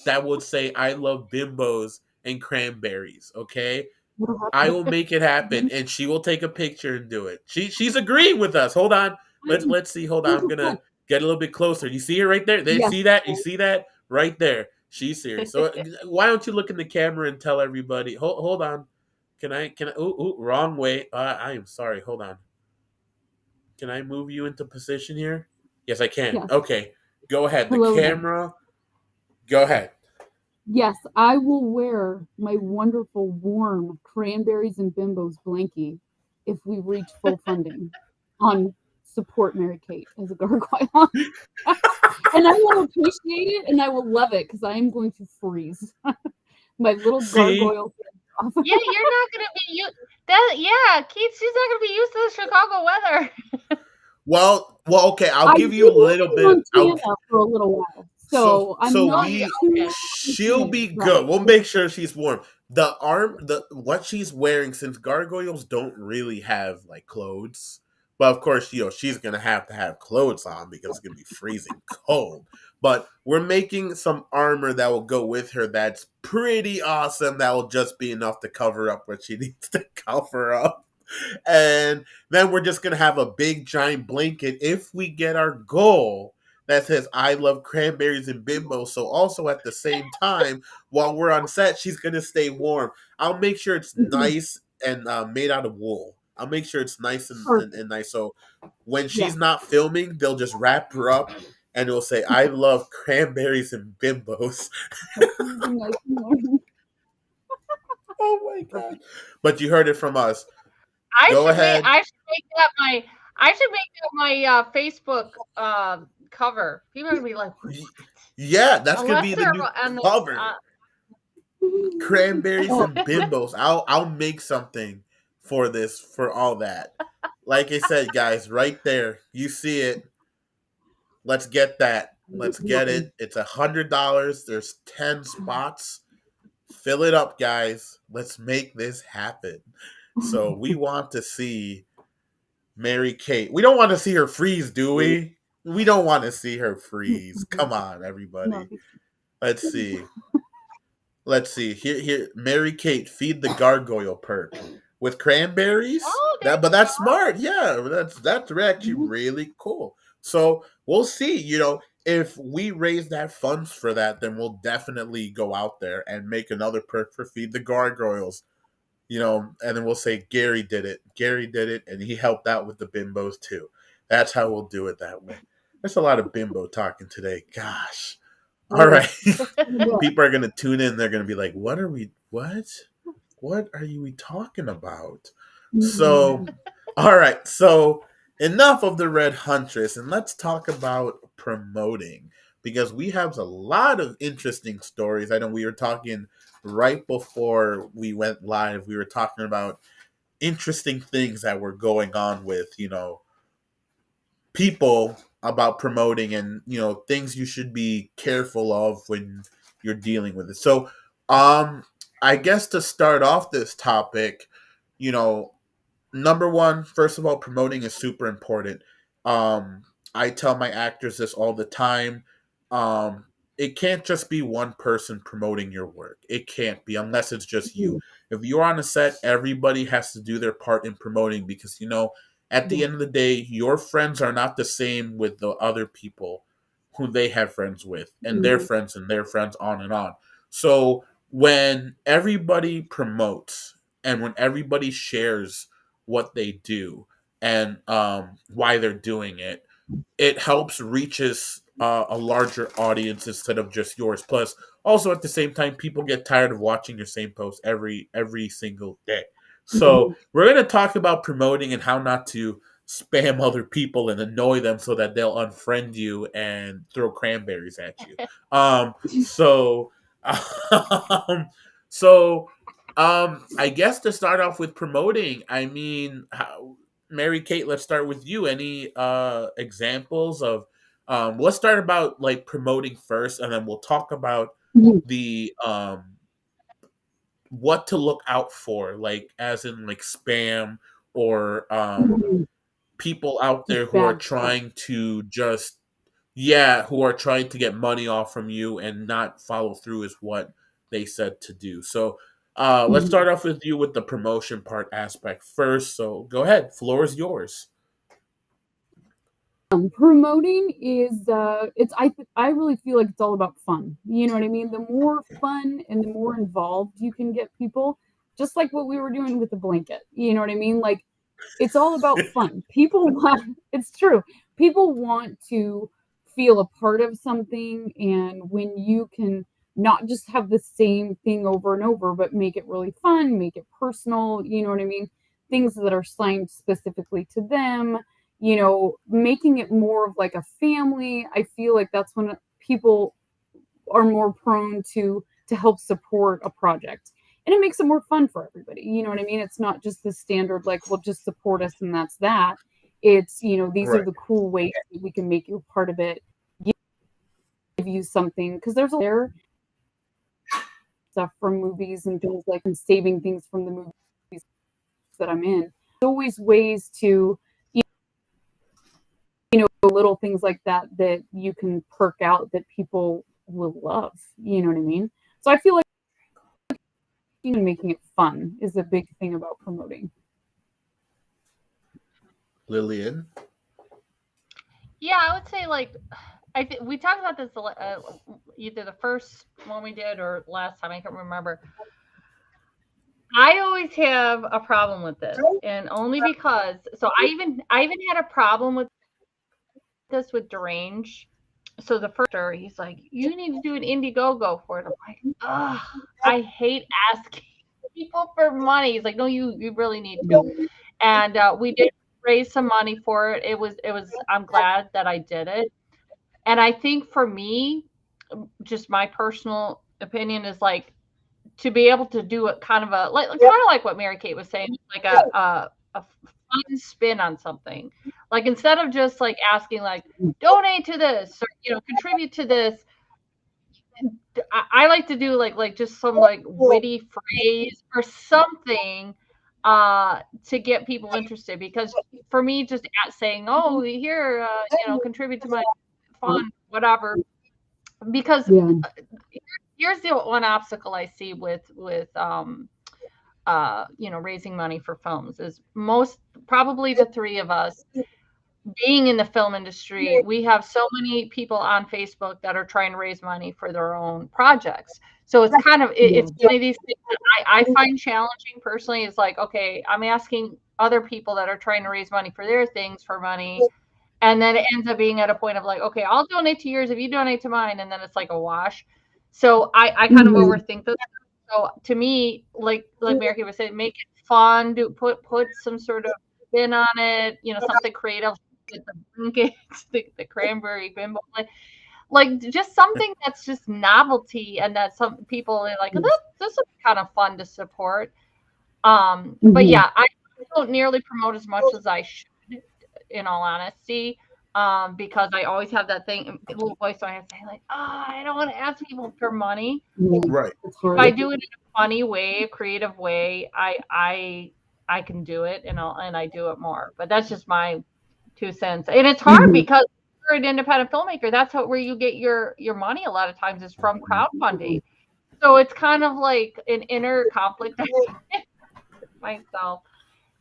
that would say I love bimbos and cranberries. Okay, What I happened? will make it happen, and she will take a picture and do it. She's agreeing with us. Hold on. Let's see. Hold on. I'm gonna get a little bit closer. You see her right there? They Yes. see that? You see that right there? She's serious. So why don't you look in the camera and tell everybody? Hold on. Can I? Can I? Ooh, wrong way. I am sorry. Hold on. Can I move you into position here? Yes, I can. Yes. Okay. Go ahead. The Hello there. camera. Go ahead. Yes, I will wear my wonderful warm cranberries and bimbos blankie if we reach full funding on support Mary Kate as a gargoyle. And I will appreciate it and I will love it because I am going to freeze my little See, gargoyle. Yeah, you're not going to be that. Yeah, Keith, she's not going to be used to the Chicago weather. well, okay. I'll I give did you a live little in bit. I'll Montana for a little while, so so I'm so not Oh, yeah, we too okay. she'll familiar. be Right. good. We'll make sure she's warm. The what she's wearing, since gargoyles don't really have like clothes, but of course she's gonna have to have clothes on because it's gonna be freezing cold. But we're making some armor that will go with her. That's pretty awesome. That will just be enough to cover up what she needs to cover up. And then we're just gonna have a big giant blanket if we get our goal that says I love cranberries and bimbo. So also at the same time, while we're on set, she's gonna stay warm. I'll make sure it's Mhm. nice and made out of wool. I'll make sure it's nice and Perfect. nice. So when Yes. she's not filming, they'll just wrap her up and it'll say I love cranberries and bimbos. Cookies and nice and warm. Oh my god. Perfect. But you heard it from us. I Go should make ahead. I should make that my I should make that my Facebook cover. People are gonna be like, what? Yeah, that's gonna Unless be the they're new on the cover. Cranberries Oh, and bimbos. I'll make something for this for all that. Like I said, guys, right there. You see it. Let's get that. Let's get lovely. it. It's $100. There's 10 spots. Fill it up, guys. Let's make this happen. So we want to see Mary Kate. We don't want to see her freeze, do we? We don't want to see her freeze. Come on, No, everybody. Let's see. Let's see. Here, Mary Kate, feed the gargoyle perk with cranberries. Oh, there But you that's go. smart. Yeah, that's actually really cool. So we'll see. If we raise that funds for that, then we'll definitely go out there and make another perk for feed the gargoyles. And then we'll say Gary did it. Gary did it, and he helped out with the bimbos too. That's how we'll do it that way. There's a lot of bimbo talking today. Gosh. All oh, right. yeah. People are gonna tune in. They're gonna be like, "What are we? What? What are you talking about?" So, all right. So enough of the Red Huntress, and let's talk about promoting because we have a lot of interesting stories. I know we were talking right before we went live. We were talking about interesting things that were going on with people about promoting and things you should be careful of when you're dealing with it. So I guess to start off this topic, you know number one, first of all, promoting is super important. I tell my actors this all the time. um it can't just be one person promoting your work. It can't be, unless it's just you. If you're on a set, everybody has to do their part in promoting, because at the Yeah. end of the day, your friends are not the same with the other people who they have friends with, and their friends, on and on. So when everybody promotes and when everybody shares what they do and why they're doing it, it helps reaches a larger audience instead of just yours. Plus, also at the same time, people get tired of watching your same post every single day. So we're going to talk about promoting and how not to spam other people and annoy them so that they'll unfriend you and throw cranberries at you. So, um, so I guess to start off with promoting, I mean, Mary Kate, let's start with you. Any examples of let's start about like promoting first, and then we'll talk about Mhm. the what to look out for, like as in like spam or Mhm. people out Just there who are bad stuff. trying to just yeah, who are trying to get money off from you and not follow through is what they said to do. So let's Mhm. start off with you with the promotion part aspect first. So go ahead, floor is yours. Promoting is I really feel like it's all about fun. You know what I mean? The more fun and the more involved you can get people, just like what we were doing with the blanket. You know what I mean? Like it's all about fun. People want it's true. People want to feel a part of something, and when you can not just have the same thing over and over, but make it really fun, make it personal, you know what I mean? Things that are signed specifically to them, making it more of like a family. I feel like that's when people are more prone to help support a project. And it makes it more fun for everybody. You know what I mean? It's not just the standard like, well, just support us and that's that. It's, these are Right. the cool ways that we can make you a part of it, give you something because there's a there stuff from movies and things like and saving things from the movies that I'm in. There's always ways to little things like that that you can perk out that people will love. You know what I mean? So I feel like even making it fun is a big thing about promoting. Lillian. Yeah, I would say like I think we talked about this either the first one we did or last time. I can't remember. I always have a problem with this, and only because I even had a problem with this with Derange. So the first he's like, you need to do an Indiegogo for it. I'm like, ugh, I hate asking people for money. He's like, no, you really need to. And we did raise some money for it. It was. I'm glad that I did it. And I think for me, just my personal opinion is like to be able to do it kind of a kind of like what Mary Kate was saying, like a fun spin on something. Like instead of just like asking like donate to this or contribute to this, I like to do like just some like witty phrase or something to get people interested because for me just at saying oh here contribute to my fund whatever because Yeah. here's the one obstacle I see with raising money for films is most probably the three of us being in the film industry, we have so many people on Facebook that are trying to raise money for their own projects. So it's kind of Yeah. it's one of these things that I find challenging personally. Is like, okay, I'm asking other people that are trying to raise money for their things for money, and then it ends up being at a point of like, okay, I'll donate to yours if you donate to mine, and then it's like a wash. So I kind of Mhm. overthink this. So to me, like Mary was saying, make it fun. Do put some sort of spin on it. Something creative. Like the blankets, the cranberry bimbo, like just something that's just novelty, and that some people are like, oh, this is kind of fun to support. But Mhm. yeah, I don't nearly promote as much as I should, in all honesty, because I always have that thing, little voice in my head saying like, oh, I don't want to ask people for money. Yeah. Right. It's If hard. I do it in a funny way, a creative way, I can do it, and I do it more. But that's just my 2 cents, and it's hard Mhm. because you're an independent filmmaker. That's where you get your money a lot of times is from crowdfunding. So it's kind of like an inner conflict myself.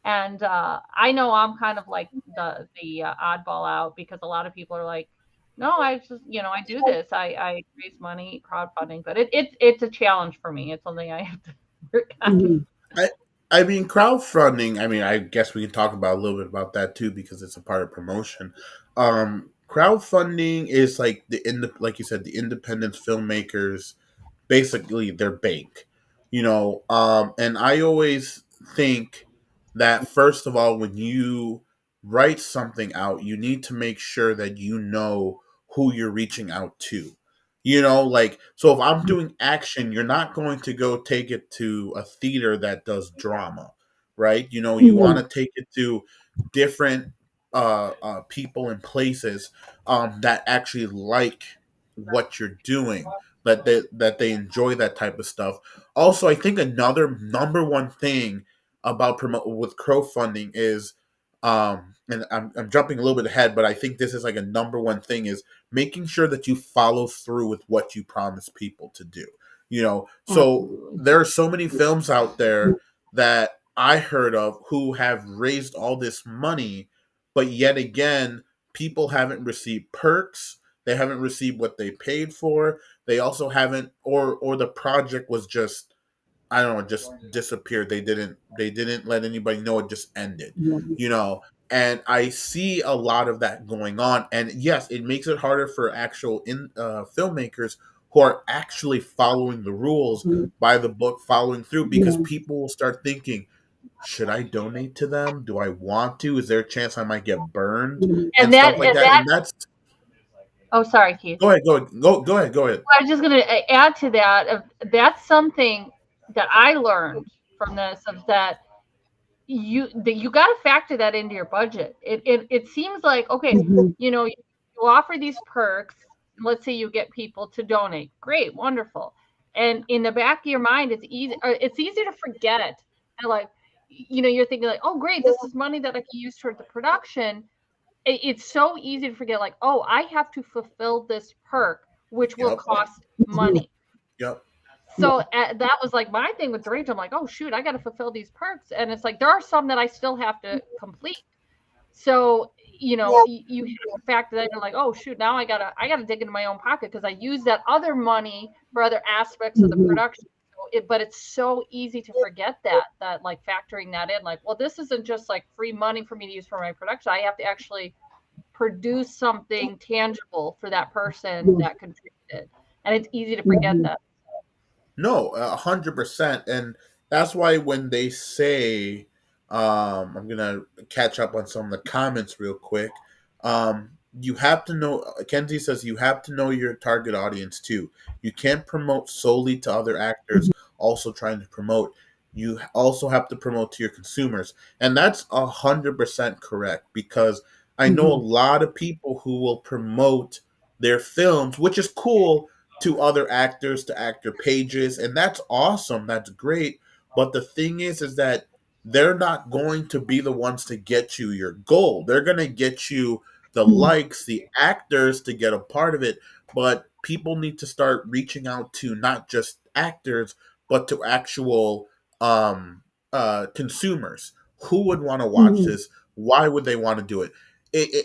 And I know I'm kind of like the oddball out because a lot of people are like, no, I just I do this. I raise money crowdfunding, but it's a challenge for me. It's something I have to work on. Mhm. I I mean crowdfunding. I mean, I guess we can talk about a little bit about that too because it's a part of promotion. Crowdfunding is like like you said, the independent filmmakers basically their bank, and I always think that first of all when you write something out you need to make sure that you know who you're reaching out to, like so if I'm doing action you're not going to go take it to a theater that does drama, right? You want Mhm. to take it to different people and places that actually like what you're doing, that they enjoy that type of stuff. Also, I think another number one thing about promote with crowdfunding is, and I'm jumping a little bit ahead, but I think this is like a number one thing is making sure that you follow through with what you promise people to do. You know, so Absolutely. there are so many films out there that I heard of who have raised all this money, but yet again, people haven't received perks. They haven't received what they paid for. They also haven't, or the project was just, I don't know, just disappeared. They didn't let anybody know. It just ended, Yeah. you know. And I see a lot of that going on. And yes, it makes it harder for actual filmmakers who are actually following the rules by the book, following through, because Yeah. people will start thinking, should I donate to them? Do I want to? Is there a chance I might get burned And and that stuff like and that? that And that's oh, sorry, Keith. go ahead, go ahead. I was just going to add to that. That's something that I learned from this, of that you got to factor that into your budget. It seems like, okay, Mhm. you offer these perks. Let's say you get people to donate. Great, wonderful. And in the back of your mind, it's easy to forget it. And like, you're thinking like, oh, great, this is money that I can use toward the production. It's so easy to forget, like, oh, I have to fulfill this perk, which will Yep, cost Mhm. money. yep, So that was like my thing with Rage. I'm like, oh shoot, I got to fulfill these perks, and it's like there are some that I still have to complete. So you have to factor that in, like, oh shoot, now I gotta dig into my own pocket because I use that other money for other aspects of the Mhm. production. But it's so easy to forget that like factoring that in, like, well, this isn't just like free money for me to use for my production. I have to actually produce something tangible for that person Yeah. that contributed, and it's easy to forget Mhm. that. no, 100%, and that's why when they say, I'm gonna catch up on some of the comments real quick. You have to know. Kenzie says you have to know your target audience too. You can't promote solely to other actors also trying to promote. You also have to promote to your consumers, and that's 100% correct, because I know a Mhm. lot of people who will promote their films, which is cool, to other actors, to actor pages, and that's awesome. That's great. But the thing is that they're not going to be the ones to get you your goal. They're going to get you the Mhm. likes, the actors to get a part of it. But people need to start reaching out to not just actors, but to actual consumers. Who would want to watch Mhm. this? Why would they want to do it?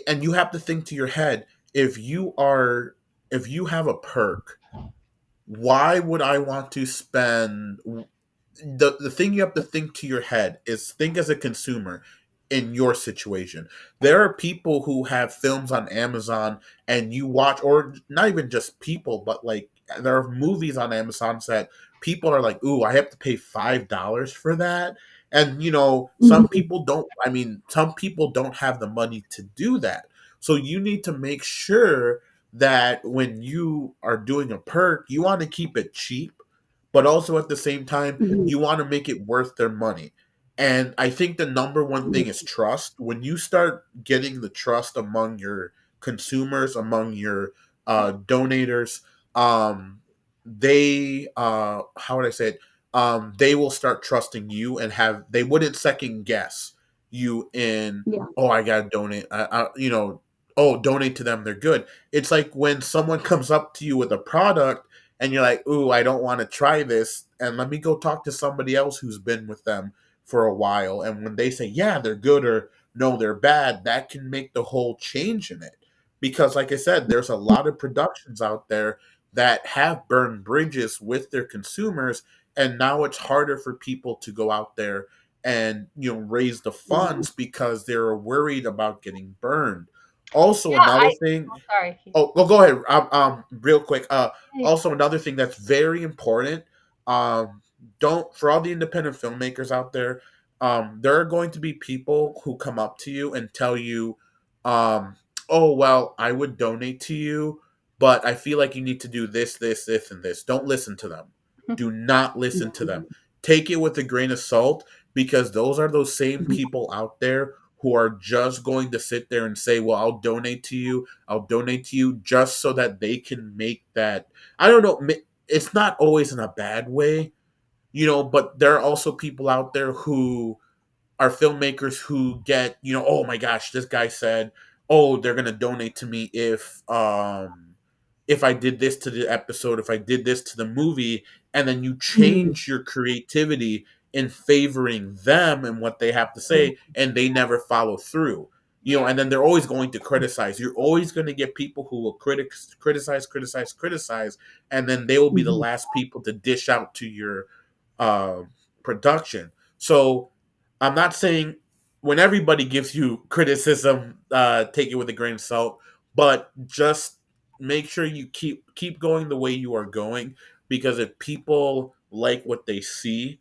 And you have to think to your head, if you are if you have a perk, why would I want to spend the thing you have to think to your head is think as a consumer in your situation. There are people who have films on Amazon and you watch, or not even just people, but like there are movies on Amazon that people are like, ooh, I have to pay $5 for that. And some Mhm. people don't, I mean, some people don't have the money to do that. So you need to make sure that when you are doing a perk, you want to keep it cheap, but also at the same time, Mhm. you want to make it worth their money. And I think the number one thing is trust. When you start getting the trust among your consumers, among your donators, they how would I say it? They will start trusting you and they wouldn't second guess you in, Yeah. oh, I gotta donate. Oh, donate to them. They're good. It's like when someone comes up to you with a product and you're like, ooh, I don't want to try this, and let me go talk to somebody else who's been with them for a while. And when they say, yeah, they're good, or no, they're bad, that can make the whole change in it. Because, like I said, there's a lot of productions out there that have burned bridges with their consumers, and now it's harder for people to go out there and raise the Yeah. funds because they're worried about getting burned. Also, Yeah, another thing. sorry. Oh, well, go ahead. Real quick. Hey, Also, another thing that's very important. Um, don't for all the independent filmmakers out there. There are going to be people who come up to you and tell you, um, "Oh, well, I would donate to you, but I feel like you need to do this, this, this, and this." Don't listen to them. Do not listen to them. Mhm. Take it with a grain of salt, because those are those same Mhm. people out there who are just going to sit there and say, well, I'll donate to you. I'll donate to you just so that they can make that. I don't know. It's not always in a bad way, but there are also people out there who are filmmakers who get, oh my gosh, this guy said, oh, they're gonna donate to me if I did this to the episode, if I did this to the movie, and then you Mhm. change your creativity in favoring them and what they have to Yeah. say, and they never follow through. And then they're always going to criticize. You're always going to get people who will criticize, and then they will be the Mhm. last people to dish out to your uh, production. So I'm not saying when everybody gives you criticism, take it with a grain of salt, but just make sure you keep going the way you are going, because if people like what they see,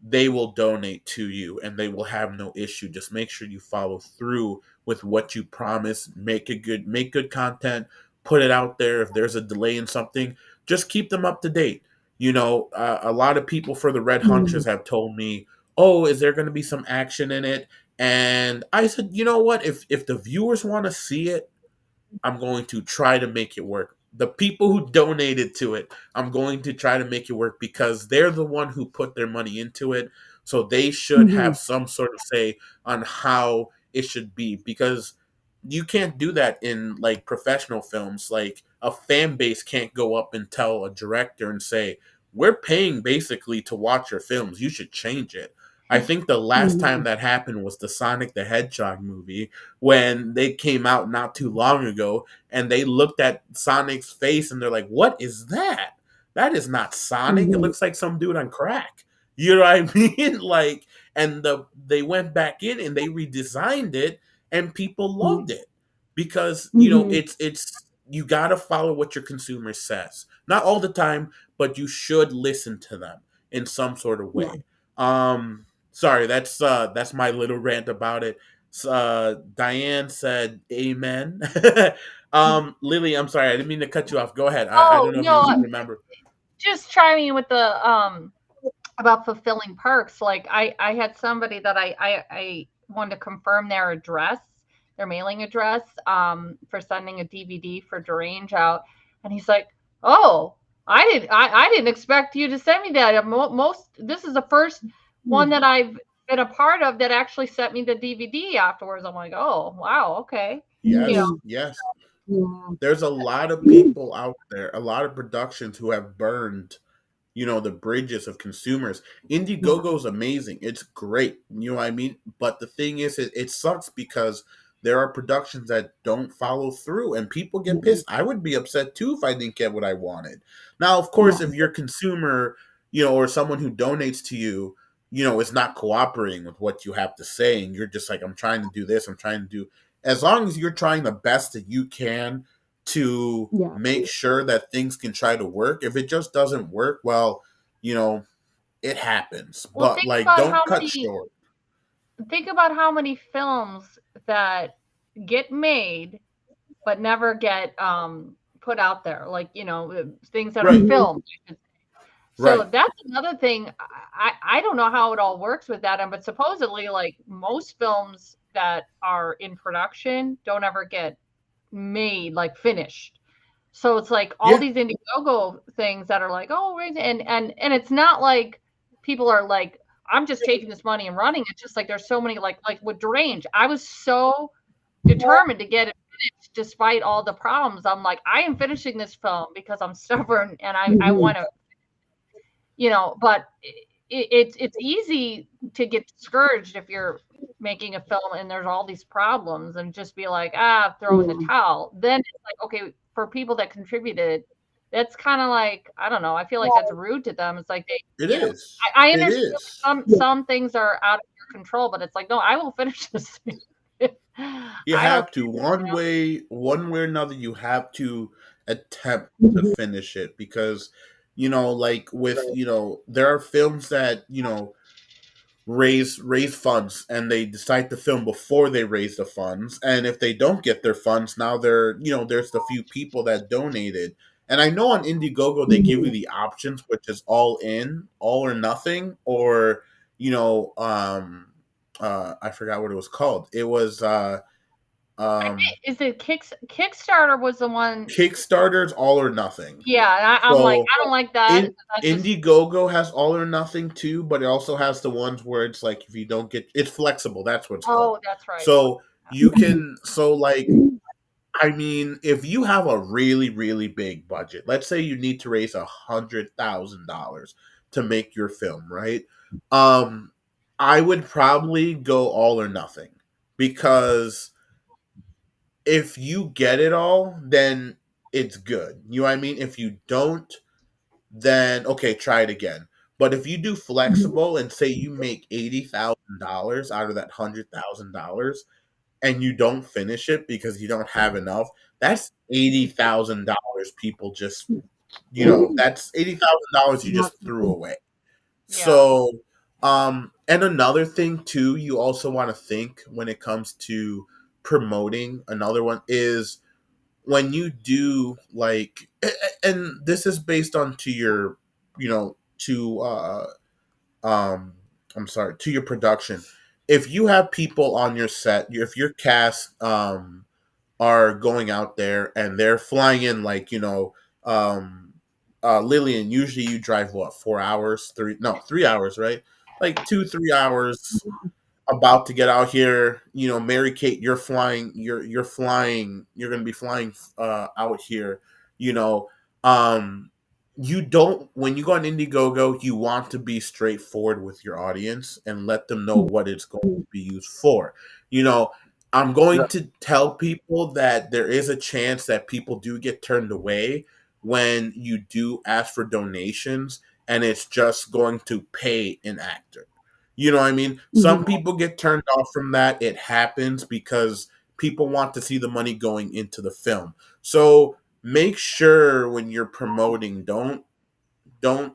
they will donate to you and they will have no issue. Just make sure you follow through with what you promise. Make good content, put it out there. If there's a delay in something, just keep them up to date. A lot of people for the Red Mhm. Huntress have told me, oh, is there going to be some action in it? And I said, you know what, if the viewers want to see it, I'm going to try to make it work. The people who donated to it, I'm going to try to make it work because they're the one who put their money into it. So they should Mhm. have some sort of say on how it should be, because you can't do that in like professional films. Like a fan base can't go up and tell a director and say, "We're paying basically to watch your films. You should change it." I think the last time Mhm. that happened was the Sonic the Hedgehog movie, when they came out not too long ago, and they looked at Sonic's face and they're like, "What is that? That is not Sonic. It Mhm. looks like some dude on crack." You know what I mean? Like, and they went back in and they redesigned it, and people loved it because Mhm. it's you got to follow what your consumer says. Not all the time, but you should listen to them in some sort of Yeah. way. Sorry, that's my little rant about it. Diane said amen. Lily, I'm sorry, I didn't mean to cut you off. Go ahead. I Oh don't know if you no, remember. just chiming in with the about fulfilling perks. Like I had somebody that I wanted to confirm their address, their mailing address, for sending a DVD for Derange out, and he's like, "Oh, I didn't expect you to send me that. Most this is the first one Mhm. that I've been a part of that actually sent me the DVD afterwards." I'm like, "Oh, wow, okay." You know, Yes, Mhm. yes. Yeah. There's a lot of people out there, a lot of productions who have burned the bridges of consumers. Yeah. Indiegogo is amazing. It's great. You know what I mean? But the thing is, it sucks because there are productions that don't follow through and people get Mhm. pissed. I would be upset too if I didn't get what I wanted. Now, of course, Yeah. if your consumer, or someone who donates to you, is not cooperating with what you have to say, and you're just like, I'm trying to do this, I'm trying to do, as long as you're trying the best that you can to Yeah. make sure that things can try to work. If it just doesn't work, well, you know, it happens. well, But like, don't cut short. think about how many films that get made but never get put out there, like, things that are Right, Mhm. filmed. So right. that's another thing. I don't know how it all works with that, but supposedly, like, most films that are in production don't ever get made, like, finished. So it's like all Yeah, these Indiegogo things that are like, oh, and it's not like people are like, I'm just taking this money and running. It's just like there's so many, like with Derange. I was so determined to get it finished despite all the problems. I'm like, I am finishing this film because I'm stubborn and I Mhm. want to, but it's easy to get discouraged if you're making a film and there's all these problems and just be like, throw in the Yeah. towel. Then it's like, okay, for people that contributed, that's kind of like, I don't know, I feel like that's rude to them. It's like they, it is. I It understand is. Yeah. some things are out of your control, but it's like, no, I will finish this thing. You I don't have care. to, one way or another. You have to attempt to Mhm. finish it, because like with there are films that raise funds, and they decide to film before they raise the funds, and if they don't get their funds, now there's the few people that donated. And I know on Indiegogo they give you Mhm. the options, which is all in, all or nothing, or you know um I forgot what it was called. It was Is it Kickstarter was the one? Kickstarter's All or Nothing. Yeah, I'm like, So I don't like that. in That just Indiegogo has All or Nothing too, but it also has the ones where it's like if you don't get, it's flexible. That's what it's called. oh, that's right. So you Mhm. can, so like, I mean, if you have a really really big budget, let's say you need to raise $100,000 to make your film, right? Um, I would probably go All or Nothing, because if you get it all, then it's good. You know what I mean? If you don't, then okay, try it again. But if you do Mhm. flexible and say you make $80,000 out of that $100,000 and you don't finish it because you don't have enough, that's $80,000 people just, that's $80,000 you Not just threw away. Yeah. So, and another thing too, you also want to think when it comes to promoting. Another one is when you do like, and this is based on to your, to um I'm sorry, to your production. If you have people on your set, if your cast are going out there and they're flying in, like, um Lillian, usually you drive what, 4 hours, 3 hours, right? Like 2 3 hours about to get out here. Mary Kate, you're gonna be flying out here. You know, um, you don't when you go on Indiegogo, you want to be straightforward with your audience and let them know what it's going to be used for. You know, I'm going to tell people that there is a chance that people do get turned away when you do ask for donations, and it's just going to pay an actor. You know what I mean? Some Mhm. people get turned off from that. It happens because people want to see the money going into the film. So make sure when you're promoting, don't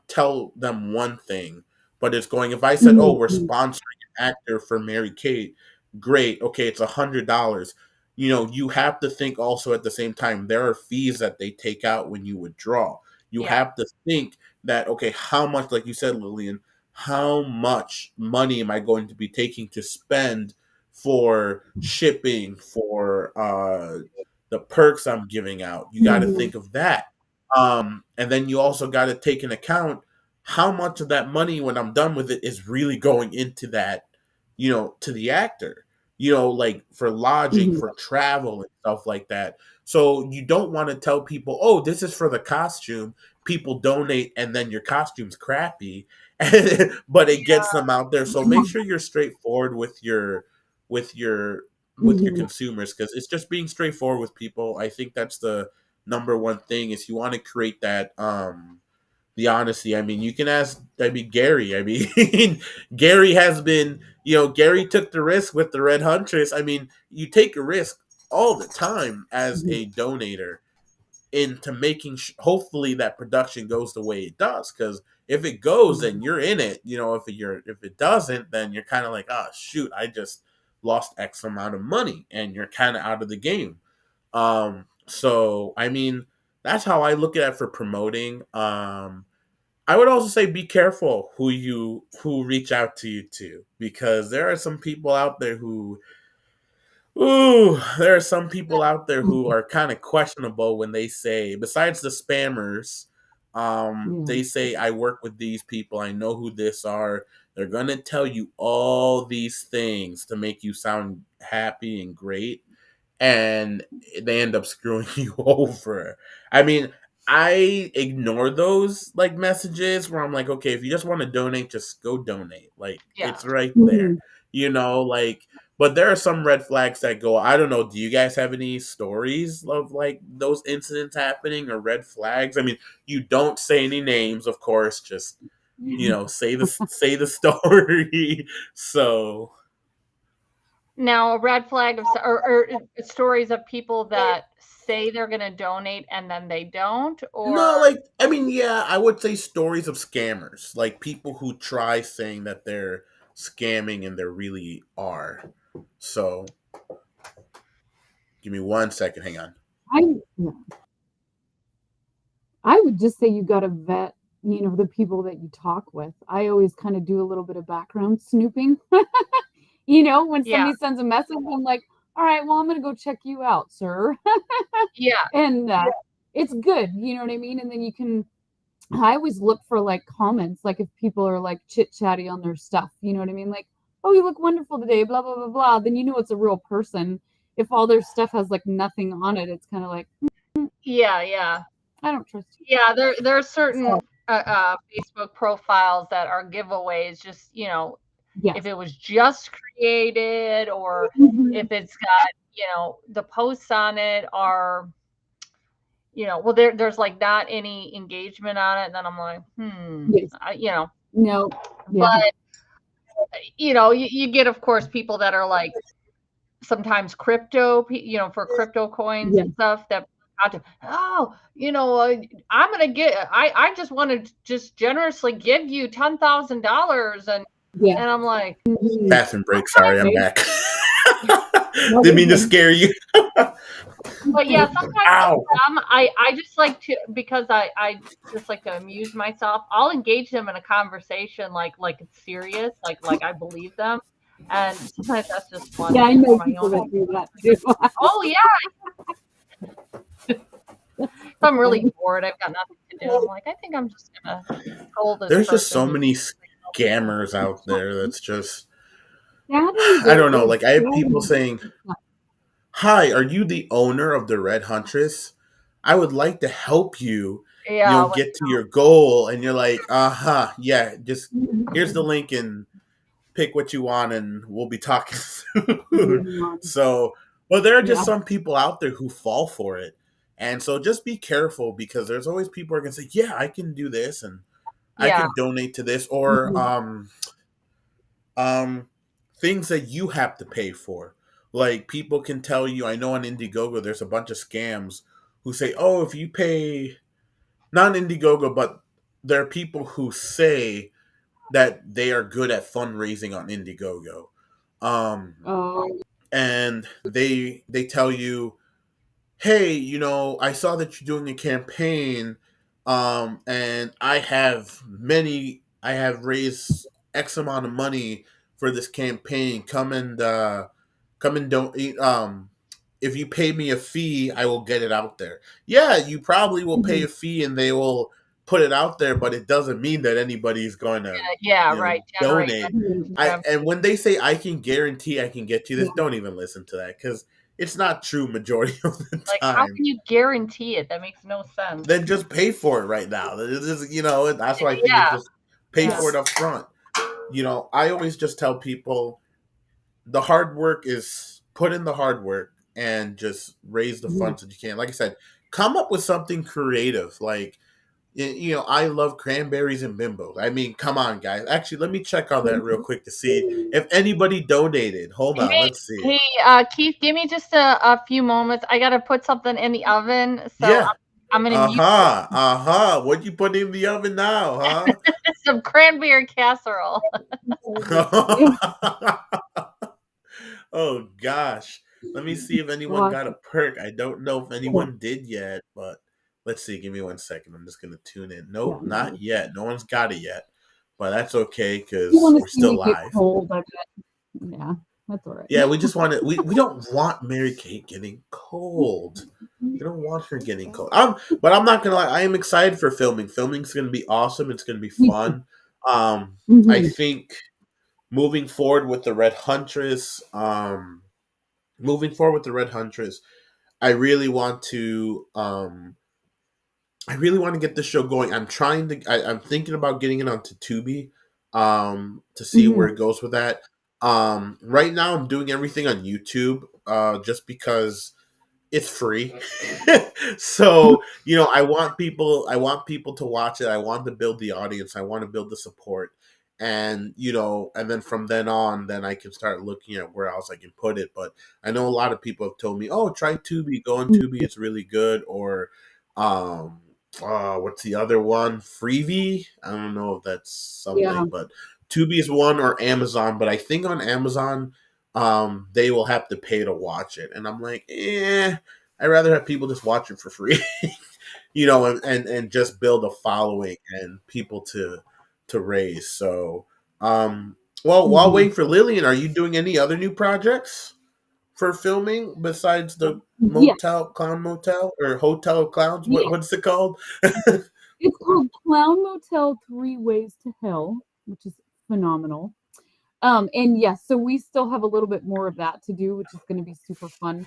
tell them one thing, but it's going. If I said, "Oh, we're Mhm. sponsoring an actor for Mary Kate," great. Okay, it's $100. You have to think also at the same time. There are fees that they take out when you withdraw. You Yeah. have to think that, okay, how much, like you said, Lillian, how much money am I going to be taking to spend for shipping, for the perks I'm giving out? You got to Mhm. think of that. And then you also got to take into account how much of that money, when I'm done with it, is really going into that, to the actor, like for lodging, Mhm. for travel, and stuff like that. So you don't want to tell people, oh, this is for the costume. People donate, and then your costume's crappy, but it gets them out there. So make sure you're straightforward with your with your Mhm. consumers, because it's just being straightforward with people. I think that's the number one thing, is you want to create that the honesty. I mean, you can ask, I mean, Gary. I mean, Gary has been, Gary took the risk with the Red Huntress. I mean, you take a risk all the time as Mhm. a donator into making hopefully that production goes the way it does, because if it goes, then you're in it. If it doesn't, then you're kind of like, oh shoot, I just lost X amount of money, and you're kind of out of the game. So I mean, that's how I look at it for promoting. I would also say be careful who reach out to you to, because there are some people out there who, ooh, there are some people out there who Mhm. are kind of questionable when they say, besides the spammers, Yeah. they say, I work with these people, I know who this are. They're gonna tell you all these things to make you sound happy and great, and they end up screwing you over. I mean, I ignore those like messages where I'm like, okay, if you just want to donate, just go donate. Like, Yeah. it's right there. Mhm. Like, but there are some red flags that go, I don't know, do you guys have any stories of like those incidents happening, or red flags? I mean, you don't say any names, of course, just say the story. So Now, a red flag of or stories of people that say they're going to donate and then they don't, or no, like, I mean, yeah, I would say stories of scammers, like people who try saying that they're scamming and they really are. So, give me 1 second. Hang on. I yeah. I would just say you gotta vet, the people that you talk with. I always kinda do a little bit of background snooping. When Yeah. somebody sends a message, I'm like, all right, well, I'm going to go check you out, sir. Yeah. And it's good. You know what I mean? And then I always look for like comments, like if people are like chit chatty on their stuff, you know what I mean? Like, oh, you look wonderful today, blah, blah, blah, blah. Then it's a real person. If all their stuff has like nothing on it, it's kind of like, Yeah. Yeah. I don't trust you. Yeah. There are certain So, Facebook profiles that are giveaways. Just if yes. it was just created, or Mhm. if it's got the posts on it are well, there's like not any engagement on it, and then I'm like, Yes. No. Yeah. but you get, of course, people that are like sometimes for crypto coins Yeah. and stuff that oh, I'm gonna I just want to just generously give you $10,000, Yeah. and I'm like, Mhm. Bathroom break. Sorry, I'm Right? back. No, Didn't you're mean to good. scare you. but yeah, sometimes with Ow. them, I just like to, because I just like to amuse myself. I'll engage them in a conversation like it's serious, like I believe them, and sometimes that's just Yeah, fun I for know my people own. that do that too. Oh yeah, if I'm really bored, I've got nothing to do. I'm like, I think I'm just gonna troll this There's just person so who's many scammers out there that's just, Sadly, I there don't know. is Like, I have so people saying, "Hi, are you the owner of the Red Huntress? I would like to help you, yeah, like, get to your goal." And you're like, "Uh-huh, yeah, just here's the Mhm. link and pick what you want and we'll be talking soon." Mhm. So, well, there are just Yeah. some people out there who fall for it. And so just be careful, because there's always people who are going to say, "Yeah, I can do this and I yeah, can donate to this," or Mhm. um things that you have to pay for. Like, people can tell you, I know on Indiegogo there's a bunch of scams who say, "Oh, if you pay," not Indiegogo, but there are people who say that they are good at fundraising on Indiegogo. Oh, And they tell you, "Hey, I saw that you're doing a campaign, and I have raised X amount of money for this campaign. Come and don't if you pay me a fee, I will get it out there." Yeah, you probably will pay mhm. a fee and they will put it out there, but it doesn't mean that anybody's going to, yeah, right. Generate donate. Mhm. revenue. And when they say, "I can guarantee I can get you this," Yeah. don't even listen to that, because it's not true majority of the Like, how time. can you guarantee it? That makes no sense. Then just pay for it right now. It's just, that's why I think it's Yeah, just pay yeah, for it up front. I always just tell people, the hard work is put in the hard work and just raise the Mhm. funds that you can. Like I said, come up with something creative. Like, I love cranberries and bimbos. I mean, come on, guys. Actually, let me check on that real quick to see if anybody donated. Hold on, Hey, let's see. hey, Keith, give me just a few moments. I gotta put something in the oven, so Yeah. I'm gonna mute Uh-huh. Uh-huh. What you put in the oven now, some cranberry casserole. huh? Oh gosh. Let me see if anyone got a Awesome. perk. I don't know if Yeah. anyone did yet, but let's see. Give me 1 second. I'm just gonna tune in. Yeah. Nope, not yet. No one's got it yet. But that's okay, You because want we're to see still me get live. cold, I bet. Yeah, that's all Yeah, right. we just want to. We don't want Mary Kate getting cold. We don't want her getting cold. But I'm not gonna lie. I am excited for filming. Filming's gonna be awesome. It's gonna be Me too. fun. I Mhm. think moving forward with the Red Huntress. Moving forward with the Red Huntress, I really want to. I really want to get this show going. I'm trying to. I'm thinking about getting it onto Tubi, to see where Mhm. it goes with that. Right now, I'm doing everything on YouTube, just because it's free. So, I want people to watch it. I want to build the audience. I want to build the support. And, and then from then on, then I can start looking at where else I can put it. But I know a lot of people have told me, "Oh, try Tubi, go on Tubi, Mhm. it's really good." Or, um, what's the other one? Freevee? I don't know if that's Yeah. something, but Tubi is one, or Amazon. But I think on Amazon, they will have to pay to watch it. And I'm like, I'd rather have people just watch it for free, and just build a following and people to raise. So, Well, while Mhm. waiting for Lillian, are you doing any other new projects for filming besides the Yes. Clown Motel, or Hotel of Clowns? Yeah. What's it called? It's called Clown Motel 3 Ways to Hell, which is phenomenal. And yes, so we still have a little bit more of that to do, which is gonna be super fun.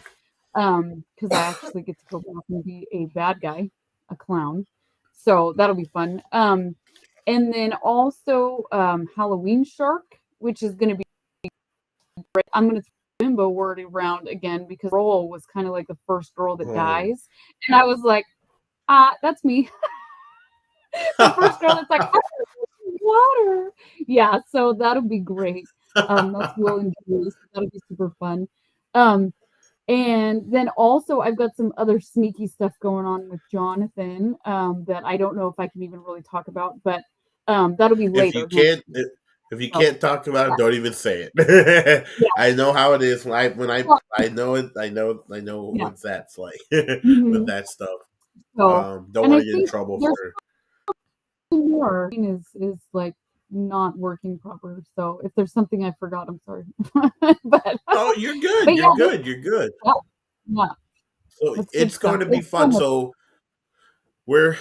Because I actually get to go back and be a bad guy, a clown. So that'll be fun. And then also Halloween Shark, which is gonna be great. I'm gonna throw the bimbo word around again because Roll was kind of like the first girl that Oh. dies. And I was like, that's me. The first girl that's like, water. Yeah, so that'll be great. That's Will and Julie, so that'll be super fun. Um, and then also I've got some other sneaky stuff going on with Jonathan, that I don't know if I can even really talk about, but that'll be if you later next can't week. if you So can't talk about yeah, it, don't even say it. yeah, I know how it is well, I know it. I know yeah. what that's like with Mhm. that stuff. So, Don't and want I to get in think trouble there's for. more is like not working proper. So if there's something I forgot, I'm sorry. but Oh, you're good. but You're yeah, good. You're good. yeah, yeah, So it's good it's going stuff. to be It's so fun. much. So we're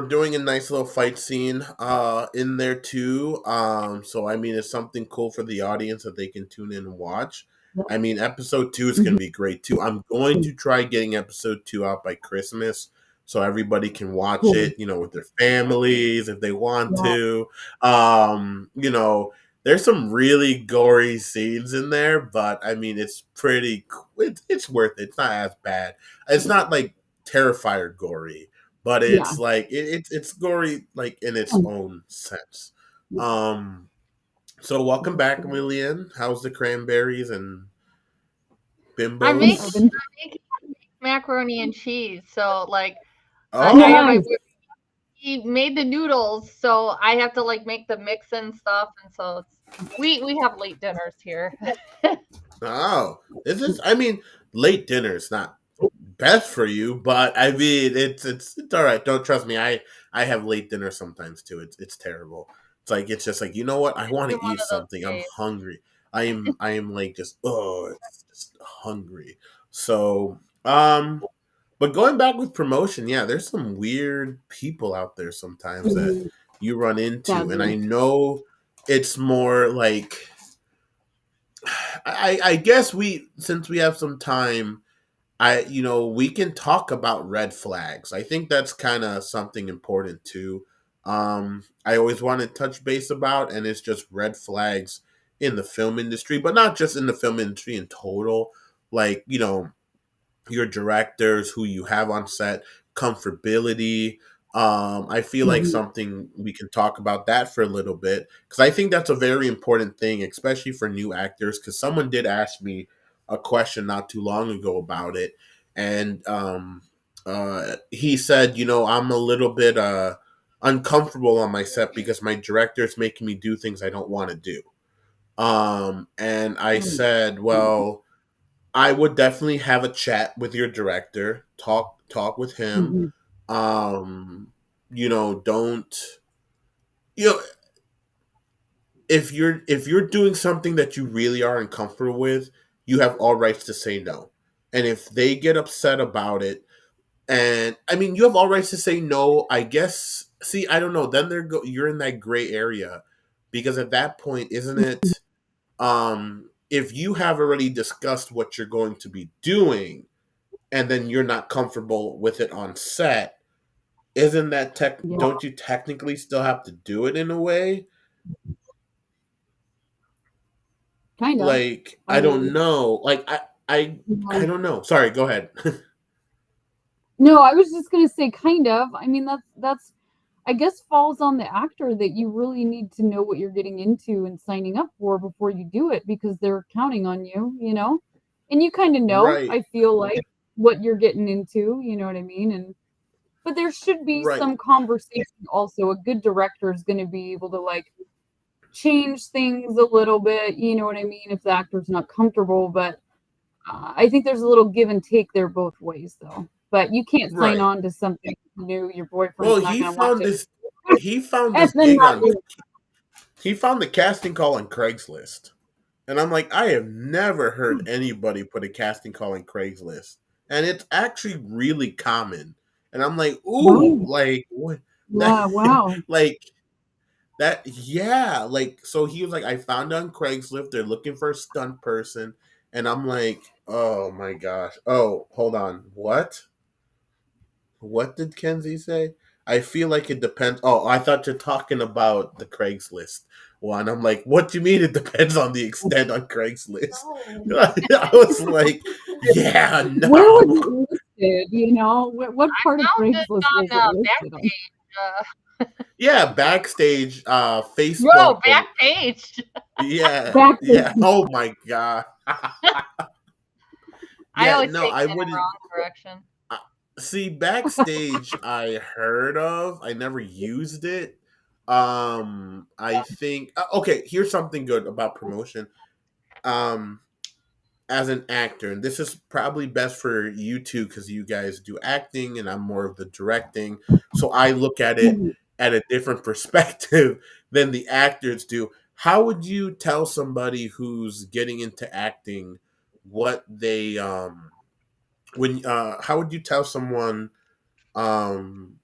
doing a nice little fight scene in there too. So I mean, it's something cool for the audience that they can tune in and watch. Yeah. I mean, episode 2 is going Mhm. to be great too. I'm going to try getting episode 2 out by Christmas so everybody can watch Cool. it, with their families if they want Yeah. to. There's some really gory scenes in there, but I mean, it's pretty. It's worth it. It's not as bad. It's not like Terrifier gory, but Yeah. it's like it's gory like in its Um, own sense. yeah. Um, so welcome That's back, great. Lillian. How's the cranberries and I'm In the making bimbos? oven. macaroni and cheese. So like I have my Oh, Nice. boyfriend, he made the noodles, so I have to like make the mix and stuff, and so we have late dinners here. oh, this is. I mean, late dinner is not best for you, but I mean, it's all right. Don't trust me. I have late dinner sometimes too. It's terrible. It's just like, you know what? I It's want been to one eat of those something. I'm days. hungry. I am like it's just hungry. So but going back with promotion, yeah, there's some weird people out there sometimes that Mhm. you run into, and I Sadly. know it's more like I guess since we have some time, we can talk about red flags. I think that's kind of something important too. I always want to touch base about, and it's just red flags in the film industry, but not just in the film industry in total. Like, your directors, who you have on set, comfortability. I feel like Mhm. something we can talk about that for a little bit, because I think that's a very important thing, especially for new actors. Because someone did ask me a question not too long ago about it, and he said, I'm a little bit uncomfortable on my set because my director is making me do things I don't want to do. And I Right. said, well, I would definitely have a chat with your director, talk with him. Mhm. Um, don't you know if you're doing something that you really are uncomfortable with, you have all rights to say no. And if they get upset about it, and I mean, you have all rights to say no, I guess. See, I don't know. Then you're in that gray area, because at that point, isn't it? If you have already discussed what you're going to be doing, and then you're not comfortable with it on set, isn't that Yeah. don't you technically still have to do it in a way? Kind of. Like, I I don't mean, know. Like, I um, don't know. Sorry, go ahead. no, I was just gonna say kind of. I mean, that's I guess falls on the actor that you really need to know what you're getting into and signing up for before you do it because they're counting on you, you know? And you kind of know, Right, I feel like, what you're getting into, you know what I mean? And but there should be right, some conversation also. A good director is going to be able to like change things a little bit, you know what I mean, if the actor's not comfortable, but I think there's a little give and take there both ways though. But you can't sign right. on to something new your Well, boyfriend's not going to watch it he found and this then gig not on do it. He found the casting call on Craigslist. And I'm like, I have never heard anybody put a casting call on Craigslist. And it's actually really common. And I'm like, ooh, Right. like what that Yeah, wow. like that yeah, like so he was like, I found it on Craigslist, they're looking for a stunt person. And I'm like, oh my gosh. Oh, hold on. What? What did Kenzie say? I feel like it depends. Oh, I thought you're talking about the Craigslist one. I'm like, what do you mean it depends on the extent on Craigslist? Oh. I was like, yeah, Where was no. it listed, what I part of found Craigslist was it it on listed on? Backpage. Yeah, backstage, Whoa, Facebook, or Backpage. yeah, yeah. Backstage. Oh my god. I Yeah, always no, take I it in the wouldn't. wrong direction. See, backstage I heard of. I never used it. I think okay, here's something good about promotion. Um as an actor, and this is probably best for you two because you guys do acting and I'm more of the directing. So I look at it Mhm. at a different perspective than the actors do. How would you tell somebody who's getting into acting what they when how would you tell someone um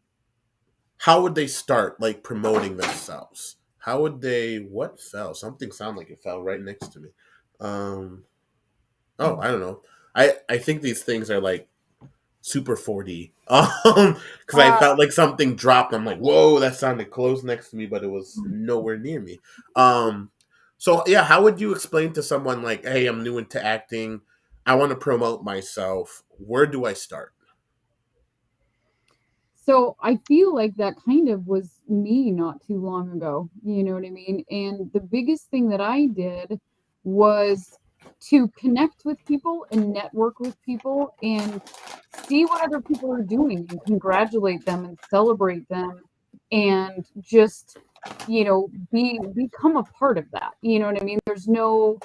how would they start like promoting themselves? How would they what fell? Something sounded like it fell right next to me. Um oh, I don't know. I think these things are like super 4D. Because I Uh, felt like something dropped. I'm like, whoa, that sounded close next to me, but it was nowhere near me. So yeah, how would you explain to someone like, hey, I'm new into acting. I want to promote myself. Where do I start? So I feel like that kind of was me not too long ago. You know what I mean? And the biggest thing that I did was to connect with people and network with people and see what other people are doing and congratulate them and celebrate them and just become a part of that. You know what I mean? There's no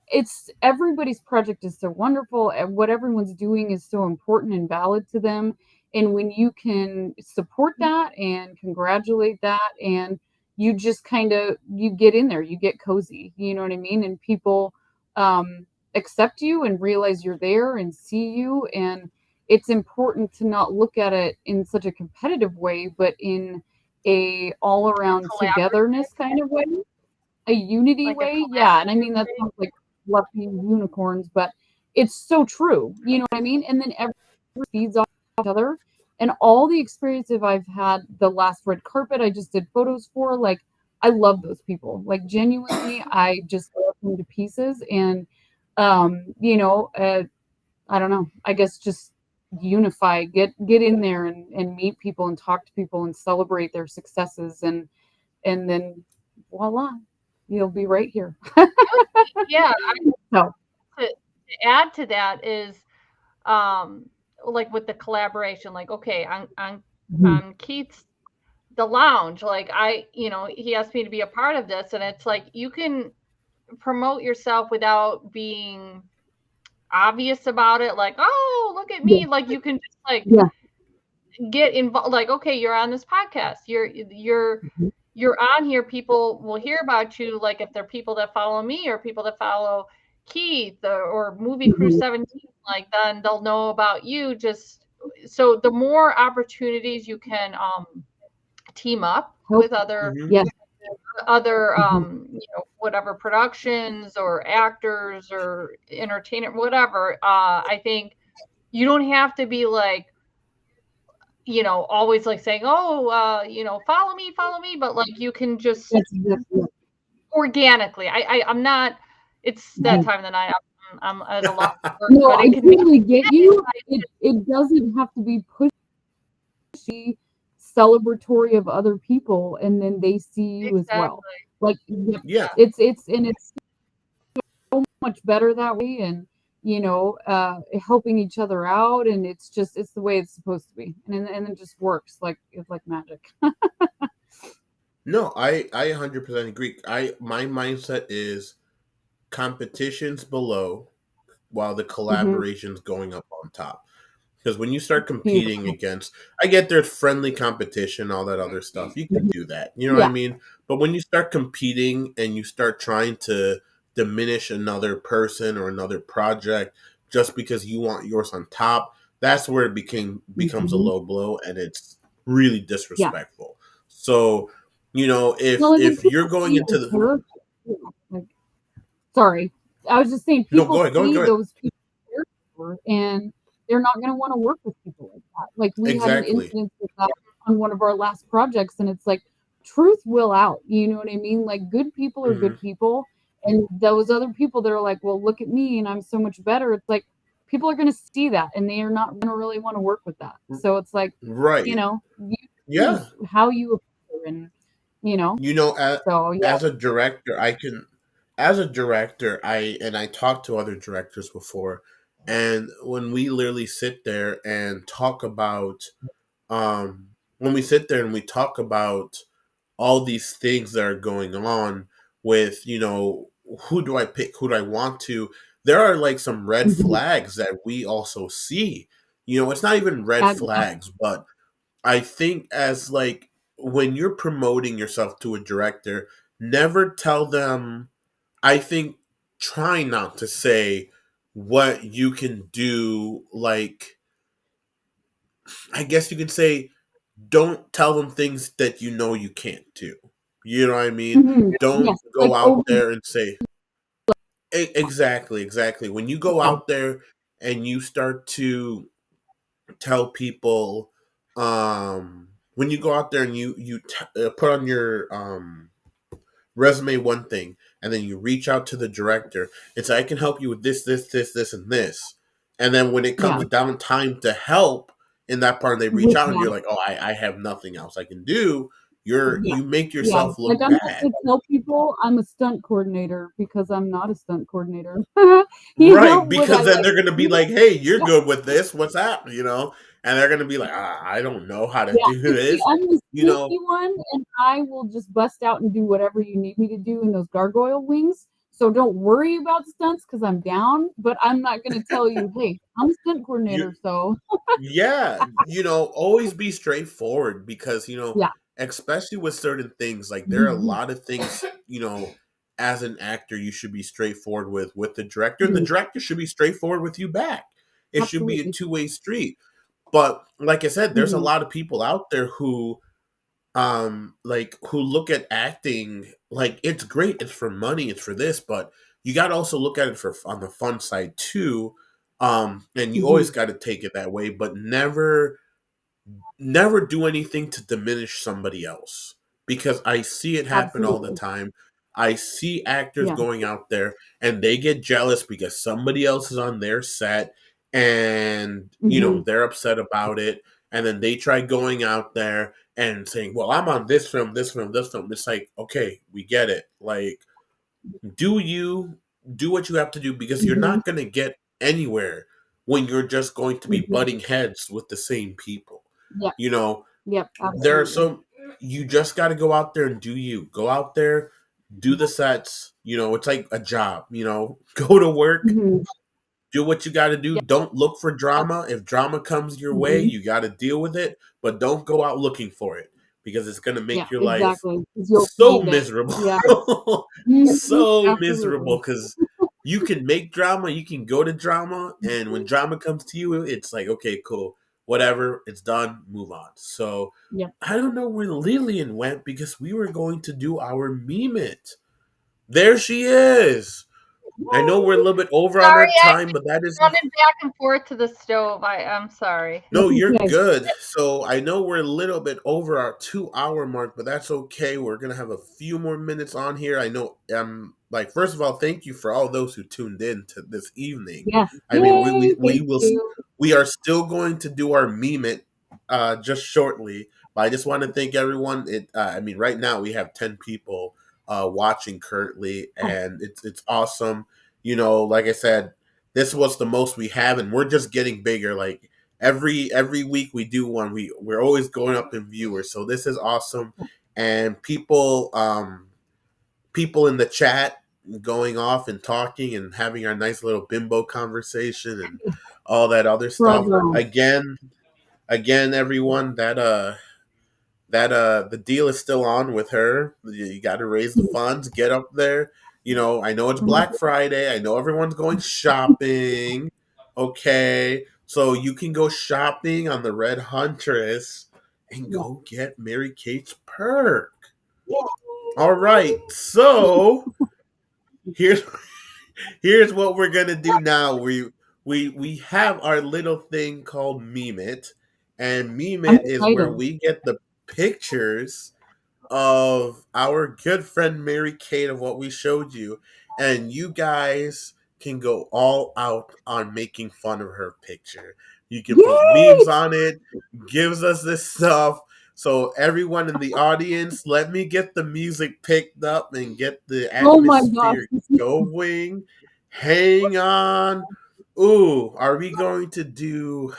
it's everybody's project is so wonderful and what everyone's doing is so important and valid to them, and when you can support that and congratulate that and you just kind of you get in there, you get cozy, you know what I mean, and people um accept you and realize you're there and see you, and it's important to not look at it in such a competitive way but in a all a around collaborative, togetherness kind of way, a unity like a way, yeah, and I mean, collaborative that way. sounds like fluffy unicorns, but it's so true, you know what I mean? And then everyone feeds off each other, and all the experiences I've had, the last red carpet I just did photos for, like, I love those people. Like, genuinely, I just love them to pieces, and, I don't know, I guess just unify, get in there and meet people and talk to people and celebrate their successes, and then voila, you'll be right here. Yeah, So, to add to that is um like with the collaboration, like okay, mhm, on Keith's the lounge, like he asked me to be a part of this, and it's like you can promote yourself without being obvious about it, like, oh, look at yeah, me, like you can just like yeah, get involved, like okay, you're on this podcast, mhm, you're on here, people will hear about you, like if they're people that follow me or people that follow Keith or Movie Crew mhm, 17, like then they'll know about you. Just so the more opportunities you can team up help, with other Hmm. yes, other mhm, whatever productions or actors or entertainment, whatever, I think you don't have to be like, always like saying, oh, follow me, but like you can just that's exactly it, organically. I'm not. It's that mhm. time of the night. I'm at a loss for words, No, but I it can be totally get you. It doesn't have to be pushy, celebratory of other people, and then they see you as well. exactly. Like, yep, Yeah. it's much better that way, and helping each other out, and it's the way it's supposed to be, and it just works like it's like magic. No, I 100% agree. I my mindset is competitions below while the Hmm. collaboration's going up on top. Because when you start competing Beautiful. against, I get there's friendly competition, all that other stuff. You can Mhm. do that. You know what I Yeah. mean? But when you start competing and you start trying to diminish another person or another project just because you want yours on top, that's where it becomes a Mhm. low blow, and it's really Yeah. disrespectful. So, Well, and then if you're people going see into the the character too, like sorry. I was just saying no, people go see ahead. those people's character and they're not gonna wanna work with people like that. Like, we had an Exactly. incident with that on one of our last projects, and it's like, truth will out, you know what I mean? Like, good people are Hmm. good people, and those other people that are like, "Well, look at me, and I'm so much better," it's like, people are gonna see that, and they are not gonna really wanna work with that. So it's like, Right. you Yeah. choose how you appear and, you know? You know, as, So, yeah. as a director, as a director, I talked to other directors before, and when we literally sit there and talk about, when we sit there and we talk about all these things that are going on with, who do I pick, who do I want to, there are like some red Mhm. flags that we also see. It's not even red Yeah. flags, but I think as like when you're promoting yourself to a director, never tell them. I think try not to say what you can do. Like, I guess you could say, don't tell them things that you can't do. You know what I mean? Mhm. Don't Yes, like go out over. there and say exactly, exactly. When you go Yeah. out there and you start to tell people, when you go out there and put on your resume one thing, and then you reach out to the director and say, I can help you with this, and this, and then when it Yeah. comes down time to help in that part, and they reach With out and you're that. like, oh, I have nothing else I can do. Yeah. You make Yeah. yourself Like, look I'm not bad. gonna tell people I'm a stunt coordinator because I'm not a stunt coordinator. You know, Right, would I because then like they're gonna to be do that? like, "Hey, you're Yeah. good with this. What's that?" And they're gonna be like, "I don't know how to Yeah. do And see, this." I'm the You know, sneaky one, and I will just bust out and do whatever you need me to do in those gargoyle wings. So don't worry about stunts because I'm down, but I'm not gonna tell you, "Hey, I'm a stunt you coordinator," so yeah, always be straightforward because, yeah. especially with certain things, like there are a Mhm. lot of things, as an actor you should be straightforward with the director, and the Mhm. director should be straightforward with you back. It should be a Absolutely. two-way street. But like I said, there's a Mhm. lot of people out there who look at acting like it's great, it's for money, it's for this, but you got to also look at it for on the fun side too. And you always Mhm. got to take it that way, but never do anything to diminish somebody else, because I see it happen all the Absolutely. time. I see actors Yeah. going out there and they get jealous because somebody else is on their set, and Mhm. they're upset about it, and then they try going out there and saying, "Well, I'm on this film, this film, this film." It's like, okay, we get it. Like, do you do what you have to do, because you're Mhm. not going to get anywhere when you're just going to be Mhm. butting heads with the same people. Yep. You know, Yep. there are Absolutely. some, you just got to go out there and do you. Go out there, do the sets. It's like a job, go to work, Mhm. do what you got to do. Yep. Don't look for Yep. drama. If drama comes your way, Mhm. you got to deal with it, but don't go out looking for it, because it's going to Yeah, make your life exactly. 'Cause you'll so find it. miserable. Yeah. Mhm. So miserable, Absolutely. because you can make drama, you can go to drama, and when drama comes to you, it's like, okay, cool, whatever, it's done, move on. So Yep. I don't know where Lillian went, because we were going to do our meme it. There she is. I know we're a little bit over on Sorry, our I time, but that is running back and forth to the stove. I'm sorry. no, That's you're okay. good. So I know we're a little bit over our 2 hour mark, but that's okay. We're gonna have a few more minutes on here. I know. Like, first of all, thank you for all those who tuned in to this evening. Yes. I mean, Yay, thank you. we are still going to do our meme it just shortly, but I just want to thank everyone. I mean, right now we have 10 people watching currently, Oh, and it's awesome. Like I said, this was the most we have, and we're just getting bigger. Like, every week we do one, we're always going up in viewers, so this is awesome. And people in the chat going off and talking and having our nice little bimbo conversation, and all that other stuff. Bravo. Again, everyone, the deal is still on with her. You got to raise the funds, get up there. I know it's Black Friday. I know everyone's going shopping. Okay, so you can go shopping on the Red Huntress and go get Mary Kate's perk. All right, so here's here's what we're gonna do now. We have our little thing called Meme It, and Meme I'm It is where excited. we get the pictures of our good friend Mary Kate of what we showed you, and you guys can go all out on making fun of her picture. You can put Yay! memes on it, gives us this stuff. So everyone in the audience, let me get the music picked up and get the Oh my gosh. atmosphere going. Hang on. Ooh, are we going to do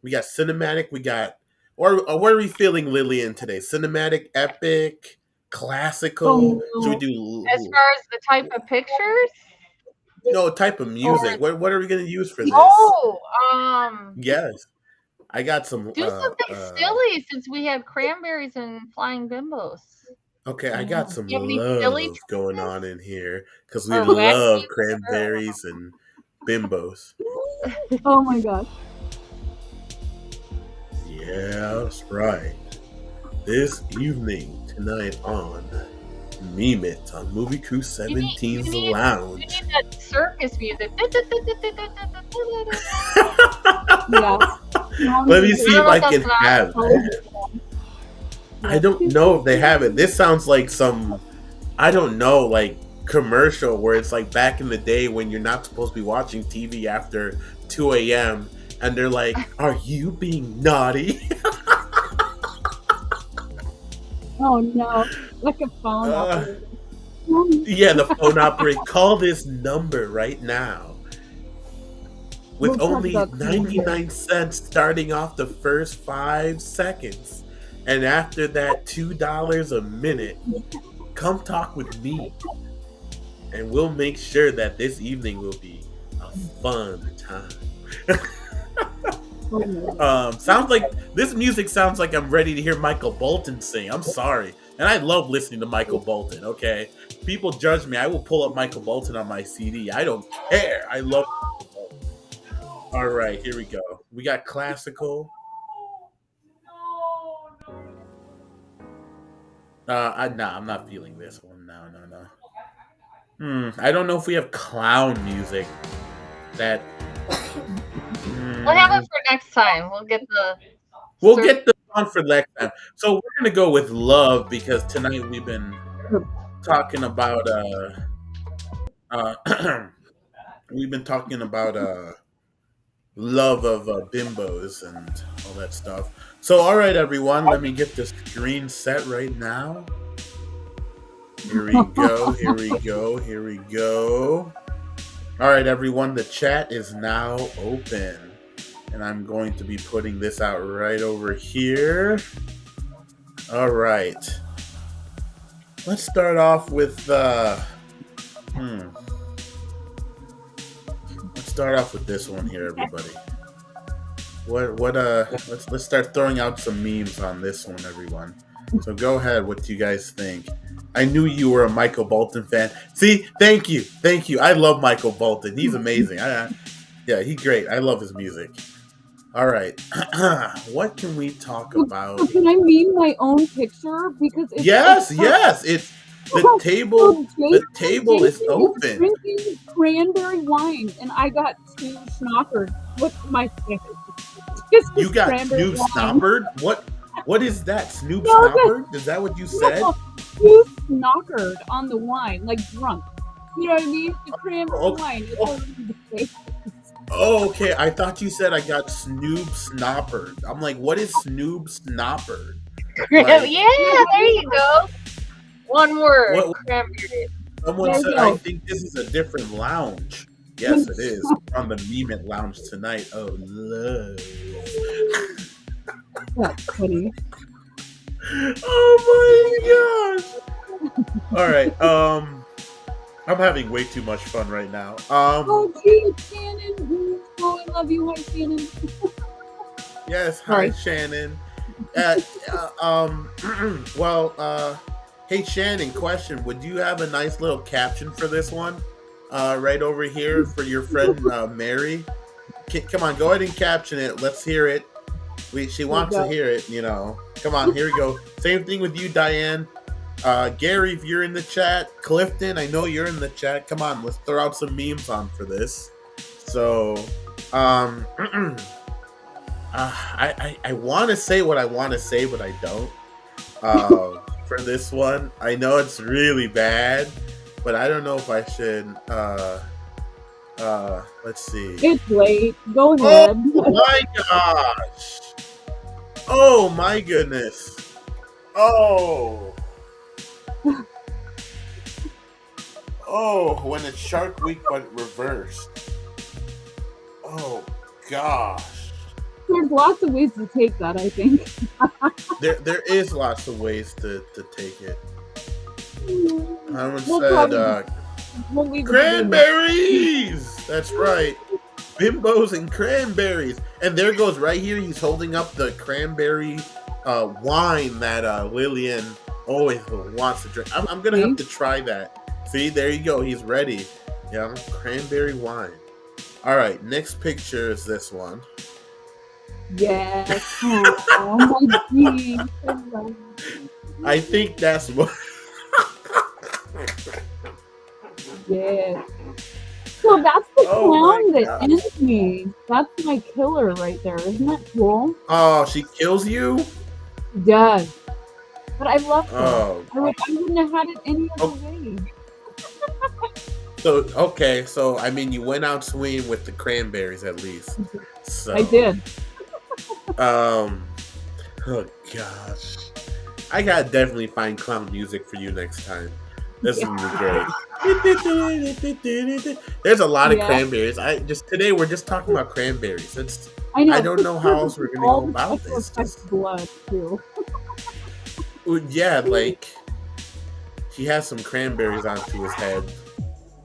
we got cinematic, we got or what are we feeling, Lillian, today? Cinematic, epic, classical? Oh Should we no. As do far as the type of pictures, no type of or music? What are we gonna use for this? oh, Yes. I got some do something silly since we had cranberries and flying bimbos. okay, I got some Do you have any silly love going choices on in here because we or wacky? love cranberries and bimbos. Oh my gosh. Yeah, that's right. This evening, tonight on Meme It on Movie Crew You 17's The need Lounge. that circus music. Yeah. Let me see if I can That's have that. I don't know if they have it. This sounds like some, I don't know, like commercial where it's like back in the day when you're not supposed to be watching TV after 2 a.m. and they're like, "Are you being naughty?" Oh no. Like a phone operator. Yeah, the phone operator. Call this number right now. With We'll talk only about 99 cents starting off the first 5 seconds. And after that, $2 a minute. Come talk with me. And we'll make sure that this evening will be a fun time. Sounds like this music sounds like I'm ready to hear Michael Bolton sing. I'm sorry. And I love listening to Michael Bolton, okay? People judge me. I will pull up Michael Bolton on my CD. I don't care. I love Michael Bolton. All right, here we go. We got classical. Nah, I'm not feeling this one. No. I don't know if we have clown music. That. We'll have it for next time. We'll get the. We'll get the song for next time. So we're gonna go with love because tonight we've been talking about we've been talking about love of bimbos and all that stuff. So all right, everyone, let me get this screen set right now. Here we go. All right, everyone, the chat is now open. And I'm going to be putting this out right over here. All right. Let's start off with let's start off with this one here, everybody. Let's start throwing out some memes on this one, everyone. So go ahead, what do you guys think? I knew you were a Michael Bolton fan. See, thank you. I love Michael Bolton. He's amazing. Yeah, he's great. I love his music. All right. What can we talk about? So can I meme my own picture? Because it's yes. It's the table. The table Jason is open. Drinking cranberry wine, and I got two schnockers. What's my face? You got Snoop Snoppered? What is that? Snoop Snoppered? Is that what you said? No, two snockered on the wine, like drunk. You know what I mean? The cranberry wine. It's all over the face. Oh, okay. I thought you said I got Snoop Snoppered. I'm like, what is Snoop Snoppered? Like, yeah, there you go. One word. Cranberry. Someone said, I think this is a different lounge. Yes, it is. On the Meme It Lounge tonight. Oh, love. That's funny. Oh my gosh. All right. I'm having way too much fun right now. Oh, gee, Shannon. love you. Hi, Shannon. Yes, hi Sorry. Shannon. Uh, well, hey Shannon, question: would you have a nice little caption for this one? Right over here for your friend Mary. Come on, go ahead and caption it. Let's hear it. She Here we wants to go. hear it. You know. Come on, here we go. Same thing with you, Diane. Gary, if you're in the chat, Clifton, I know you're in the chat. Come on, let's throw out some memes on for this. So, I want to say what I want to say, but I don't. For this one, I know it's really bad, but I don't know if I should. Let's see. It's late. Go Oh ahead. my gosh! Oh my goodness! Oh. Oh, when it's Shark Week but reversed. Oh gosh. There's lots of ways to take that, I think. There is lots of ways to take it. Someone We'll said probably we'll leave it to the next. cranberries. That's right. Bimbos and cranberries. And there goes right here. He's holding up the cranberry wine that Lillian always wants to drink. I'm gonna have to try that. See, there you go. He's ready. Yeah, cranberry wine. All right, next picture is this one. Yes. Oh my geez. I think that's what. Yeah. So that's the Oh clown my that God. ends me. That's my killer right there. Isn't that cool? Oh, she kills you? She does. But I love her. Oh. I wouldn't have had it any other way. So, okay, so, I mean, you went out swinging with the cranberries at least. So, I did. Oh, gosh. I gotta definitely find clown music for you next time. This is gonna be great. There's a lot of cranberries. Today we're just talking about cranberries. I know. I don't know how else we're gonna go about this. Blood too. Yeah, like he has some cranberries onto his head.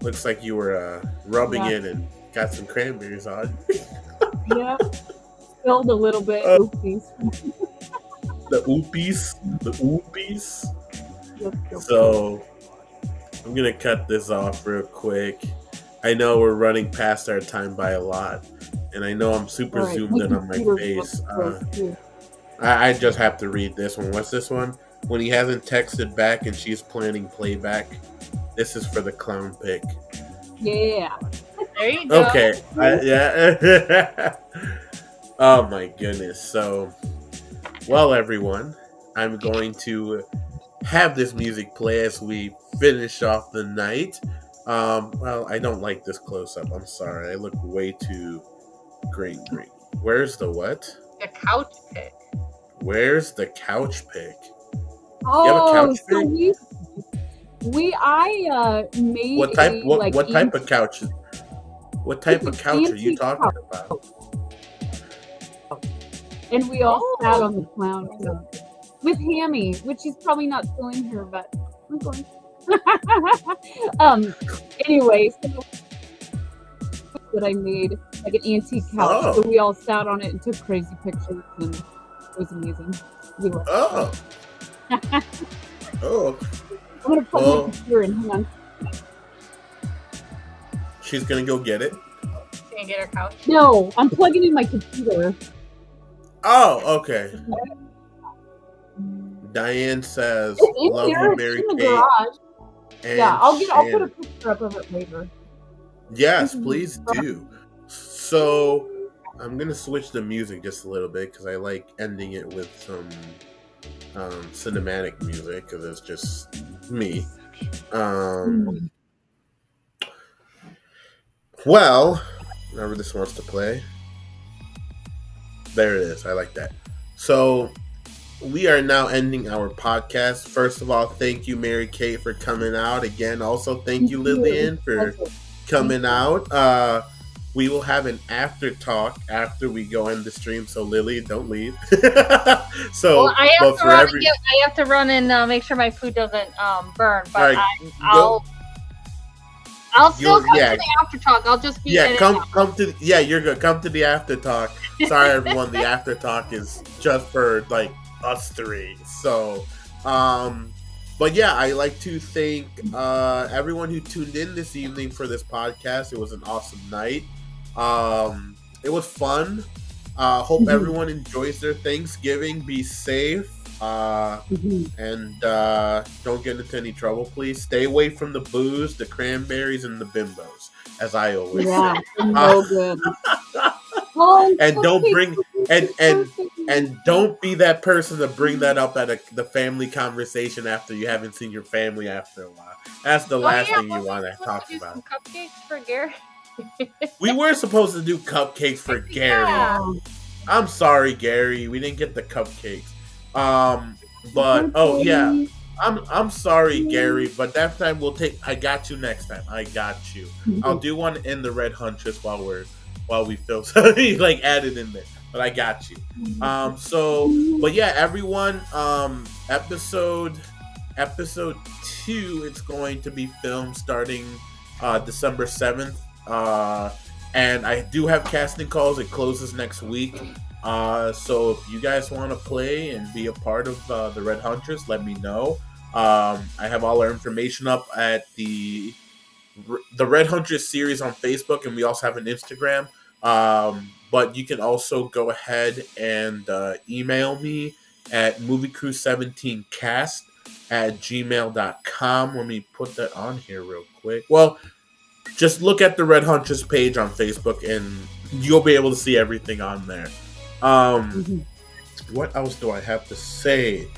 Looks like you were rubbing it and got some cranberries on. Yeah, spilled a little bit. Oopsies. The oopies. Yep. So I'm gonna cut this off real quick. I know we're running past our time by a lot, and I know I'm super zoomed in on my face. I just have to read this one. What's this one? When he hasn't texted back and she's planning playback. This is for the clown pick. Yeah. There you go. Okay. Yeah. Oh my goodness. So, well, everyone, I'm going to have this music play as we finish off the night. Well, I don't like this close up. I'm sorry. I look way too green. Where's the what? The couch pick. Where's the couch pick? Oh, you have a couch so pick? I made what type of couch? What type of couch are you talking about? And we all sat on the clown with Hammy, which she's probably not still in here, but I'm going. Anyway, so that I made like an antique couch, so we all sat on it and took crazy pictures, and it was amazing. Oh. Oh. I'm gonna put my computer in. Hang on. She's gonna go get it. She gonna get her couch? No, I'm plugging in my computer. Oh, okay. Diane says, "Love you, Mary Kate." Yeah, I'll put a picture up of it later. Yes, please do. So I'm gonna switch the music just a little bit because I like ending it with some cinematic music because it's just me. Well, whenever this wants to play, there it is. I like that. So we are now ending our podcast. First of all, thank you, Mary Kate, for coming out again. Also, thank you, Lillian, for coming out. We will have an after talk after we go end the stream. So, Lily, don't leave. So, well, I have to run and make sure my food doesn't burn. But right, I'll I'll still come yeah, to the after talk. I'll just be in and come to you're good. Come to the after talk. Sorry everyone, the after talk is just for like us three. So but yeah, I like to thank everyone who tuned in this evening for this podcast. It was an awesome night. It was fun. Hope everyone enjoys their Thanksgiving. Be safe. And don't get into any trouble, please. Stay away from the booze, the cranberries, and the bimbos, as I always say. No good. And don't bring and don't be that person to bring that up at the family conversation after you haven't seen your family after a while. That's the last thing you want to talk about. some cupcakes for Gary. We were supposed to do cupcakes for Gary. Yeah. I'm sorry, Gary. We didn't get the cupcakes. But oh yeah, I'm sorry, Gary. But that time I got you next time. I got you. I'll do one in the Red Huntress while we film. So like add it in there. But I got you. But yeah, everyone. Episode 2. It's going to be filmed starting December 7th. And I do have casting calls. It closes next week. So if you guys want to play and be a part of the Red Huntress, let me know. I have all our information up at the Red Huntress series on Facebook, and we also have an Instagram. But you can also go ahead and email me at Moviecrew17cast@gmail.com. Let me put that on here real quick. Well, just look at the Red Huntress page on Facebook, and you'll be able to see everything on there. What else do I have to say?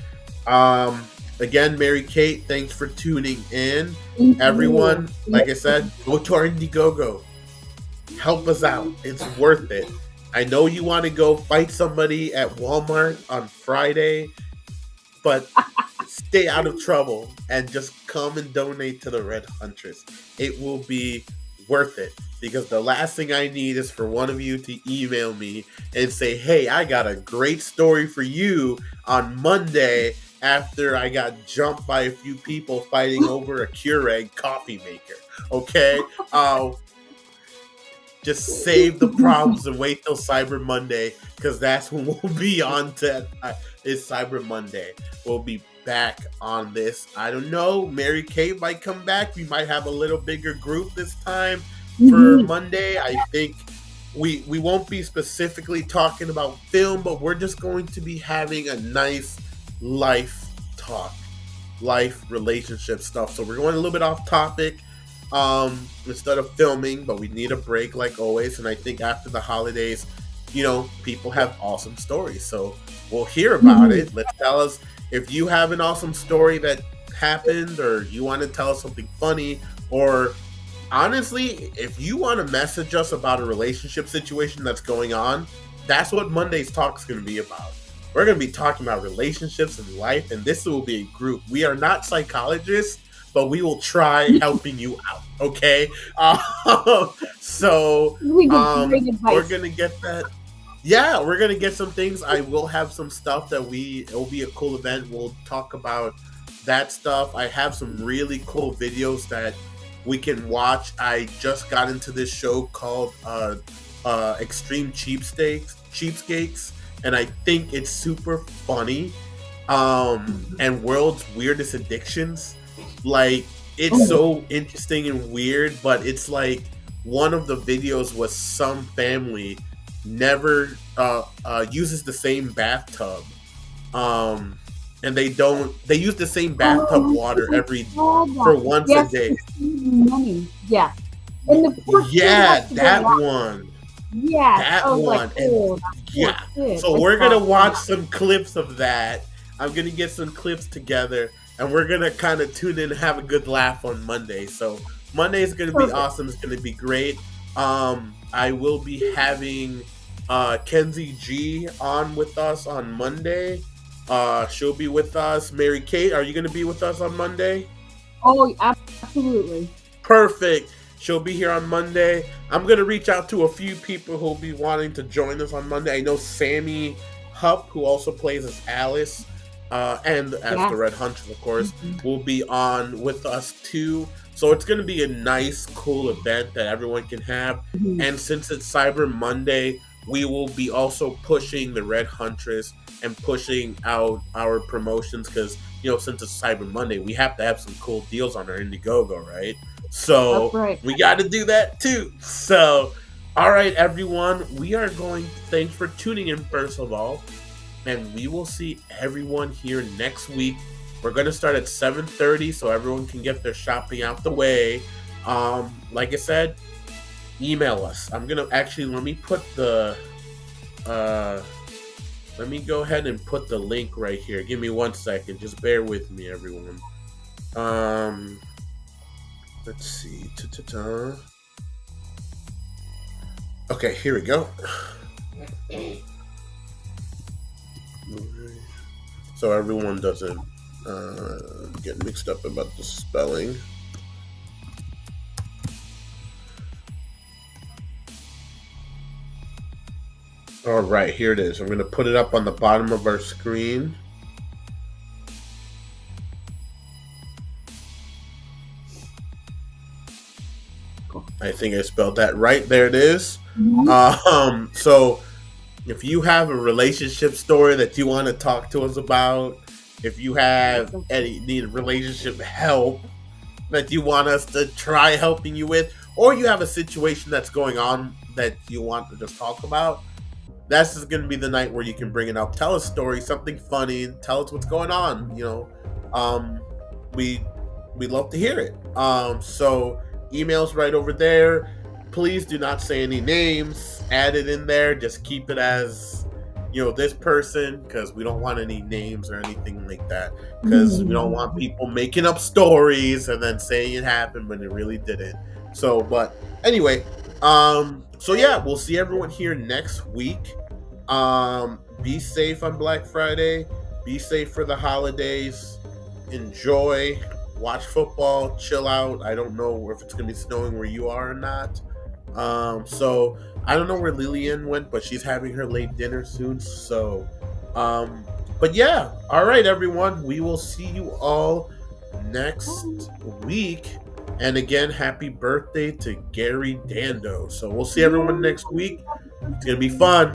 Again, Mary Kate, thanks for tuning in. Everyone, like I said, go to our Indiegogo. Help us out. It's worth it. I know you want to go fight somebody at Walmart on Friday, but stay out of trouble and just come and donate to the Red Huntress. It will be worth it, because the last thing I need is for one of you to email me and say, hey, I got a great story for you on Monday after I got jumped by a few people fighting over a Keurig coffee maker. Okay? Just save the problems and wait till Cyber Monday, because that's when we'll be on to it's Cyber Monday. We'll be back on this. I don't know. Mary Kate might come back. We might have a little bigger group this time for Monday. I think we won't be specifically talking about film, but we're just going to be having a nice life talk, life relationship stuff. So we're going a little bit off topic instead of filming, but we need a break like always. And I think after the holidays, people have awesome stories, so we'll hear about it. Let's tell us if you have an awesome story that happened, or you want to tell us something funny, or honestly, if you want to message us about a relationship situation that's going on. That's what Monday's talk is going to be about. We're going to be talking about relationships and life, and this will be a group. We are not psychologists, but we will try helping you out, okay? So we're going to get that. Yeah, we're going to get some things. I will have some stuff that it'll be a cool event. We'll talk about that stuff. I have some really cool videos that we can watch. I just got into this show called Extreme Cheapskates, and I think it's super funny. And World's Weirdest Addictions. Like, it's so interesting and weird, but it's like one of the videos was some family never uses the same bathtub, and they use the same bathtub water for once a day. Money. Yeah, and the that one. Yeah, that one. Like, and, yeah. So we're gonna watch some clips of that. I'm gonna get some clips together, and we're gonna kind of tune in and have a good laugh on Monday. So Monday is gonna be awesome. It's gonna be great. I will be having Kenzie G on with us on Monday. She'll be with us. Mary Kate, are you going to be with us on Monday? Oh, absolutely. Perfect. She'll be here on Monday. I'm going to reach out to a few people who'll be wanting to join us on Monday. I know Sammy Hupp, who also plays as Alice, and as the Yes. Red Hunters, of course, Mhm. will be on with us too. So it's going to be a nice, cool event that everyone can have. Mhm. And since it's Cyber Monday, we will be also pushing the Red Huntress and pushing out our promotions because, since it's Cyber Monday, we have to have some cool deals on our Indiegogo, right? That's So right. we got to do that too. So, all right, everyone, we are going. Thanks for tuning in, first of all, and we will see everyone here next week. We're going to start at 7:30 so everyone can get their shopping out the way. Like I said, email us. I'm going to actually uh let me go ahead and put the link right here. Give me 1 second. Just bear with me, everyone. Um let's see. Ta-ta-ta. Okay, here we go. So everyone doesn't get mixed up about the spelling. All right, here it is. I'm going to put it up on the bottom of our screen. I think I spelled that right. There it is. So if you have a relationship story that you want to talk to us about, if you have any need relationship help that you want us to try helping you with, or you have a situation that's going on that you want to just talk about, this is going to be the night where you can bring it up. Tell us a story, something funny. Tell us what's going on. Um, we we love to hear it. So emails right over there. Please do not say any names. Add it in there. Just keep it as this person, because we don't want any names or anything like that. Because we don't want people making up stories and then saying it happened when it really didn't. So, but anyway, so yeah, we'll see everyone here next week. Be safe on Black Friday. Be safe for the holidays. Enjoy. Watch football. Chill out. I don't know if it's gonna be snowing where you are or not. So I don't know where Lillian went, but she's having her late dinner soon. So, but yeah. All right, everyone. We will see you all next week. And again, happy birthday to Gary Dando. So we'll see everyone next week. It's gonna be fun.